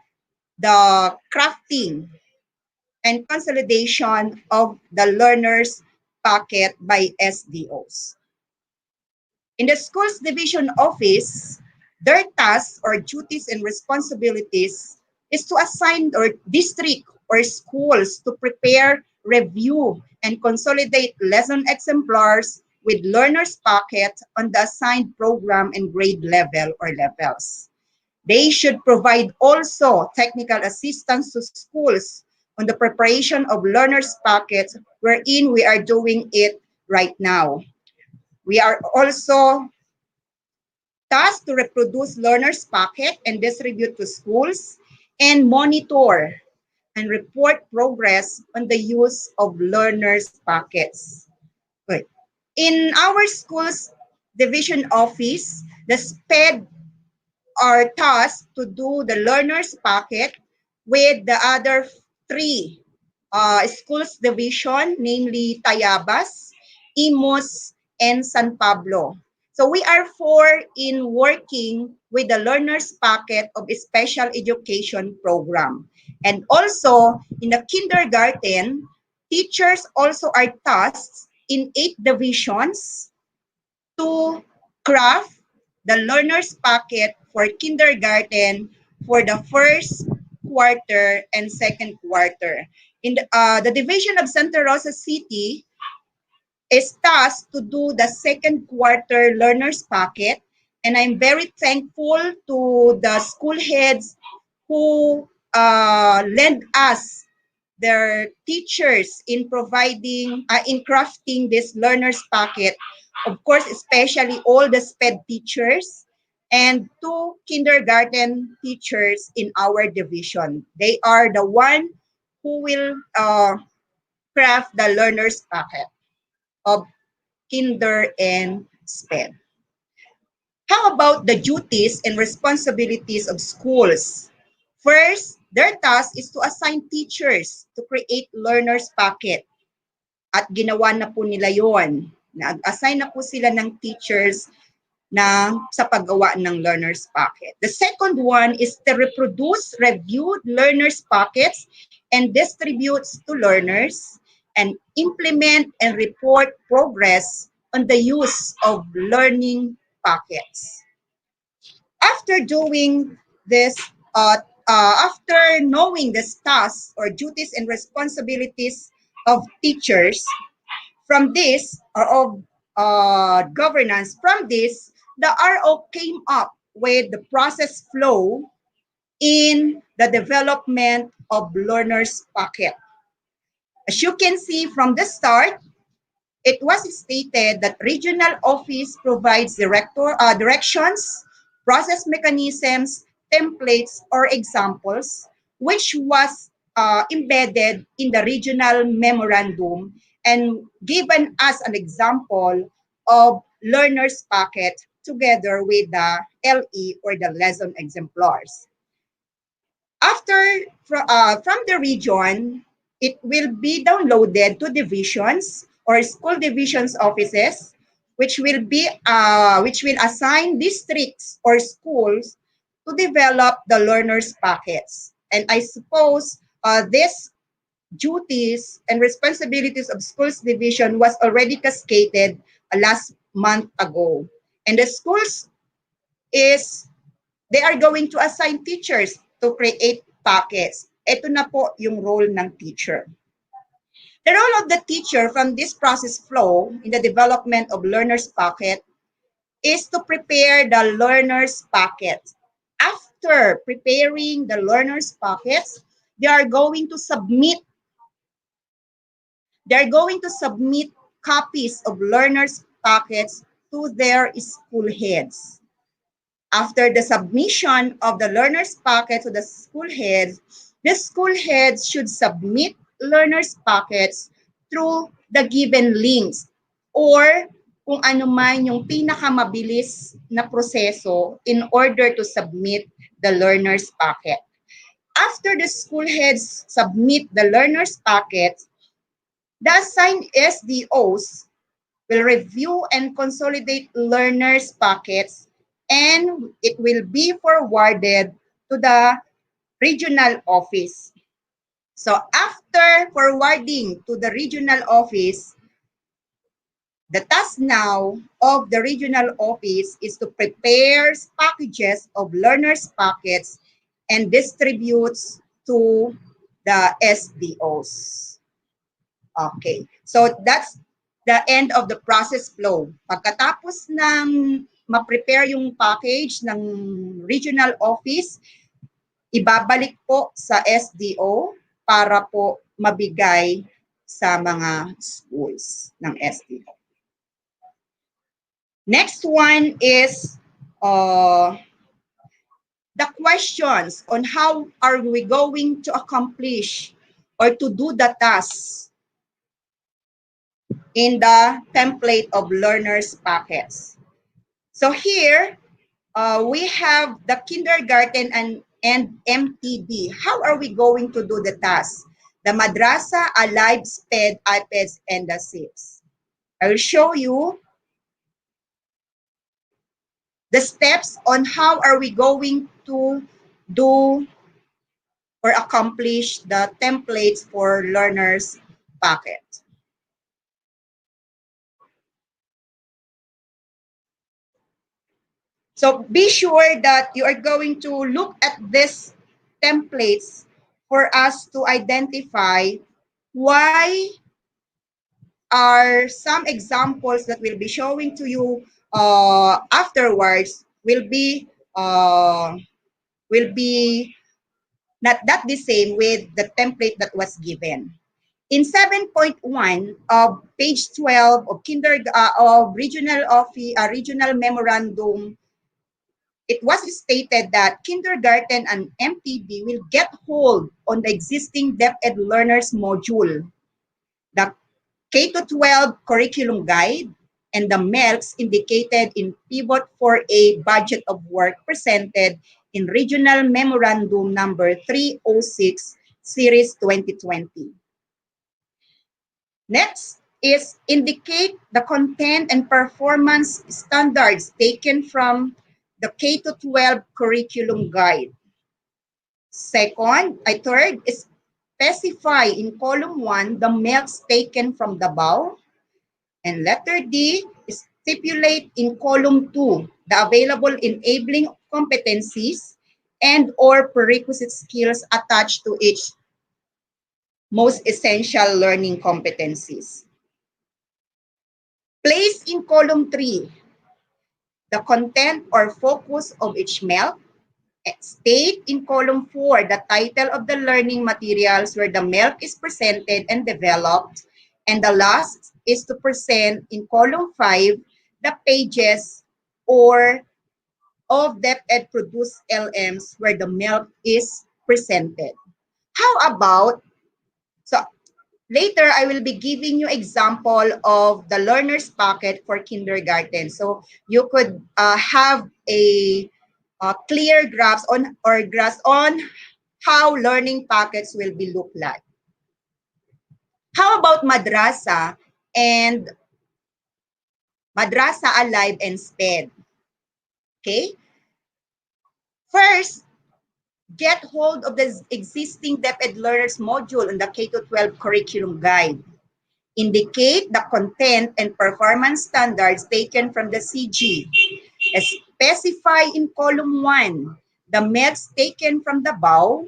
the crafting and consolidation of the learners packet by SDOs. In the schools division office, their tasks or duties and responsibilities is to assign or district or schools to prepare, review, and consolidate lesson exemplars with learners packet on the assigned program and grade level or levels. They should provide also technical assistance to schools on the preparation of learners packets wherein we are doing it right now. We are also tasked to reproduce learners packet and distribute to schools and monitor and report progress on the use of learners packets. Good. In our school's division office, the SPED are tasked to do the learners packet with the other three schools division, namely Tayabas, Imus, and San Pablo. So we are four in working with the learners packet of a special education program. And also in the kindergarten, teachers also are tasked in 8 divisions to craft the learner's packet for kindergarten for the first quarter and second quarter. In the division of Santa Rosa City is tasked to do the second quarter learner's packet, and I'm very thankful to the school heads who lend us their teachers in providing, in crafting this learner's packet. Of course, especially all the SPED teachers and 2 kindergarten teachers in our division. They are the one who will craft the learner's packet of kinder and SPED. How about the duties and responsibilities of schools? First, their task is to assign teachers to create learners packet At ginawa na po nila yon. Nag-assign na po sila ng teachers sa paggawa ng learner's packet. The second one is to reproduce reviewed learner's packets and distributes to learners and implement and report progress on the use of learning packets. After doing this, after knowing the tasks or duties and responsibilities of teachers, from this, or of governance, from this, the RO came up with the process flow in the development of learner's packet. As you can see from the start, it was stated that regional office provides directions, process mechanisms, templates, or examples, which was embedded in the regional memorandum and given as an example of learner's packet together with the LE or the lesson exemplars. After, from the region, it will be downloaded to divisions or school divisions offices, which will assign districts or schools to develop the learners packets. And I suppose these duties and responsibilities of schools division was already cascaded last month ago. And the schools they are going to assign teachers to create packets. Ito na po yung role ng teacher. The role of the teacher from this process flow in the development of learner's packet is to prepare the learner's packet. After preparing the learner's packets, they are going to submit copies of learner's packets to their school heads. After the submission of the learner's packet to the school heads should submit learner's packets through the given links or kung ano man yung pinakamabilis na proseso in order to submit the learner's packet. After the school heads submit the learner's packet, the assigned SDOs will review and consolidate learners' packets, and it will be forwarded to the regional office. So after forwarding to the regional office, the task now of the regional office is to prepare packages of learners' packets and distributes to the SDOs. Okay, so that's the end of the process flow. Pagkatapos ng ma-prepare yung package ng regional office, ibabalik po sa SDO para po mabigay sa mga schools ng SDO. Next one is the questions on how are we going to accomplish or to do the tasks in the template of learners packets. So here, we have the kindergarten and MTD. How are we going to do the task? The Madrasa, Alive, SPED, iPads, and the SIPs. I will show you the steps on how are we going to do or accomplish the templates for learners packet. So be sure that you are going to look at these templates for us to identify why are some examples that we'll be showing to you afterwards will be not that the same with the template that was given. In 7.1 of page 12 of regional memorandum, it was stated that kindergarten and MTD will get hold on the existing DepEd learners module, the K-12 curriculum guide, and the MELCs indicated in Pivot 4A budget of work presented in Regional Memorandum number 306, Series 2020. Next, is indicate the content and performance standards taken from the K-12 curriculum guide. Third is specify in column 1 the MELCs taken from the BAW. And letter D is stipulate in column 2 the available enabling competencies and or prerequisite skills attached to each most essential learning competencies. Place in column 3 the content or focus of each MELC. State in column 4 the title of the learning materials where the MELC is presented and developed. And the last is to present in column 5 the pages or of DepEd produced LMs where the MELC is presented. How about, so later I will be giving you example of the learner's packet for kindergarten. So you could have a clear grasp on how learning packets will be look like. How about Madrasa and Madrasa Alive and SPED? Okay. First, get hold of the existing DepEd Learners module in the K-12 curriculum guide. Indicate the content and performance standards taken from the CG. Specify in column 1 the MELCs taken from the BAW.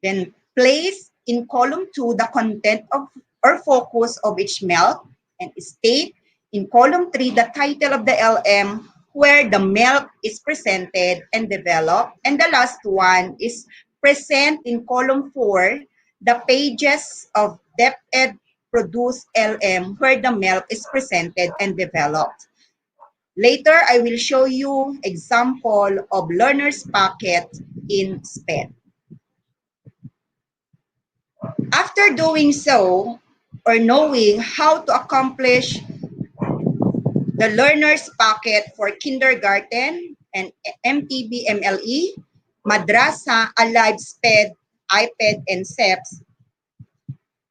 Then place in column 2 the content of or focus of each MELC, and state in column 3 the title of the LM where the MELC is presented and developed. And the last one is present in column 4 the pages of DepEd produced LM where the MELC is presented and developed. Later, I will show you example of learner's packet in SPED. After doing so, or knowing how to accomplish the learner's packet for kindergarten and MTB MLE, Madrasa, Alive, SPED, iPad, and SEPs,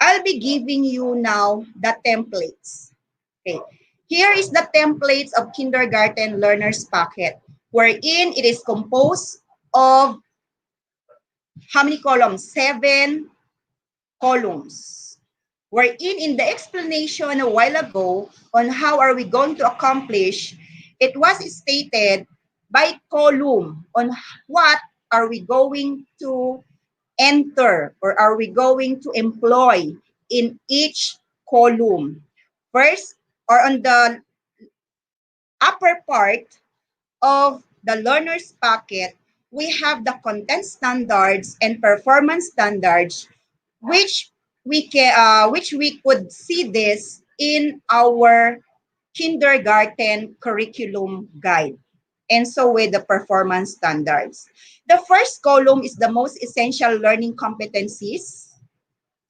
I'll be giving you now the templates. Okay. Here is the templates of kindergarten learner's packet, wherein it is composed of how many columns? 7 columns. Wherein in the explanation a while ago on how are we going to accomplish, it was stated by column on what are we going to enter or are we going to employ in each column. First, or on the upper part of the learner's packet, we have the content standards and performance standards, which we could see this in our kindergarten curriculum guide. And so with the performance standards. The first column is the most essential learning competencies.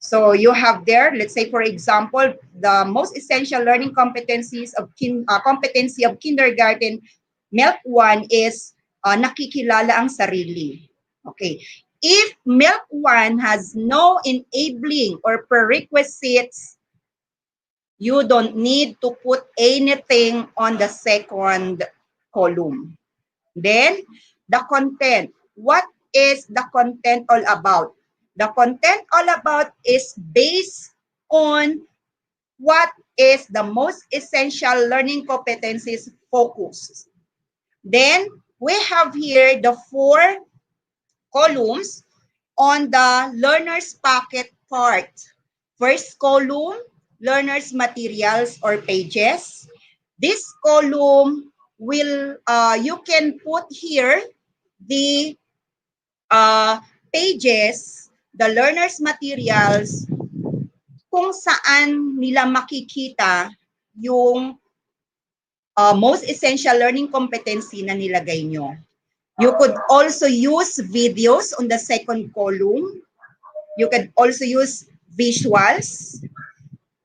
So you have there, let's say for example, the most essential learning competencies of competency of kindergarten, MELC 1 is nakikilala ang sarili. Okay. If MELC 1 has no enabling or prerequisites, you don't need to put anything on the second column. Then, the content. What is the content all about? The content all about is based on what is the most essential learning competencies focus. Then, we have here the 4 columns on the learner's packet part. First column, learner's materials or pages. This column will, you can put here the pages, the learner's materials, kung saan nila makikita yung most essential learning competency na nilagay nyo. You could also use videos on the second column. You can also use visuals.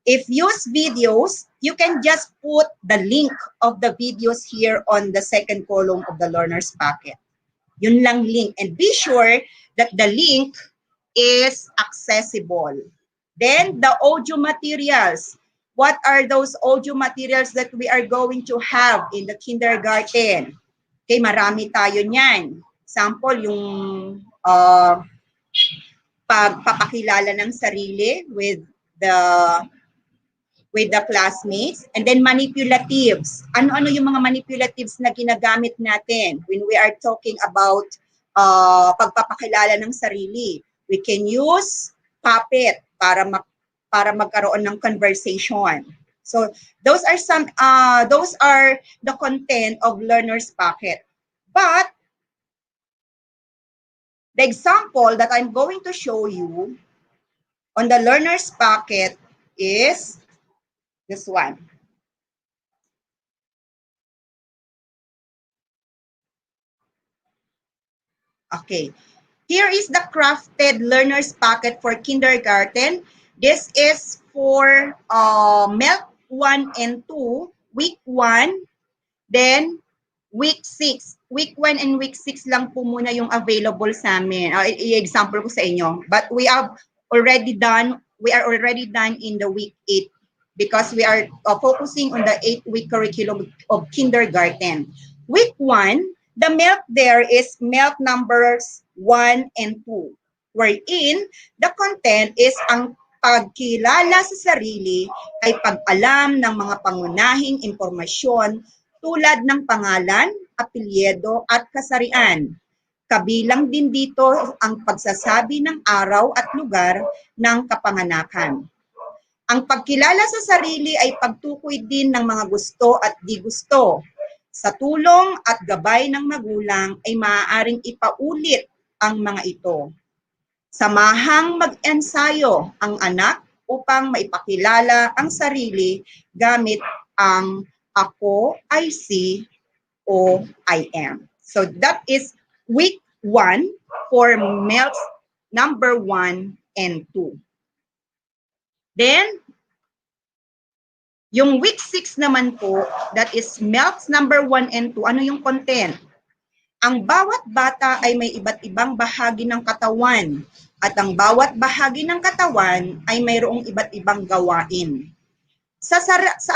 If use videos, you can just put the link of the videos here on the second column of the learner's packet. Yun lang link. And be sure that the link is accessible. Then the audio materials. What are those audio materials that we are going to have in the kindergarten? Okay, marami tayo niyan. Example, yung pagpapakilala ng sarili with the classmates, and then manipulatives. Ano-ano yung mga manipulatives na ginagamit natin when we are talking about pagpapakilala ng sarili? We can use puppet para magkaroon ng conversation. So those are the content of learner's packet. But the example that I'm going to show you on the learner's packet is this one. Okay, here is the crafted learner's packet for kindergarten. This is for MELC 1 and 2, week 1, then week 6. Week 1 and week 6 lang po muna yung available sa amin. I-example ko sa inyo. But we are already done in the week 8 because we are focusing on the 8-week curriculum of kindergarten. Week 1, the MELC there is MELC numbers 1 and 2, wherein the content is ang pagkilala sa sarili ay pag-alam ng mga pangunahing impormasyon tulad ng pangalan, apelyido at kasarian. Kabilang din dito ang pagsasabi ng araw at lugar ng kapanganakan. Ang pagkilala sa sarili ay pagtukoy din ng mga gusto at di gusto. Sa tulong at gabay ng magulang ay maaaring ipaulit ang mga ito. Samahang mag-ensayo ang anak upang maipakilala ang sarili gamit ang ako, I see, o I am. So that is week 1 for MELC number 1 and 2. Then, yung week 6 naman po, that is MELC number 1 and 2, ano yung content? Ang bawat bata ay may iba't ibang bahagi ng katawan at ang bawat bahagi ng katawan ay mayroong iba't ibang gawain. Sa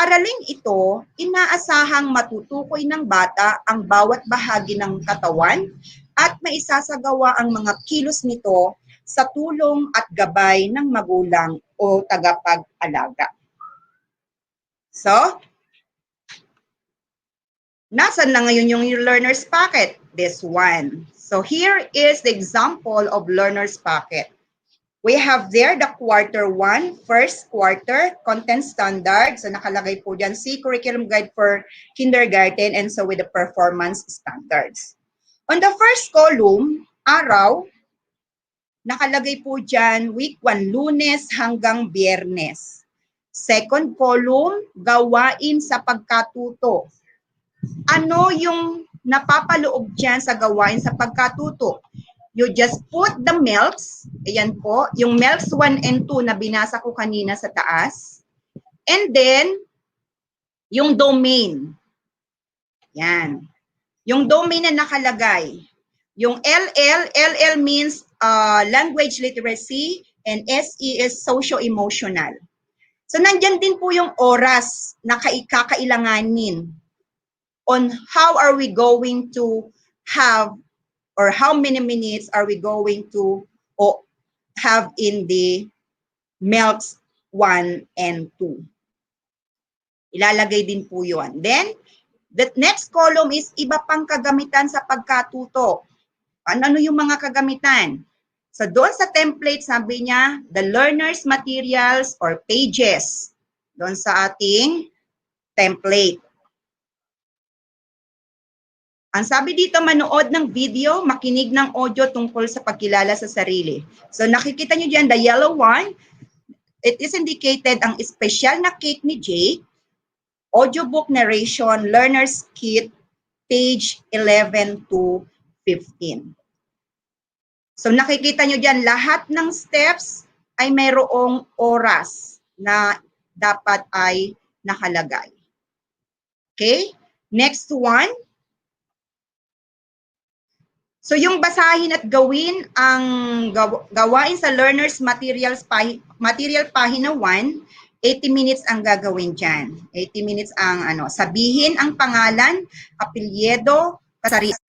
araling ito, inaasahang matutukoy ng bata ang bawat bahagi ng katawan at maisasagawa ang mga kilos nito sa tulong at gabay ng magulang o tagapag-alaga. So, nasaan na ngayon yung learner's packet? This one. So here is the example of learner's packet. We have there the quarter 1, first quarter, content standard. So nakalagay po dyan si curriculum guide for kindergarten and so with the performance standards. On the first column, araw, nakalagay po dyan week 1, Lunes hanggang Biyernes. Second column, gawain sa pagkatuto. Ano yung napapaloob dyan sa gawain sa pagkatuto? You just put the MELCs, ayan po, yung MELCs 1 and 2 na binasa ko kanina sa taas. And then, yung domain. Yan. Yung domain na nakalagay. Yung LL means language literacy, and SE is socio-emotional. So, nandyan din po yung oras na kakailanganin on how are we going to have or how many minutes are we going to have in the MELCs 1 and 2. Ilalagay din po yun. Then, the next column is iba pang kagamitan sa pagkatuto. Ano yung mga kagamitan? So, doon sa template, sabi niya, the learner's materials or pages. Doon sa ating template. Ang sabi dito, manood ng video, makinig ng audio tungkol sa pagkilala sa sarili. So nakikita nyo dyan, the yellow one, it is indicated ang espesyal na cake ni Jake, audiobook narration, learner's kit, page 11 to 15. So nakikita nyo dyan, lahat ng steps ay mayroong oras na dapat ay nakalagay. Okay? Next one. So yung basahin at gawin ang gawain sa learners material pahina 1, 80 minutes ang gagawin dyan. 80 minutes ang sabihin ang pangalan, apelyido, kasarian,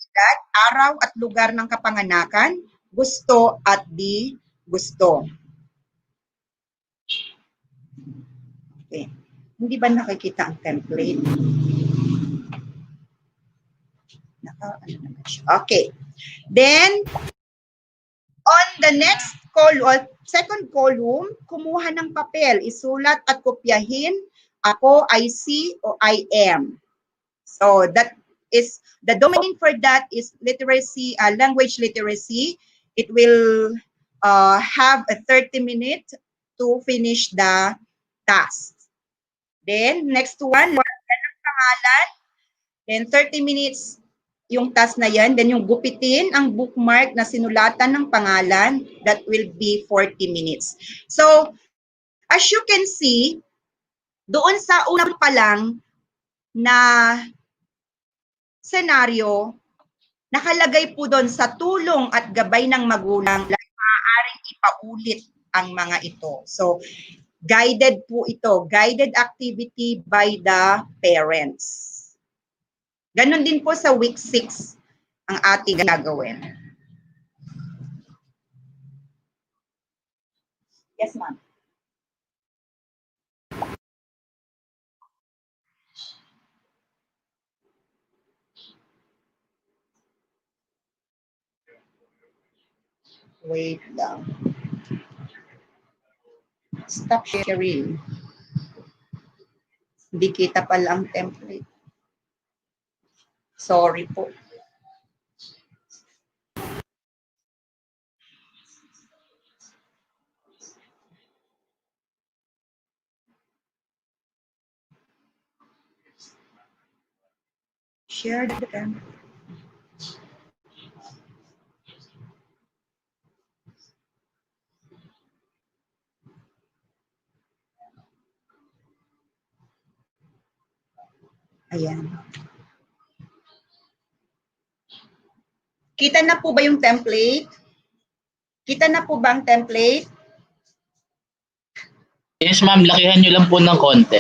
edad, araw at lugar ng kapanganakan, gusto at di gusto. Okay. Hindi ba nakikita ang template? Okay. Then, on the next column, second column, kumuha ng papel, isulat at kopyahin, ako, I see, o I am. So, that is, the domain for that is literacy, language literacy. It will have a 30 minutes to finish the task. Then, next one, ng pangalan. Then, 30 minutes yung task na yan. Then, yung gupitin ang bookmark na sinulatan ng pangalan, that will be 40 minutes. So, as you can see, doon sa una pa lang na senaryo, nakalagay po doon sa tulong at gabay ng magulang, maaaring ipaulit ang mga ito. So, guided po ito, guided activity by the parents. Ganon din po sa week 6 ang ating gagawin. Yes, ma'am. Wait lang. Stop sharing. Hindi kita pala ang template. Sorry po. Share the template. Ayan. Kita na po ba yung template? Kita na po ba ang template? Yes, ma'am. Lakihan nyo lang po ng konti.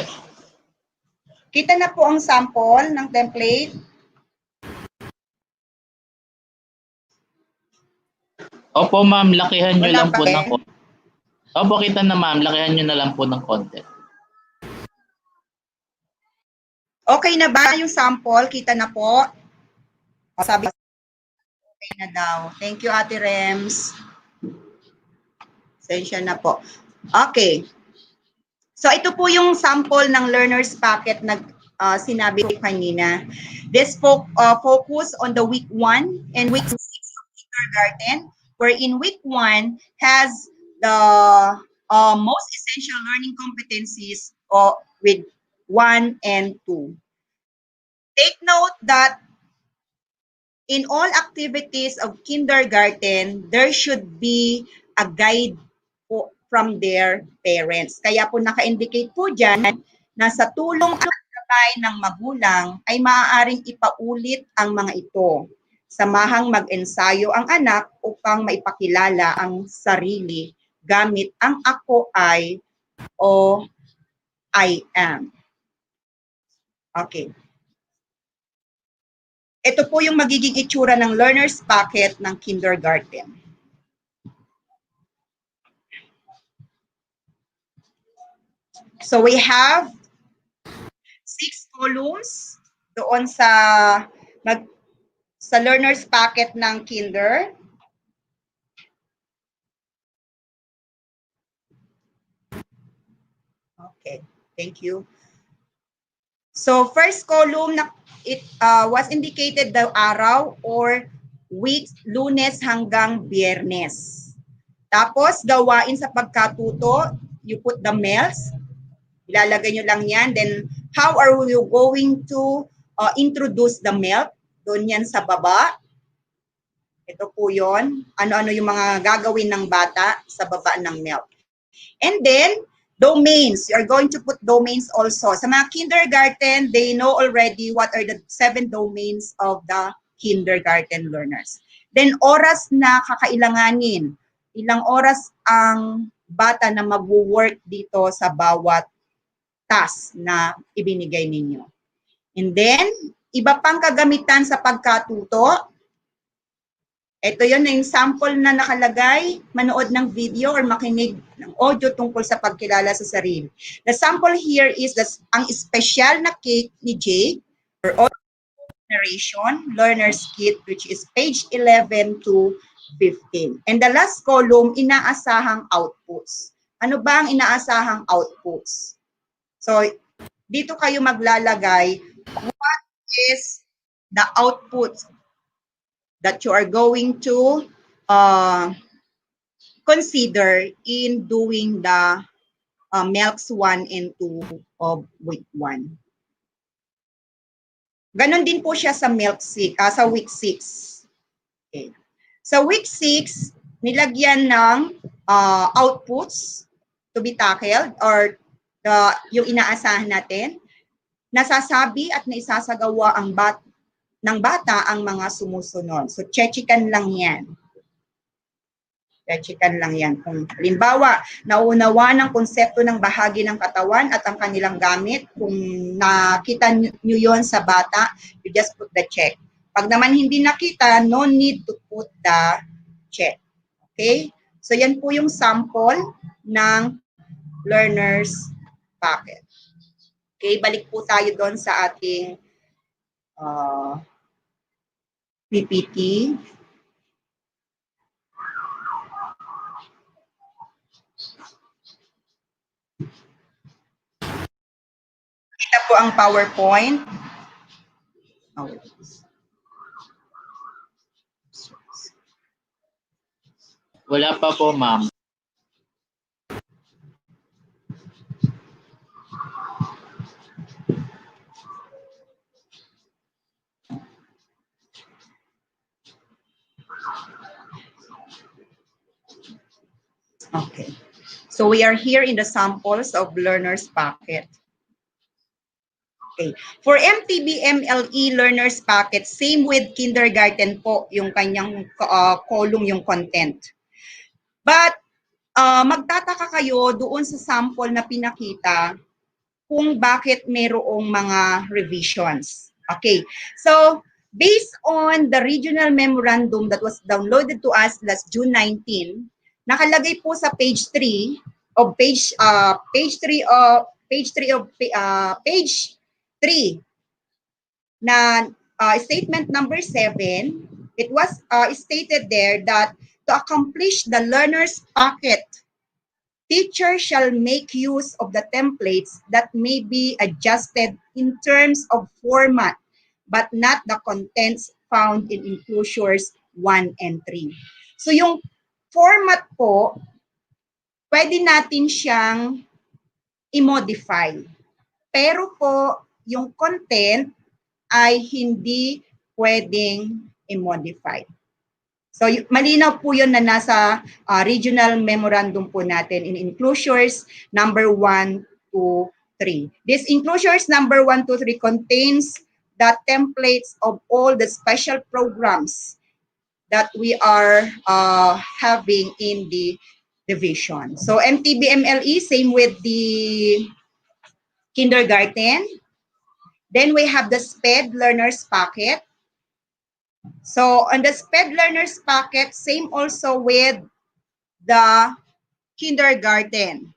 Kita na po ang sample ng template? Opo, ma'am. Lakihan nyo lang po ng konti. Opo, kita na, ma'am. Lakihan nyo na lang po ng konti. Okay na ba yung sample? Kita na po? O, sabi okay na daw. Thank you, Ate Rems. Sensya na po. Okay. So, ito po yung sample ng learner's packet na sinabi ko kanina. This focus on the week 1 and week 6 of kindergarten, wherein week 1 has the most essential learning competencies with 1 and 2. Take note that in all activities of kindergarten, there should be a guide from their parents. Kaya po naka-indicate po dyan na sa tulong at gabay ng magulang ay maaaring ipaulit ang mga ito. Samahang mag-ensayo ang anak upang maipakilala ang sarili gamit ang ako ay o I am. Okay. Ito po yung magiging itsura ng learner's packet ng kindergarten. So we have 6 columns doon sa learner's packet ng kinder. Okay, thank you. So first column, it was indicated the araw or week, Lunes hanggang Biyernes. Tapos gawain sa pagkatuto, you put the MELs. Ilalagay nyo lang yan. Then, how are you going to introduce the MEL? Doon yan sa baba. Ito po yun. Ano-ano yung mga gagawin ng bata sa baba ng MEL. And then, domains. You're going to put domains also. Sa mga kindergarten, they know already what are the 7 domains of the kindergarten learners. Then oras na kakailanganin, ilang oras ang bata na mag-work dito sa bawat task na ibinigay ninyo. And then, iba pang kagamitan sa pagkatuto. Ito yun na yung sample na nakalagay, manood ng video or makinig ng audio tungkol sa pagkilala sa sarili. The sample here is ang special na cake ni Jake, or audio narration, learner's kit, which is page 11 to 15. And the last column, inaasahang outputs. Ano ba ang inaasahang outputs? So, dito kayo maglalagay, what is the outputs that you are going to consider in doing the MELCs 1 and 2 of week 1. Ganon din po siya sa sa week 6. Okay. Sa week 6, nilagyan ng outputs to be tackled or yung inaasahan natin, nasasabi at naisasagawa ng bata ang mga sumusunod. So, chechikan lang yan. Chechikan lang yan. Kung halimbawa, nauunawa ng konsepto ng bahagi ng katawan at ang kanilang gamit, kung nakita nyo yon sa bata, you just put the check. Pag naman hindi nakita, no need to put the check. Okay? So, yan po yung sample ng learner's packet. Okay, balik po tayo doon sa ating PPT. Kita po ang PowerPoint. Wala pa po, ma'am. Okay. So we are here in the samples of learner's packet. Okay. For MTB-MLE learner's packet, same with kindergarten po yung kanyang column, yung content. But magtataka kayo doon sa sample na pinakita kung bakit mayroong mga revisions. Okay. So, based on the regional memorandum that was downloaded to us last June 19, nakalagay po sa page 3 of page 3 na statement number 7, it was stated there that to accomplish the learner's packet, teacher shall make use of the templates that may be adjusted in terms of format, but not the contents found in enclosures 1 and 3. So yung format po, pwede natin siyang i-modify. Pero po, yung content ay hindi pwedeng i-modify. So, malinaw po yun na nasa regional memorandum po natin in enclosures number 1 to 3. This enclosures number 1 to 3 contains the templates of all the special programs that we are having in the division. So, MTB-MLE, same with the kindergarten. Then we have the SPED learners packet. So on the SPED learners packet, same also with the kindergarten.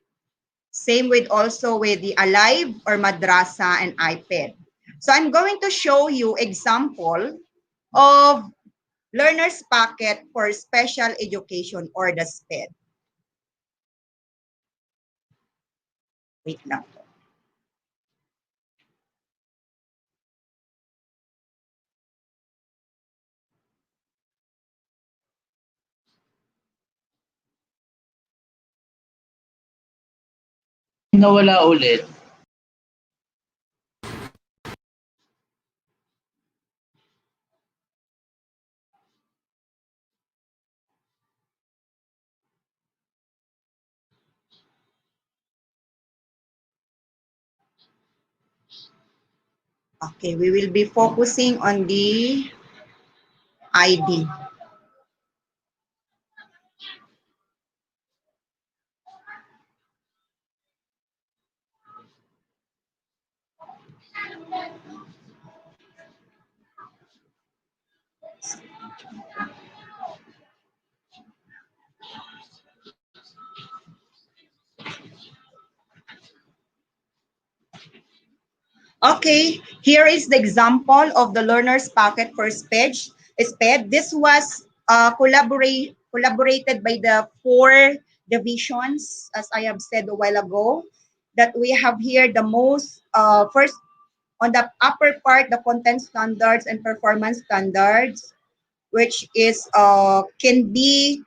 Same with also with the Alive or Madrasa and iPad. So I'm going to show you example of learners packet for special education or the SPED. Wait lang. Nawala ulit. Okay, we will be focusing on the ID. Okay, here is the example of the learner's packet for SPED. This was collaborated by the 4 divisions, as I have said a while ago, that we have here the most, first, on the upper part, the content standards and performance standards, which is can be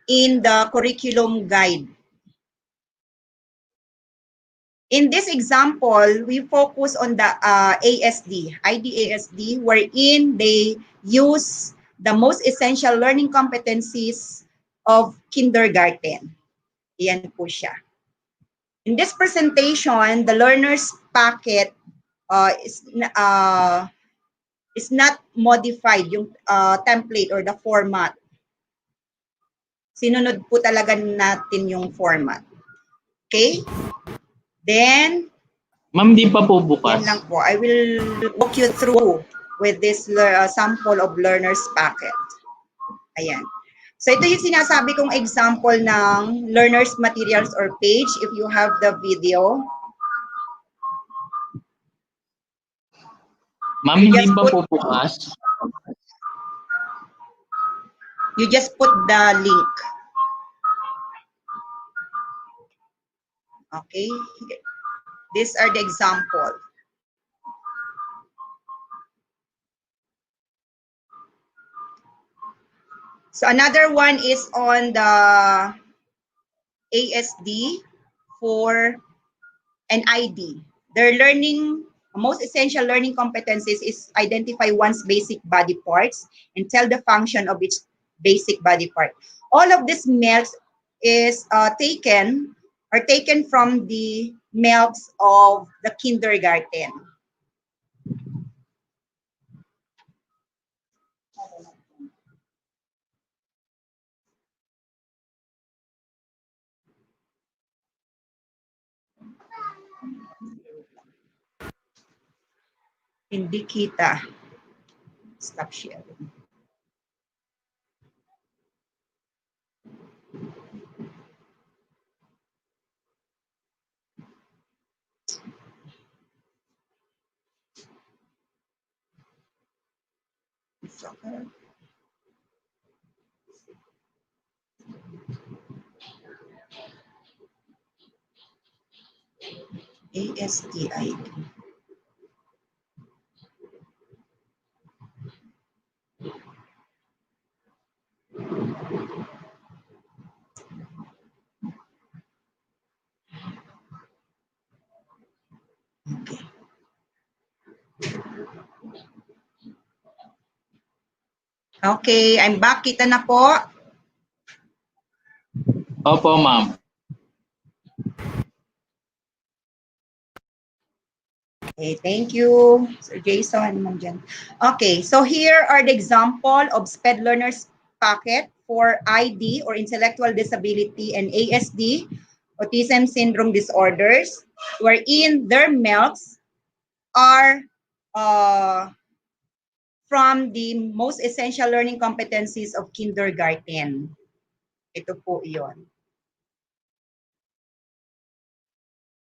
in the curriculum guide. In this example, we focus on the IDASD, wherein they use the most essential learning competencies of kindergarten. Yan po siya. In this presentation, the learner's packet is not modified, yung template or the format. Sinunod po talaga natin yung format. Okay? Then, Ma'am, di pa po bukas. yan lang po. I will walk you through with this sample of learner's packet. Ayan. So ito yung sinasabi kong example ng learner's materials or page. If you have the video. Ma'am, hindi pa po bukas. You just put the link. Okay. These are the example. So another one is on the ASD for an ID. Their most essential learning competencies is identify one's basic body parts and tell the function of each basic body part. All of these MELCs is taken from the MELCs of the kindergarten. Hindi kita. Stop sharing. ASDID. Okay, I'm back. Kita na po. Opo, ma'am. Okay, thank you, Sir Jason. Okay, so here are the example of SPED learners packet for ID or intellectual disability and ASD, autism syndrome disorders, wherein their MELCs are from the most essential learning competencies of kindergarten. Ito po iyon.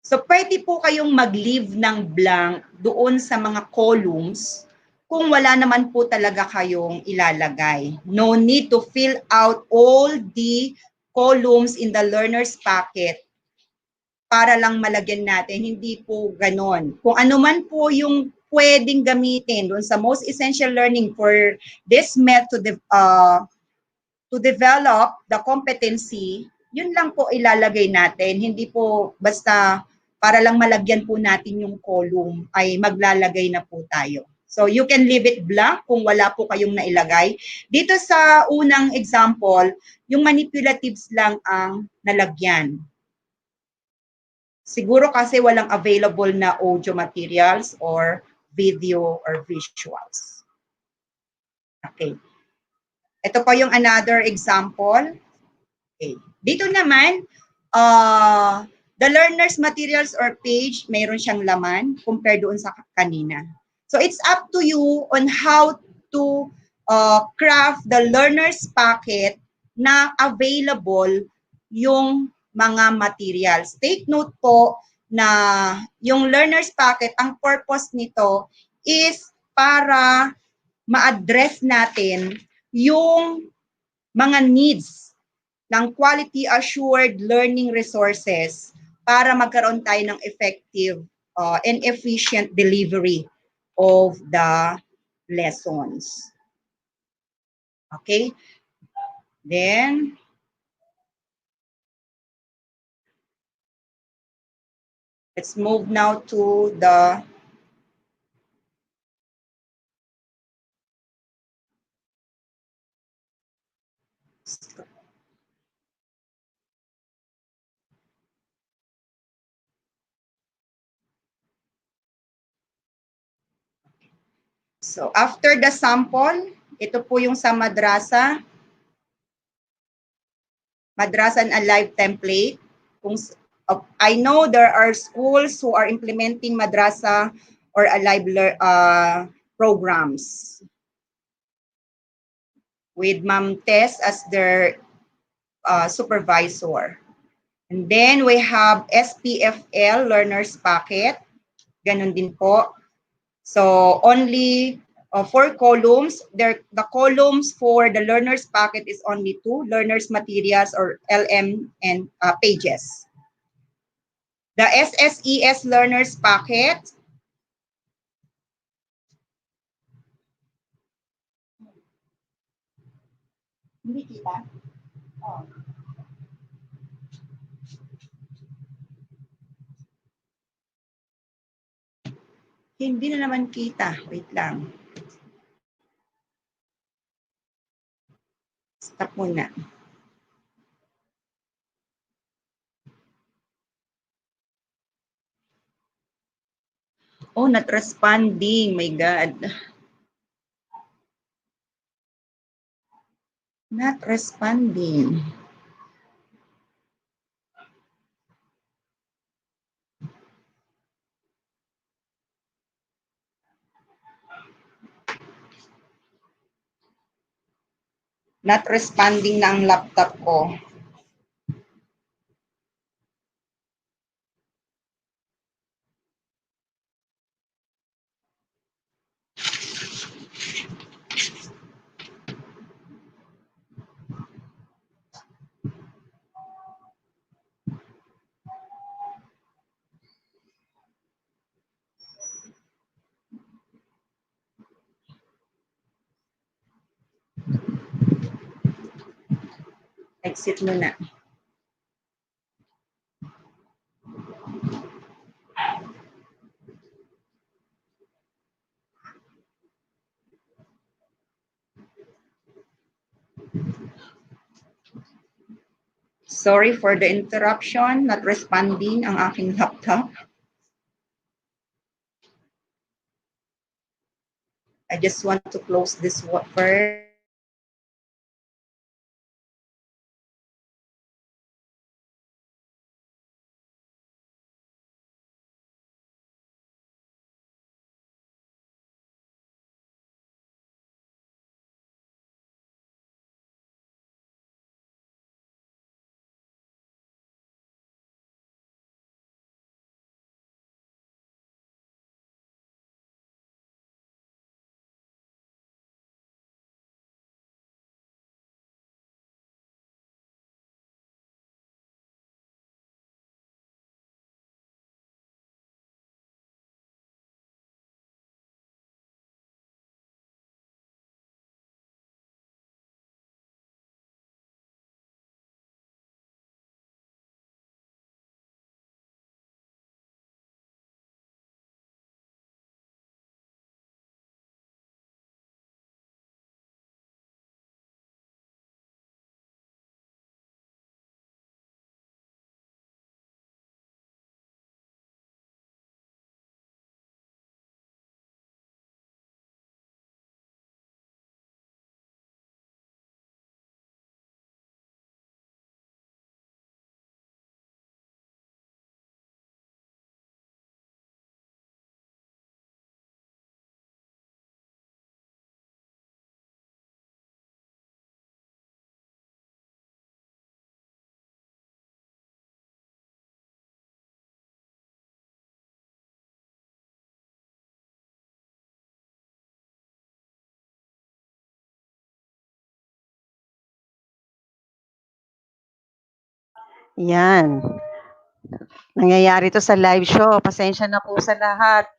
So, pwede po kayong mag-leave ng blank doon sa mga columns kung wala naman po talaga kayong ilalagay. No need to fill out all the columns in the learner's packet para lang malagyan natin. Hindi po ganon. Kung ano man po yung pwedeng gamitin doon sa most essential learning for this method to develop the competency, yun lang po ilalagay natin. Hindi po basta para lang malagyan po natin yung column ay maglalagay na po tayo. So you can leave it blank kung wala po kayong nailagay. Dito sa unang example, yung manipulatives lang ang nalagyan. Siguro kasi walang available na audio materials or video or visuals. Okay. Ito po yung another example. Okay. Dito naman, the learner's materials or page, mayroon siyang laman compared doon sa kanina. So it's up to you on how to craft the learner's packet na available yung mga materials. Take note po na yung learner's packet, ang purpose nito is para ma-address natin yung mga needs ng quality assured learning resources para magkaroon tayo ng effective and efficient delivery of the lessons. Okay? Then, let's move now to the So, after the sample, ito po yung sa madrasa. Madrasa and Alive template. I know there are schools who are implementing madrasa or Alive programs with Ma'am Tess as their supervisor. And then we have SPFL Learners Packet. Ganun din po. So only 4 columns. The columns for the learners packet is only 2, learners materials or LM and pages. The SSES learners packet, hindi kita. Oh. Hindi na naman kita. Wait lang. Stop muna. Oh, not responding. My God. Not responding. Not responding na ang laptop ko. Exit muna. Sorry for the interruption, not responding ang aking laptop. I just want to close this first. Yan. Nangyayari to sa live show. Pasensya na po sa lahat.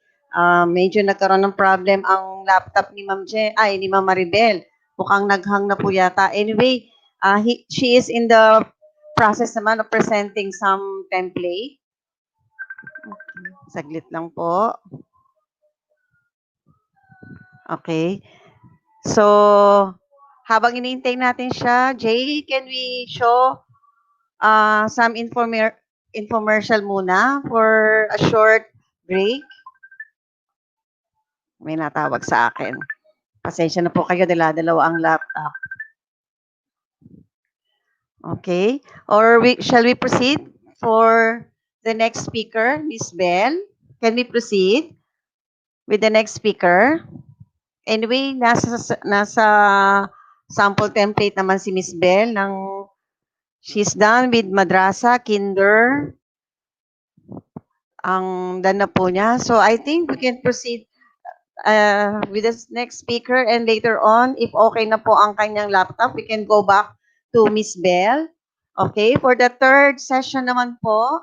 Medyo nagkaroon ng problem ang laptop ni ni Ma'am Maribel. Mukhang naghang na po yata. Anyway, she is in the process naman of presenting some template. Saglit lang po. Okay. So, habang iniintay natin siya, Jay, can we show some infomercial muna for a short break? May natawag sa akin. Pasensya na po kayo, dala-dalawa ang laptop. Okay. Or shall we proceed for the next speaker, Miss Bell? Can we proceed with the next speaker? Anyway, nasa sample template naman si Miss Bell she's done with madrasa, kinder, ang done na po niya. So I think we can proceed with the next speaker, and later on, if okay na po ang kanyang laptop, we can go back to Miss Bell. Okay, for the third session naman po,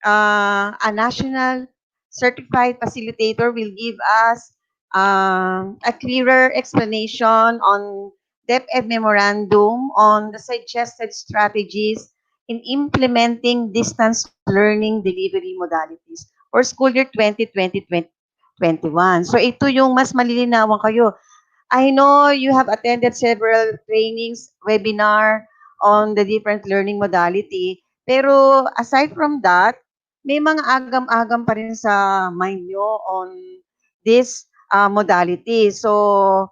a national certified facilitator will give us a clearer explanation on DepEd memorandum on the suggested strategies in implementing distance learning delivery modalities for school year 2020-2021. So ito yung mas malilinawan kayo. I know you have attended several trainings, webinar on the different learning modality. Pero aside from that, may mga agam-agam pa rin sa mind nyo on this modality. So,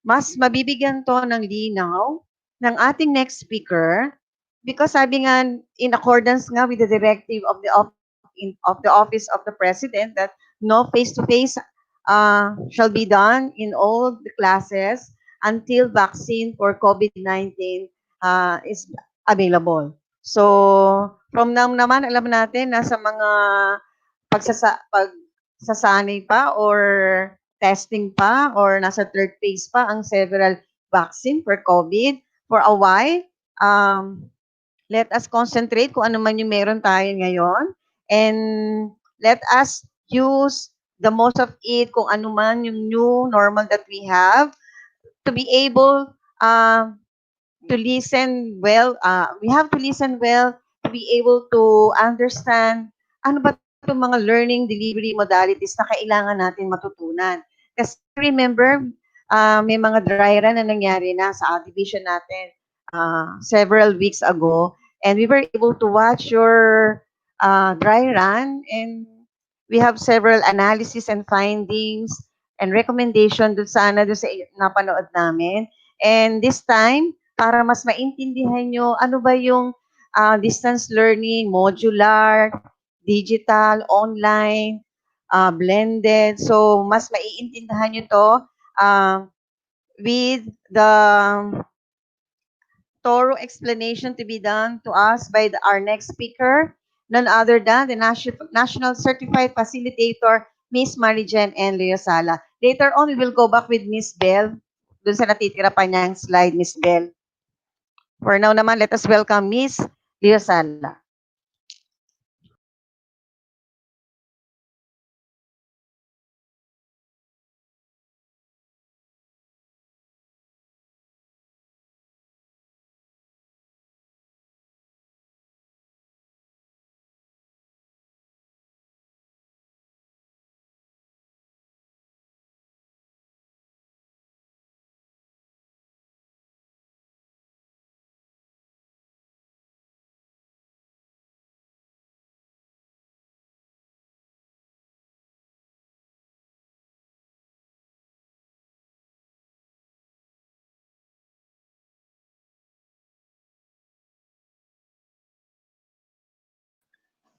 mas mabibigyan to ng linaw ng ating next speaker because sabi nga, in accordance nga with the directive of the Office of the President that no face-to-face shall be done in all the classes until vaccine for COVID-19 is available. So, from now naman, alam natin na sa mga pagsasanay pa or testing pa or nasa third phase pa ang several vaccine for COVID. For a while, let us concentrate kung ano man yung meron tayo ngayon and let us use the most of it kung ano man yung new normal that we have to be able to listen well. We have to listen well to be able to understand ano ba itong mga learning delivery modalities na kailangan natin matutunan. Kasi remember, may mga dry run na nangyari na sa division natin several weeks ago. And we were able to watch your dry run and we have several analysis and findings and recommendation doon sa napanood namin. And this time, para mas maintindihan nyo ano ba yung distance learning, modular, digital, online, blended. So, mas maiintindihan nyo to with the thorough explanation to be done to us by our next speaker, none other than the National Certified Facilitator, Miss Marijen N. Leosala. Later on, we will go back with Miss Bell. Doon sa natitira pa niyang slide, Miss Bell. For now naman, let us welcome Miss Leosala.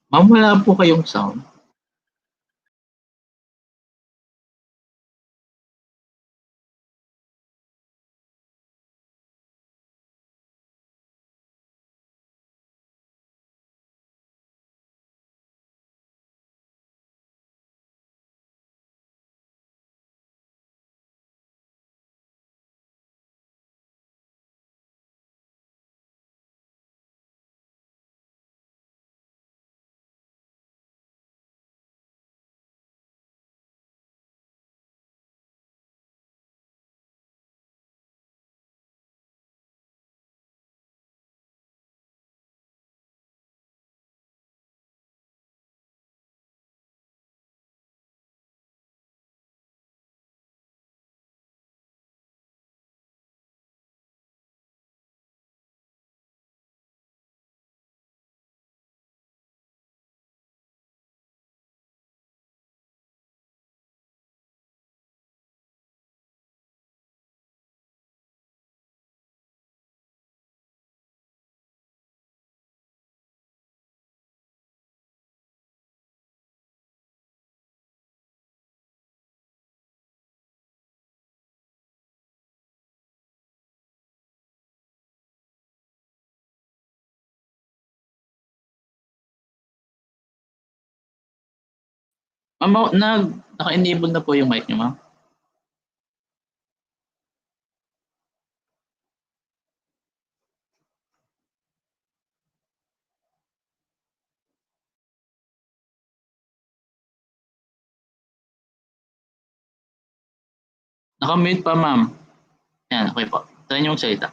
Ma'am, wala po kayong sound. Ma'am, naka-enable na po yung mic niyo, ma'am. Naka-mute pa, ma'am. Yan, okay po. Try niyo magsalita.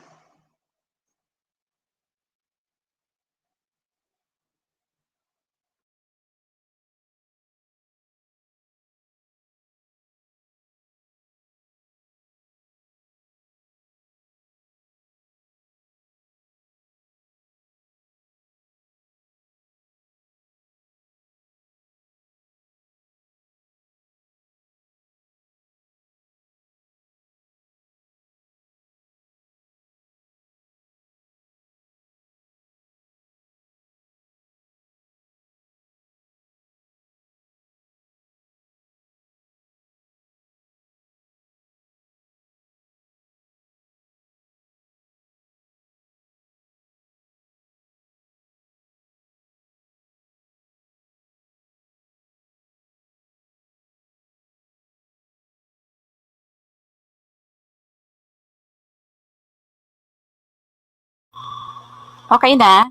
Okay na?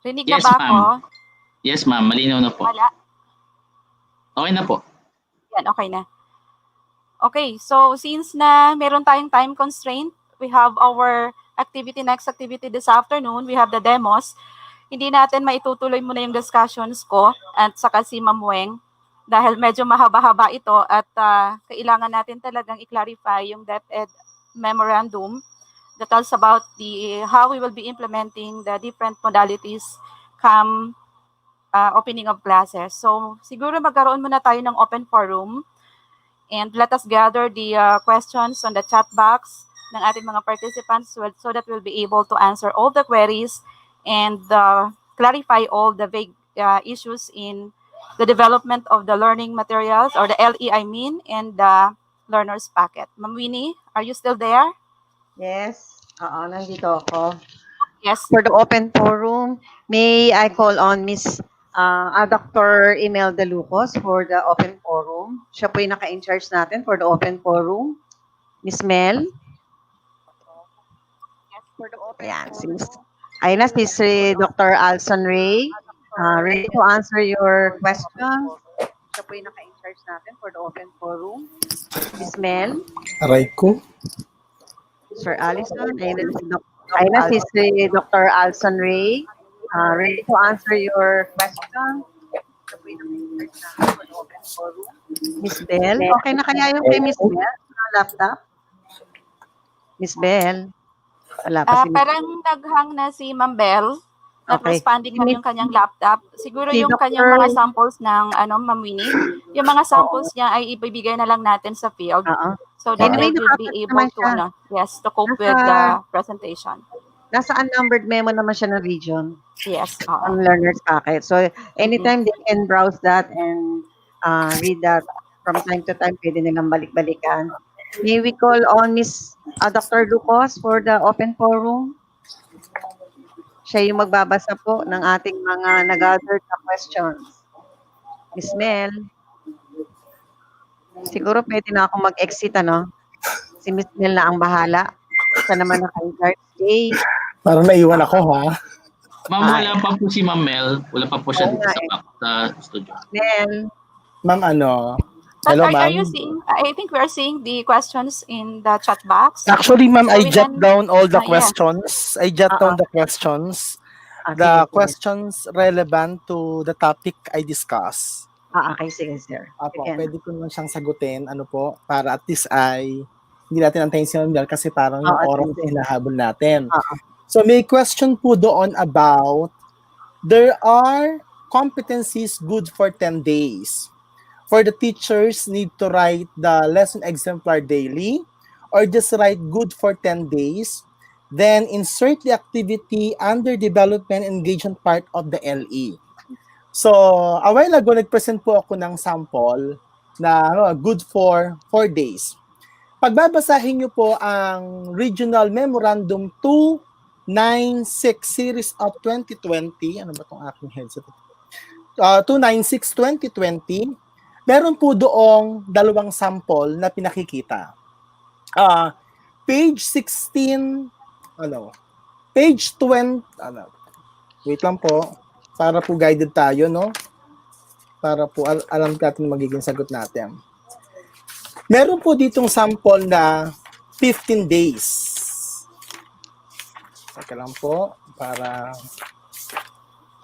Rinig na Yes, ba ako? ma'am. Yes, ma'am. Malinaw na po. Wala? Okay na po. Yan, okay na. Okay, so since na meron tayong time constraint, we have our next activity this afternoon, we have the demos. Hindi natin maitutuloy muna yung discussions ko at saka si Ma'am Weng dahil medyo mahaba-haba ito at kailangan natin talagang i-clarify yung DepEd memorandum that tells about how we will be implementing the different modalities come opening of classes. So siguro magkaroon muna tayo ng open forum and let us gather the questions on the chat box ng ating mga participants so that we'll be able to answer all the queries and clarify all the vague issues in the development of the learning materials or the LE I mean and the learner's packet. Ma'am Winnie, are you still there? Yes. Oo, nandito ako. Yes. For the open forum, may I call on Miss Dr. Imelda Lucas for the open forum. Siya po yung naka-in-charge natin for the open forum. Miss Mel? Yes, for the open Ayan, forum. ayun na, si Dr. Alson Ray. Ready to answer your questions. Siya po yung naka-in-charge natin for the open forum. Miss Mel? Aray ko. Sir Allison? Ayun na, si Dr. Alson Ray. Ready to answer your questions. Siya po yung naka-in-charge natin for the open forum. Miss Bell? Okay na kaya yung kay Miss Bell? Laptop? Miss Bell? Wala pa si Miss Parang naghang na si Ma'am Bell. Not Okay. responding lang yung kanyang laptop. Siguro Si yung kanyang Dr. mga samples ng Ma'am Winnie, yung mga samples niya ay ibibigay na lang natin sa field. So that Anyway, they will be nakapit able naman siya. to cope with the presentation. Nasa unnumbered memo naman siya ng region. Yes. On learner's packet. So anytime they can browse that and read that from time to time, pwede nilang balik-balikan. May we call on Miss Dr. Lucas for the open forum? Siya yung magbabasa po ng ating mga nag-gathered na questions. Miss Mel? Siguro pwede na ako mag-exit, ano? Si Miss Mel na ang bahala. Siya naman naka-in-charge. Parang naiwan ako, ha? Ma'am, wala pa po si Ma'am Mel. Wala pa po siya dito sa studio. Mel? Ma'am, ano? But Hello, are ma'am? you seeing, I think we are seeing the questions in the chat box. Actually, ma'am, So I we jot can- down all the yeah. questions. I jot down the questions. The questions relevant to the topic I discuss. Okay, sige, sir. Apo, Again. pwede ko naman siyang sagutin, ano po, para at least ay hindi natin antayin si Ma'am Mel kasi parang yung oras na hinahabol natin. So may question po doon about there are competencies good for 10 days. For the teachers need to write the lesson exemplar daily or just write good for 10 days. Then insert the activity under development engagement part of the LE. So, a while ago, nag-present po ako ng sample na good for 4 days. Pagbabasahin nyo po ang Regional Memorandum 296 Series of 2020. Ano ba itong aking headset? 296-2020, meron po doong dalawang sample na pinakikita. Page 16, page 20, wait lang po, para po guided tayo, no? Para po alam natin magiging sagot natin. Meron po ditong sample na 15 days. Teka lang po, para...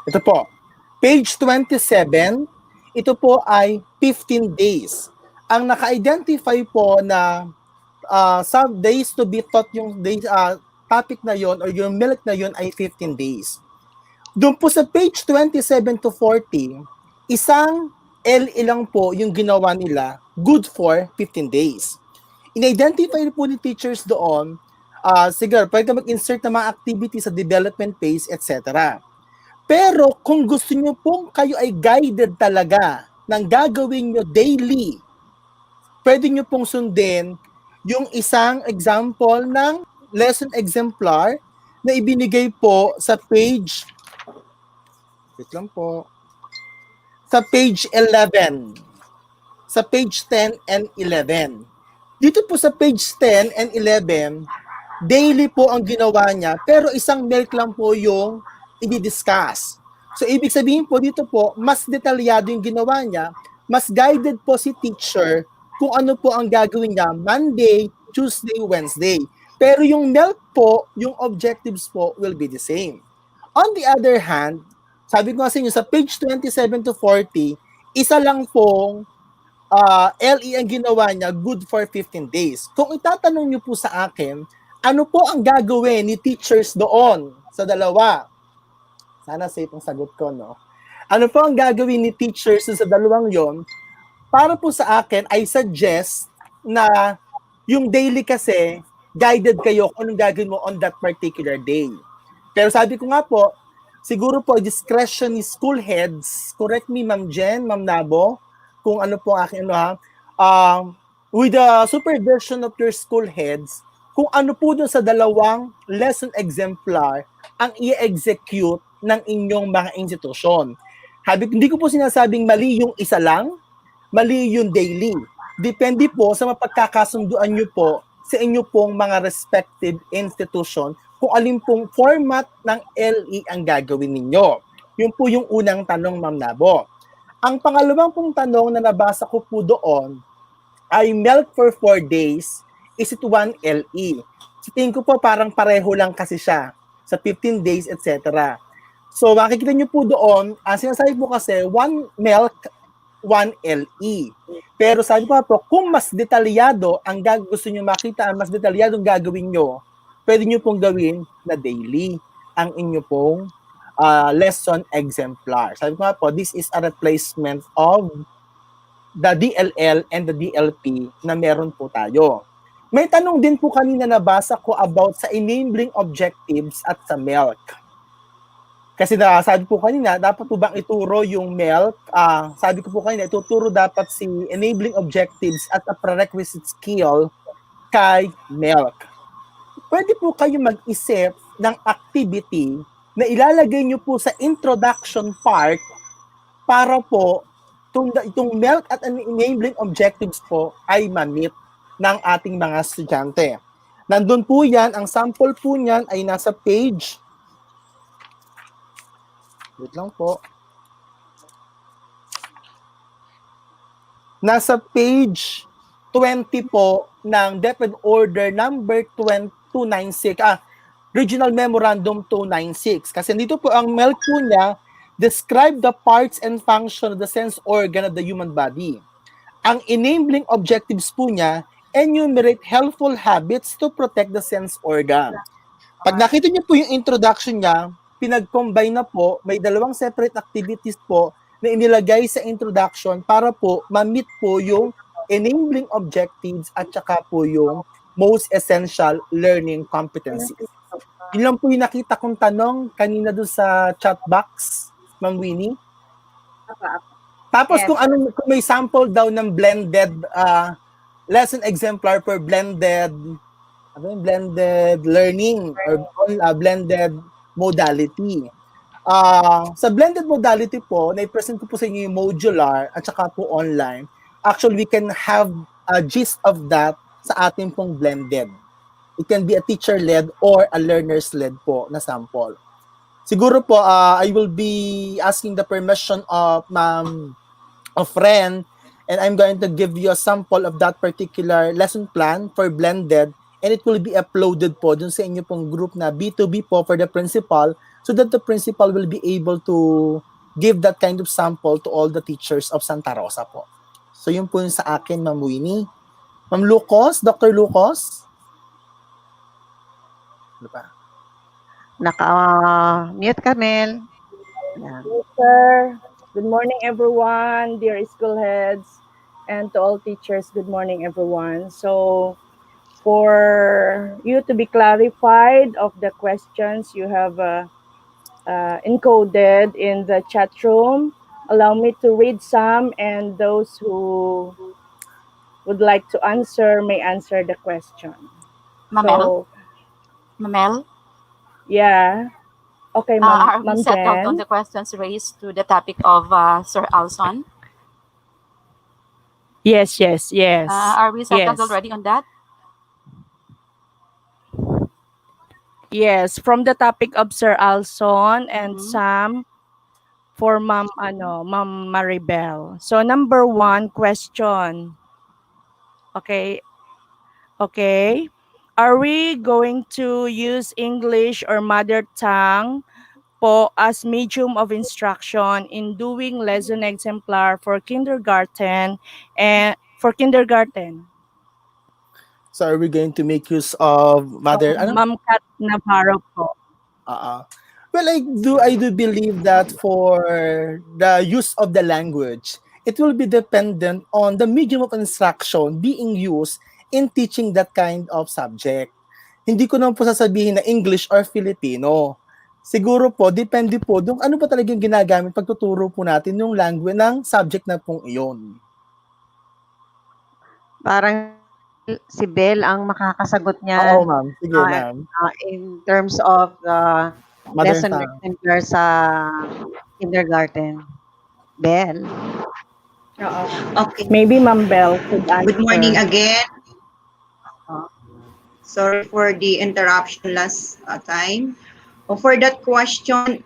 Ito po, page 27, ito po ay 15 days. Ang naka-identify po na some days to be taught yung days, topic na yon or yung milk na yon ay 15 days. Doon po sa page 27 to 40, isang LE lang po yung ginawa nila, good for 15 days. In-identify po ni teachers doon, sige, pwede mag-insert ng mga activity sa development phase, etc. Pero kung gusto nyo pong kayo ay guided talaga ng gagawin nyo daily, pwede nyo pong sundin yung isang example ng lesson exemplar na ibinigay po sa page, wait lang po, sa page 11, sa page 10 and 11. Dito po sa page 10 and 11, daily po ang ginawa niya, pero isang milk lang po yung i-discuss. So, ibig sabihin po dito po, mas detalyado yung ginawa niya, mas guided po si teacher kung ano po ang gagawin niya Monday, Tuesday, Wednesday. Pero yung milk po, yung objectives po will be the same. On the other hand, sabi ko sa inyo, sa page 27 to 40, isa lang pong LE ang ginawa niya, good for 15 days. Kung itatanong niyo po sa akin, ano po ang gagawin ni teachers doon sa dalawa? Sana safe ang sagot ko, no? Ano po ang gagawin ni teachers sa dalawang yon? Para po sa akin, I suggest na yung daily kasi, guided kayo kung anong gagawin mo on that particular day. Pero sabi ko nga po, siguro po, discretion ni school heads, correct me, Ma'am Jen, Ma'am Nabo, kung ano po aking with the supervision of your school heads, kung ano po dun sa dalawang lesson exemplar ang i-execute ng inyong mga institusyon. Hindi ko po sinasabing mali yung isa lang, mali yung daily. Depende po sa mapagkakasunduan nyo po sa inyo pong mga respective institution kung alin pong format ng LE ang gagawin ninyo. Yun po yung unang tanong, Ma'am Nabo. Ang pangalawang pong tanong na nabasa ko po doon ay milk for 4 days, is it 1 LE? Sa tingin ko po parang pareho lang kasi siya sa 15 days, etc. So makikita nyo po doon, ang sinasabi po kasi 1 milk, 1 LE. Pero sabi ko po, kung mas detalyado ang gusto nyo makita, ang mas detalyadong gagawin nyo, pwede nyo pong gawin na daily ang inyo pong lesson exemplar. Sabi ko nga po, this is a replacement of the DLL and the DLP na meron po tayo. May tanong din po kanina nabasa ko about sa enabling objectives at sa milk. Kasi sabi po kanina, dapat po bang ituro yung milk? Sabi ko po kanina, ituturo dapat si enabling objectives at a prerequisite skill kay milk. Pwede po kayo mag-isip ng activity na ilalagay nyo po sa introduction part para po itong milk at enabling objectives po ay ma-meet ng ating mga estudyante. Nandun po yan, ang sample po niyan ay nasa page, wait lang po, nasa page 20 po ng DepEd Order number 296, Regional Memorandum 296. Kasi dito po ang milk po niya, describe the parts and function of the sense organ of the human body. Ang enabling objectives po niya, enumerate helpful habits to protect the sense organ. Pag nakita niyo po yung introduction niya, pinag-combine na po, may dalawang separate activities po na inilagay sa introduction para po ma-meet po yung enabling objectives at saka po yung most essential learning competencies. Yun lang po yung nakita kong tanong kanina doon sa chat box, Ma'am Winnie. Tapos kung may sample daw ng blended lesson exemplar for blended learning or blended modality. Sa blended modality po, na-present ko po sa inyo yung modular at saka po online. Actually, we can have a gist of that sa ating pong blended. It can be a teacher-led or a learners-led po na sample. Siguro po, I will be asking the permission of a friend, and I'm going to give you a sample of that particular lesson plan for blended, and it will be uploaded po dun sa inyo pong group na B2B po for the principal, so that the principal will be able to give that kind of sample to all the teachers of Santa Rosa po. So yun po yung sa akin, Ma'am Winnie. Ma'am Lucas, Dr. Lucas? Ano pa? Naka-mute ka, Mel. Yeah. Yes, sir. Good morning, everyone, dear school heads, and to all teachers, good morning, everyone. So, for you to be clarified of the questions you have encoded in the chat room, allow me to read some, and those who would like to answer may answer the question. Mamel? So, Mamel? yeah. Okay, Ma'am Are we settled on Jen? the questions raised to the topic of Sir Alson? Yes. Are we settled Yes. already on that? Yes, from the topic of Sir Alson and Sam for Ma'am Maribel. So number 1 question. Okay. Are we going to use English or mother tongue po as medium of instruction in doing lesson exemplar for kindergarten and for kindergarten? So are we going to make use of mother, Ma'am Kat Navarro po. Well, I do believe that for the use of the language, it will be dependent on the medium of instruction being used in teaching that kind of subject. Hindi ko naman po sasabihin na English or Filipino. Siguro po, depende po kung ano pa talagang ginagamit pagtuturo po natin yung language ng subject na pong iyon. Parang si Belle ang makakasagot Oo, niyan. ma'am. Sige, ma'am. In terms of Mother lesson tongue. exemplar sa kindergarten. Belle? Okay. Maybe Ma'am Belle could answer. Good morning again. Sorry for the interruption last time. For that question,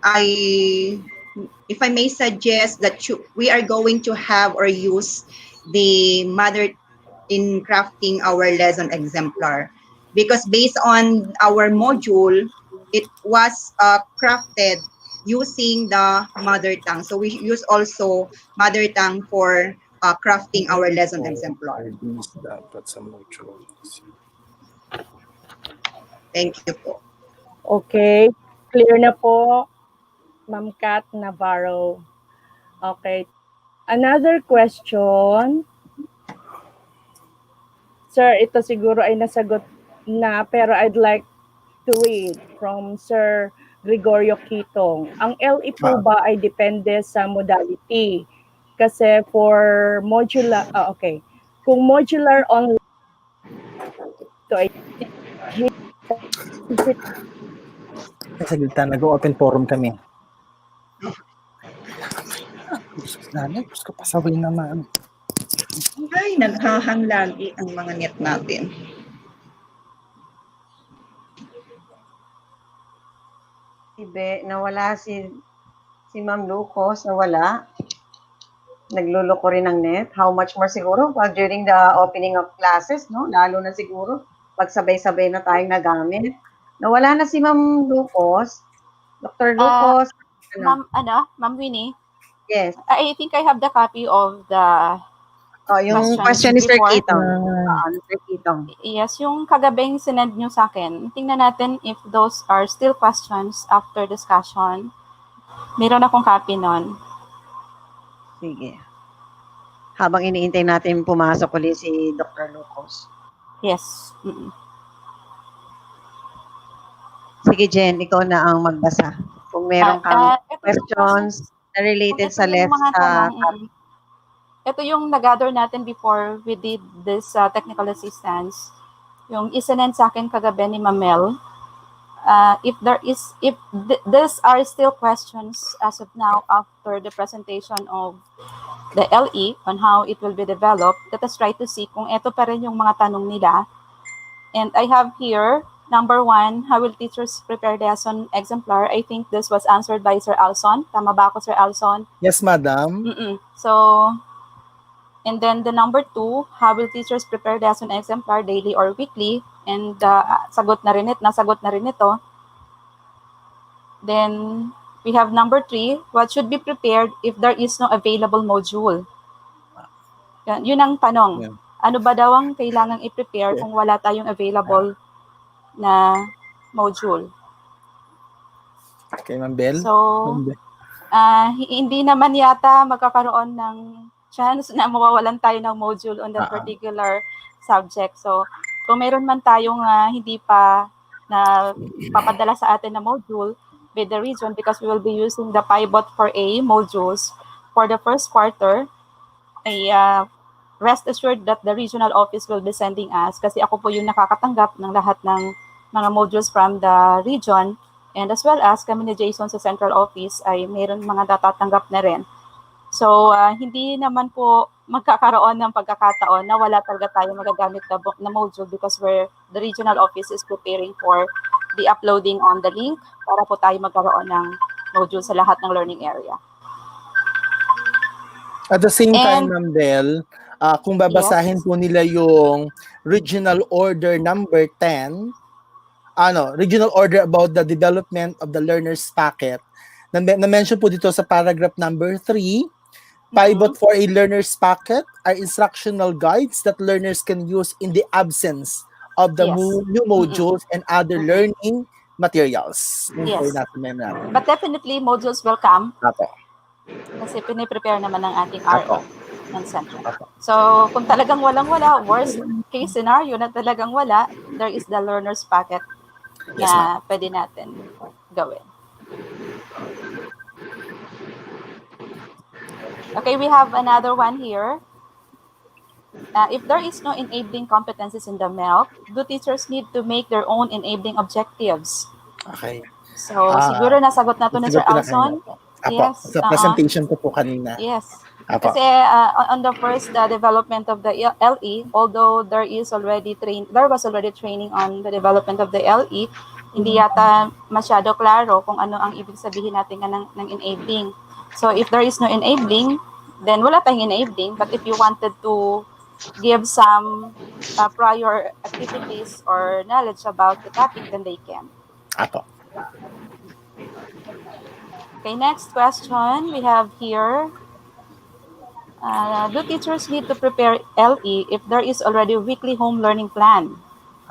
if I may suggest that we are going to have or use the mother in crafting our lesson exemplar, because based on our module, it was crafted using the mother tongue. So we use also mother tongue for crafting our lesson exemplar. Thank you po. Okay. Clear na po, Ma'am Kat Navarro. Okay. Another question. Sir, ito siguro ay nasagot na, pero I'd like to read from Sir Gregorio Kitong. Ang LE po ba ay depende sa modality? Kasi for modular, okay. Kung modular online, ito ay Saglit, nag-open forum kami. Diyos ko, pasaway naman. Ay, naghahang lagi ang mga net natin. Nawala si Ma'am Lucas, nawala. Nagluloko rin ng net. How much more siguro pag during the opening of classes, no? Lalo na siguro pag sabay-sabay na tayong nagamit. Nawala na si Ma'am Lucas. Dr. Lucas. Ma'am Winnie? Yes. I think I have the copy of the yung question ni Sir Kitong. Sir Kitong. Yes, yung kagabing sinend nyo sa akin. Tingnan natin if those are still questions after discussion. Meron akong copy nun. Sige. Habang iniintay natin pumasok ulit si Dr. Lucas. Yes. Sige, Jen, ikaw na ang magbasa. Kung meron kang questions na related sa topic. Ito yung nag-gather natin before we did this technical assistance. Yung isinend sa akin kagabi ni Mamel. if these are still questions as of now after the presentation of the LE on how it will be developed, let us try to see kung ito pa rin yung mga tanong nila. And I have here, number 1, how will teachers prepare lesson exemplar? I think this was answered by Sir Alson. Tama ba ako, Sir Alson? Yes, madam. So, and then the number 2, how will teachers prepare lesson exemplar daily or weekly? And nasagot na rin ito. Then we have number 3, what should be prepared if there is no available module? Yun ang tanong. Yeah. Ano ba daw ang kailangang i-prepare kung wala tayong available na module? Okay, Ma'am Bell. So, hindi naman yata magkakaroon ng chance na mawawalan tayo ng module on that particular subject. So, kung meron man tayong hindi pa na papadala sa atin na module with the region, because we will be using the Pivot for A modules for the first quarter, rest assured that the regional office will be sending us, kasi ako po yung nakakatanggap ng lahat ng mga modules from the region, and as well as kami ni Jason sa central office ay mayroon mga natatanggap na rin. So, hindi naman po magkakaroon ng pagkakataon na wala talaga tayo magagamit na module, because the regional office is preparing for the uploading on the link para po tayo magkaroon ng module sa lahat ng learning area. At the same time, Ma'am Bell, kung babasahin po nila yung Regional Order number 10, Regional Order about the development of the learner's packet, na-mention po dito sa paragraph number 3, Pivot for a learner's packet are instructional guides that learners can use in the absence of the new modules and other learning materials. Yes. But definitely, modules will come. Kasi piniprepare naman ng ating RO ng Central. So, kung talagang walang-wala, worst case scenario na talagang wala, there is the learner's packet na pwede natin gawin. Okay, we have another one here. If there is no enabling competencies in the MELC, do teachers need to make their own enabling objectives? Okay. So, siguro nasagot na ito ni Sir Alson. Yes. Sa presentation ko po kanina. Yes. Kasi on the first development of the LE, although there was already training on the development of the LE, hindi yata masyado klaro kung ano ang ibig sabihin natin ng enabling. So if there is no enabling, then wala tayong enabling. But if you wanted to give some prior activities or knowledge about the topic, then they can. Okay, next question we have here. Do teachers need to prepare LE if there is already a weekly home learning plan?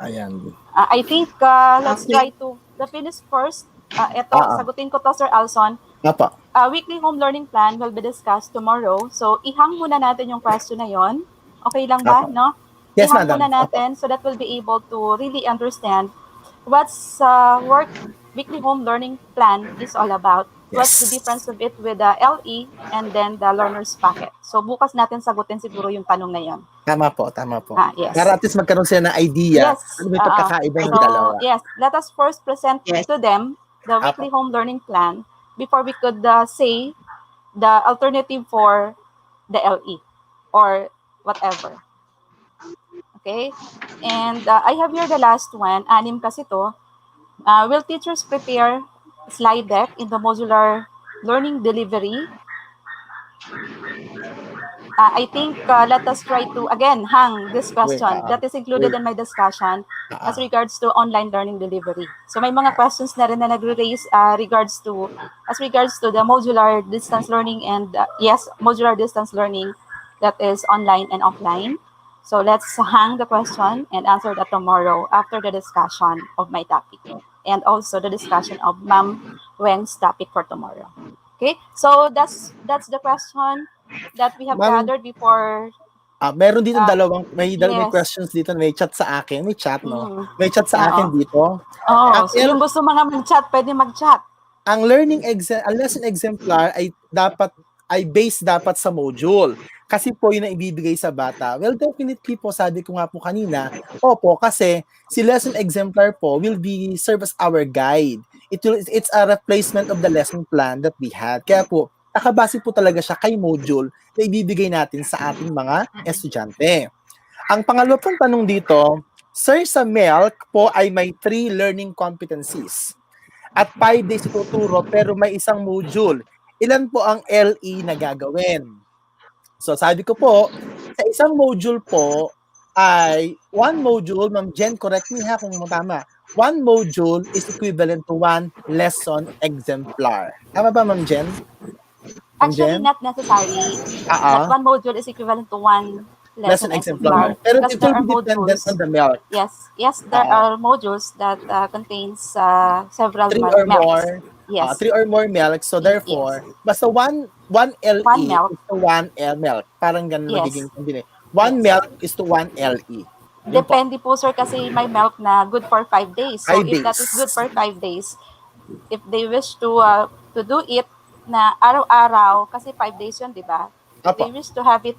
Ayan. I think let's try to finish first. Sagutin ko to, Sir Alson. Weekly home learning plan will be discussed tomorrow. So, ihang muna natin yung question na yon. Okay lang ba, no? Yes, ihang madam. muna natin so that we'll be able to really understand what's weekly home learning plan is all about. What's the difference of it with the LE and then the learner's packet? So, bukas natin sagutin siguro yung tanong na yon. Tama po. Yes. Para at least magkaroon sila ng idea. Yes. Ano may pagkakaiba yung dalawa. Yes, let us first present to them the weekly home learning plan before we could say the alternative for the LE or whatever. Okay? And I have here the last one. 6 kasi to. Will teachers prepare slide deck in the modular learning delivery? I think let us try to, again, hang this question. That is included in my discussion as regards to online learning delivery. So may mga questions na rin na nagre-raise as regards to the modular distance learning and, modular distance learning that is online and offline. So let's hang the question and answer that tomorrow after the discussion of my topic and also the discussion of Ma'am Weng's topic for tomorrow. Okay, so that's the question that we have gathered before. Meron dito may questions dito, may chat sa akin, may chat, no? May chat sa akin dito. So yung gusto mga mag-chat, pwede mag-chat. Ang lesson exemplar ay based dapat sa module. kasi po yun ang ibibigay sa bata. Well, definitely po, sabi ko nga po kanina, opo, kasi si lesson exemplar po will be serve as our guide. It's a replacement of the lesson plan that we had. Kaya po, nakabase po talaga siya kay module na ibibigay natin sa ating mga estudyante. Ang pangalawa pong tanong dito, Sir, sa MELC po ay may 3 learning competencies at 5 days ituturo pero may isang module. Ilan po ang LE na gagawin? So sabi ko po, sa isang module po ay one module, Ma'am Jen, correct me ha kung tama. One module is equivalent to one lesson exemplar. Tama ba, Ma'am Jen? Actually, not necessary. That one module is equivalent to one lesson exemplar. Pero Because it will there are be dependent modules. on the MELC. Yes, there are modules that contains several 3 or MELCs. more. Yes. 3 or more MELC. So therefore, basta one LE One MELC. is to one MELC. Parang ganun Yes. magiging combination. One MELC is to one LE. Yun po. Depende po, sir, kasi may MELC na good for 5 days. So 5 if that days. is good for 5 days, if they wish to do it na araw-araw, kasi 5 days yun, di ba? If they wish to have it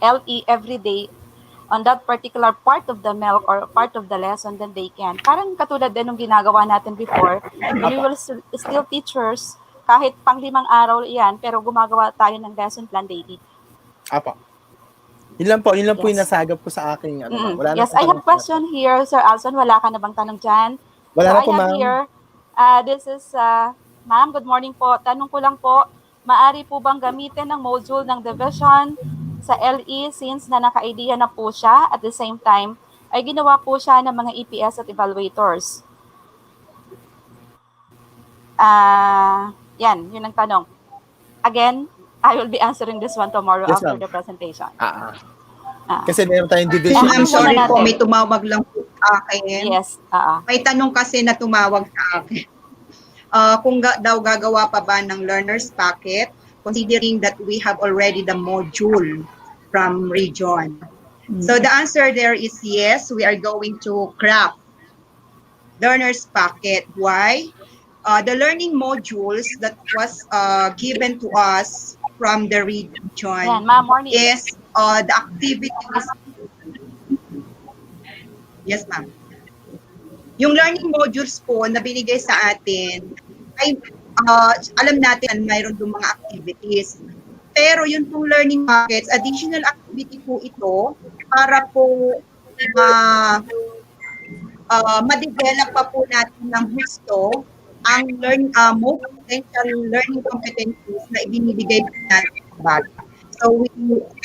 LE every day on that particular part of the MELC or part of the lesson, then they can. Parang katulad din ng ginagawa natin before, we will still teachers, kahit pang 5 araw yan, pero gumagawa tayo ng lesson plan daily. Apo. Yun lang po yung nasagap ko sa aking ano. Wala Yes, na I have question here, Sir Alson. Wala ka na bang tanong dyan? Wala na po, I have ma'am. here, this is, ma'am, good morning po. Tanong ko lang po, maari po bang gamitin ng module ng division sa LE since na naka-idea na po siya at the same time ay ginawa po siya ng mga EPS at evaluators? Yun ang tanong. Again, I will be answering this one tomorrow Yes, after ma'am. the presentation. Kasi meron tayong division. I'm sorry po, may tumawag lang po sa akin. Yes. May tanong kasi na tumawag sa akin. Kung daw gagawa pa ba ng learner's packet, considering that we have already the module from region. So the answer there is yes, we are going to craft learner's packet. Why? The learning modules that was given to us from the region is the activities. Yes, ma'am. Yung learning modules po na binigay sa atin ay alam natin mayroon doon mga activities. Pero yung pong learning packets, additional activity po ito para po ma-develop pa po natin ng gusto ang most potential learning competencies na ibinibigay po natin sa bata. So,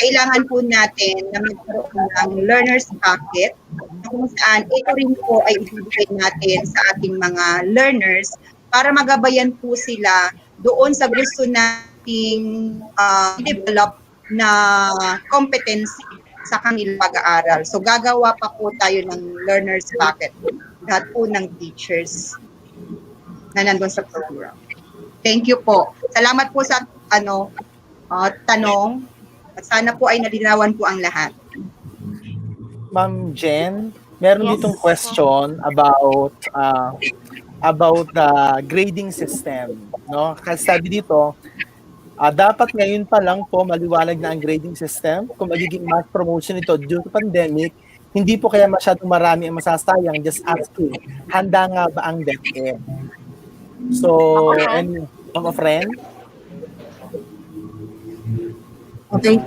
kailangan po natin na magkaroon ng learner's packet kung saan ito rin po ay ibibigay natin sa ating mga learners para magabayan po sila doon sa gusto nating develop na competency sa kanilang pag-aaral. So, gagawa pa po tayo ng learner's packet lahat po ng teachers na nandun sa program. Thank you po. Salamat po sa tanong at sana po ay nalinawan po ang lahat. Ma'am Jen, meron ditong question about the grading system, no? Kasi sabi dito, dapat ngayon pa lang po maliwanag na ang grading system kung magiging mass promotion ito due to pandemic, hindi po kaya masyadong marami ang masasayang. Just asking, handa nga ba ang DepEd? So, and a friend? Okay.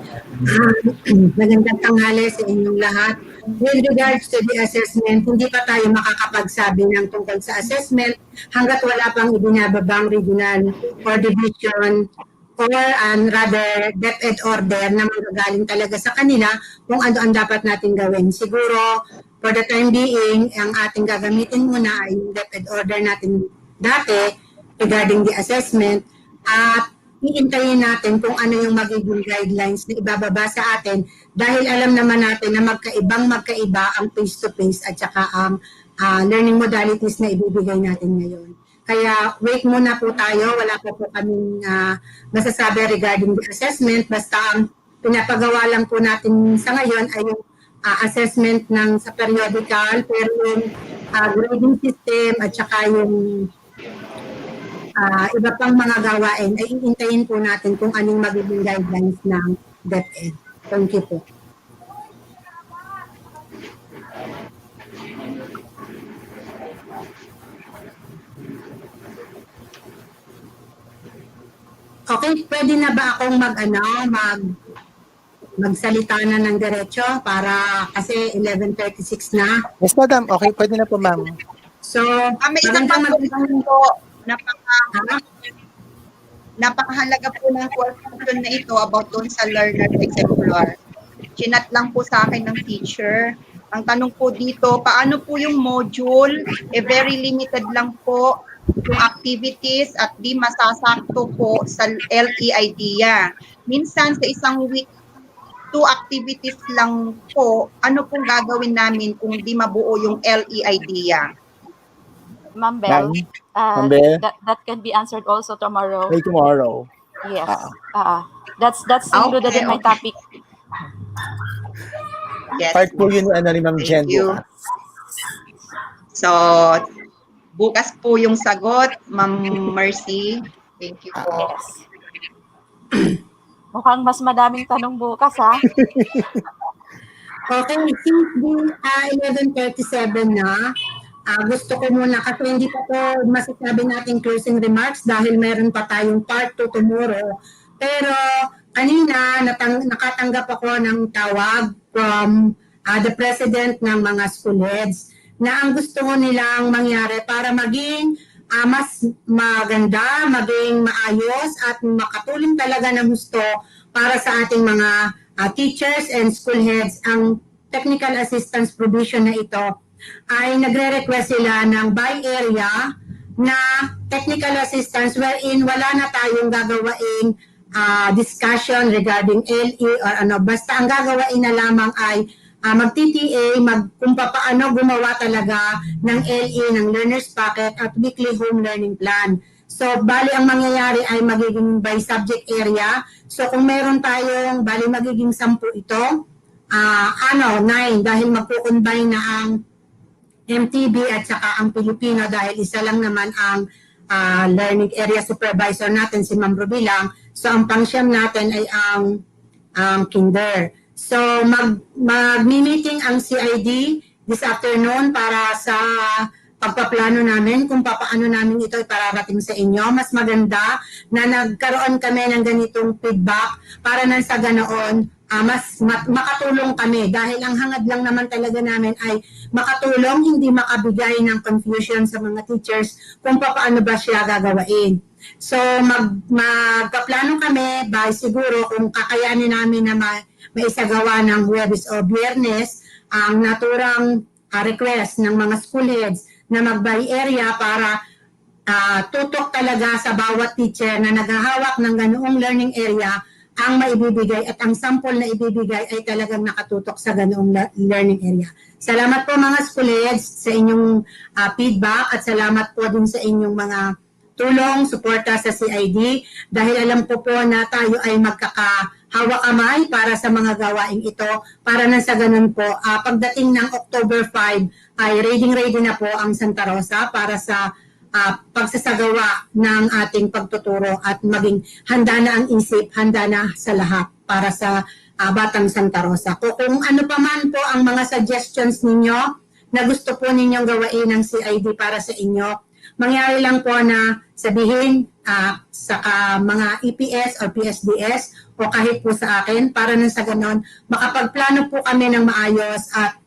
Magandang tanghali sa inyong lahat. With regards to the assessment, hindi pa tayo makakapagsabi ng tungkol sa assessment hanggat wala pang ibinababang regional or division or rather DepEd order na magagaling talaga sa kanila kung ano ang dapat natin gawin. Siguro, for the time being, ang ating gagamitin muna ay yung DepEd order natin dati regarding the assessment at hihintayin natin kung ano yung magiging guidelines na ibababa sa atin dahil alam naman natin na magkaiba ang face-to-face at saka ang learning modalities na ibibigay natin ngayon. Kaya wait muna po tayo, wala po kaming masasabi regarding the assessment, basta ang pinapagawa lang po natin sa ngayon ay yung assessment ng sa periodical, pero yung grading system at saka yung iba pang mga gawain ay iintayin po natin kung anong magiging guidelines ng DepEd. Thank you po. Okay, pwede na ba akong magsalita na ng diretso para kasi 11:36 na. Yes, madam. Okay, pwede na po, ma'am. So, May isang pagkukunan po, napakahalaga po ng question na ito about doon sa learner exemplar. Chinat lang po sa akin ng teacher. Ang tanong po dito, paano po yung module? Very limited lang po yung activities at di masasakto po sa LE idea. Minsan sa isang week, 2 activities lang po, ano pong gagawin namin kung di mabuo yung LE idea? Ma'am Bell, Ma'am Bell? that can be answered also tomorrow. By tomorrow. Yes. That's included in my topic. Yes. Part po yun ni Ma'am Jen bukas. So, bukas po yung sagot, Ma'am Mercy. Thank you po. Yes. Mukhang mas madaming tanong bukas, ha? Okay, since 11:37 na, gusto ko muna kasi hindi pa po masasabi natin closing remarks dahil meron pa tayong part 2 tomorrow. Pero kanina nakatanggap ako ng tawag from the president ng mga school heads na ang gusto nilang mangyari para maging mas maganda, maging maayos at makatulong talaga ng gusto para sa ating mga teachers and school heads. Ang technical assistance provision na ito ay nagre-request sila ng by area na technical assistance wherein wala na tayong gagawaing discussion regarding LE or ano. Basta ang gagawain na lamang ay mag-TTA, kung paano gumawa talaga ng LE, ng learner's packet at weekly home learning plan. So, bali ang mangyayari ay magiging by subject area. So, kung meron tayong, bali magiging 10 ito, 9 dahil magkukombine na ang MTB at saka ang Pilipino dahil isa lang naman ang learning area supervisor natin, si Ma'am Rubilang. So, ang pangsyam natin ay ang kinder. So, mag-meeting ang CID this afternoon para sa pagpaplano namin kung paano namin ito ipararating sa inyo. Mas maganda na nagkaroon kami ng ganitong feedback para nang sa ganoon mas makatulong kami dahil ang hangad lang naman talaga namin ay makatulong, hindi makabigay ng confusion sa mga teachers kung paano ba siya gagawain. So magpaplano kami by siguro kung kakayanin namin na maisagawa ng Huwebes o Biyernes ang naturang request ng mga school heads na mag-by area para tutok talaga sa bawat teacher na naghahawak ng ganoong learning area ang maibibigay at ang sample na ibibigay ay talagang nakatutok sa ganoong learning area. Salamat po mga school heads sa inyong feedback at salamat po din sa inyong mga tulong, suporta sa CID dahil alam ko po na tayo ay magkakahawak kamay para sa mga gawaing ito para na sa ganun po pagdating ng October 5 ay ready na po ang Santa Rosa para sa pagsasagawa ng ating pagtuturo at maging handa na ang isip, handa na sa lahat para sa Batang Santa Rosa. Kung ano pa man po ang mga suggestions ninyo na gusto po ninyong gawain ng CID para sa inyo, mangyari lang po na sabihin sa mga EPS o PSDS o kahit po sa akin para nang sa ganon makapagplano po kami ng maayos at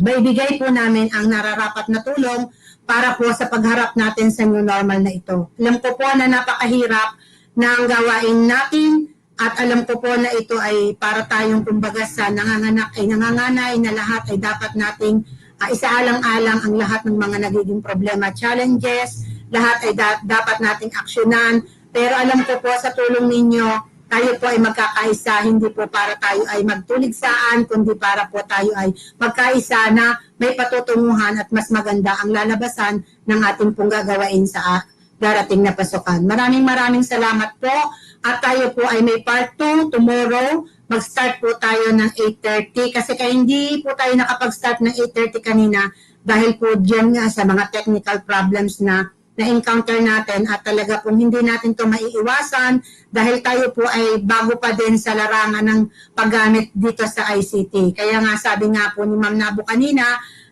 maibigay po namin ang nararapat na tulong para po sa pagharap natin sa new normal na ito. Alam ko po na napakahirap na ang gawain natin at alam ko po na ito ay para tayong kumbaga sa nanganganay na lahat ay dapat nating isaalang-alang ang lahat ng mga nagiging problema, challenges, lahat ay dapat nating aksyonan. Pero alam ko po sa tulong ninyo, tayo po ay magkakaisa, hindi po para tayo ay magtuligsaan, kundi para po tayo ay magkaisa na may patutunguhan at mas maganda ang lalabasan ng ating pong gagawain sa darating na pasukan. Maraming salamat po at tayo po ay may part 2 tomorrow. Mag-start po tayo ng 8:30 kasi kaya hindi po tayo nakapag-start ng 8:30 kanina dahil po dyan nga sa mga technical problems na na-encounter natin at talaga pong hindi natin to maiiwasan dahil tayo po ay bago pa din sa larangan ng paggamit dito sa ICT. Kaya nga sabi nga po ni Ma'am Nabo kanina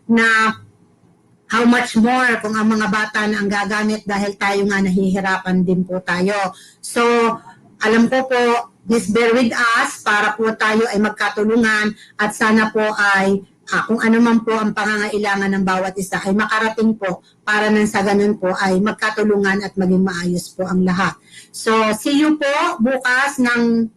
na how much more kung ang mga bata na ang gagamit dahil tayo nga nahihirapan din po tayo. So, alam ko po, please bear with us para po tayo ay magkatulungan at sana po ay kung ano man po ang pangangailangan ng bawat isa ay makarating po para nang sa ganun po ay magkatulungan at maging maayos po ang lahat. So, see you po bukas ng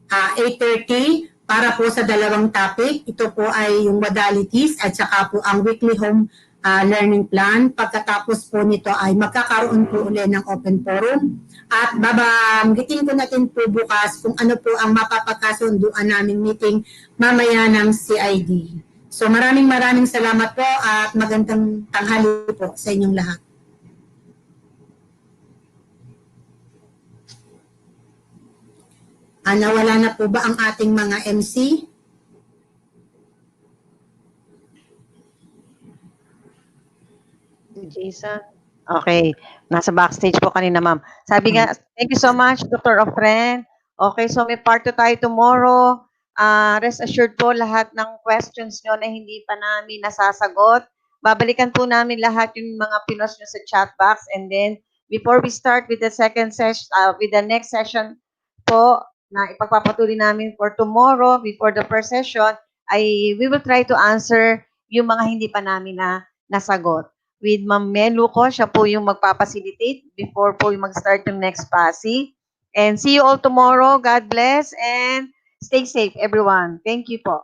8:30 para po sa dalawang topic. Ito po ay yung modalities at saka po ang weekly home learning plan. Pagkatapos po nito ay magkakaroon po uli ng open forum at babanggitin ko natin po bukas kung ano po ang mapapagkasunduan naming meeting mamaya ng CID. So maraming salamat po at magandang tanghali po sa inyong lahat. Nawala na po ba ang ating mga MC? Jason? Okay. Nasa backstage po kanina, ma'am. Sabi nga, thank you so much, Dr. Ofren. Okay, so may part 2 tayo tomorrow. Rest assured po lahat ng questions nyo na hindi pa namin nasasagot. Babalikan po namin lahat yung mga pinos nyo sa chat box. And then, before we start with the second session, with the next session po, na ipagpapatuloy namin for tomorrow, before the first session, we will try to answer yung mga hindi pa namin nasagot. With Ma'am Melu ko, siya po yung magpapacilitate before po yung mag-start yung next PASI. And see you all tomorrow. God bless and stay safe, everyone. Thank you po.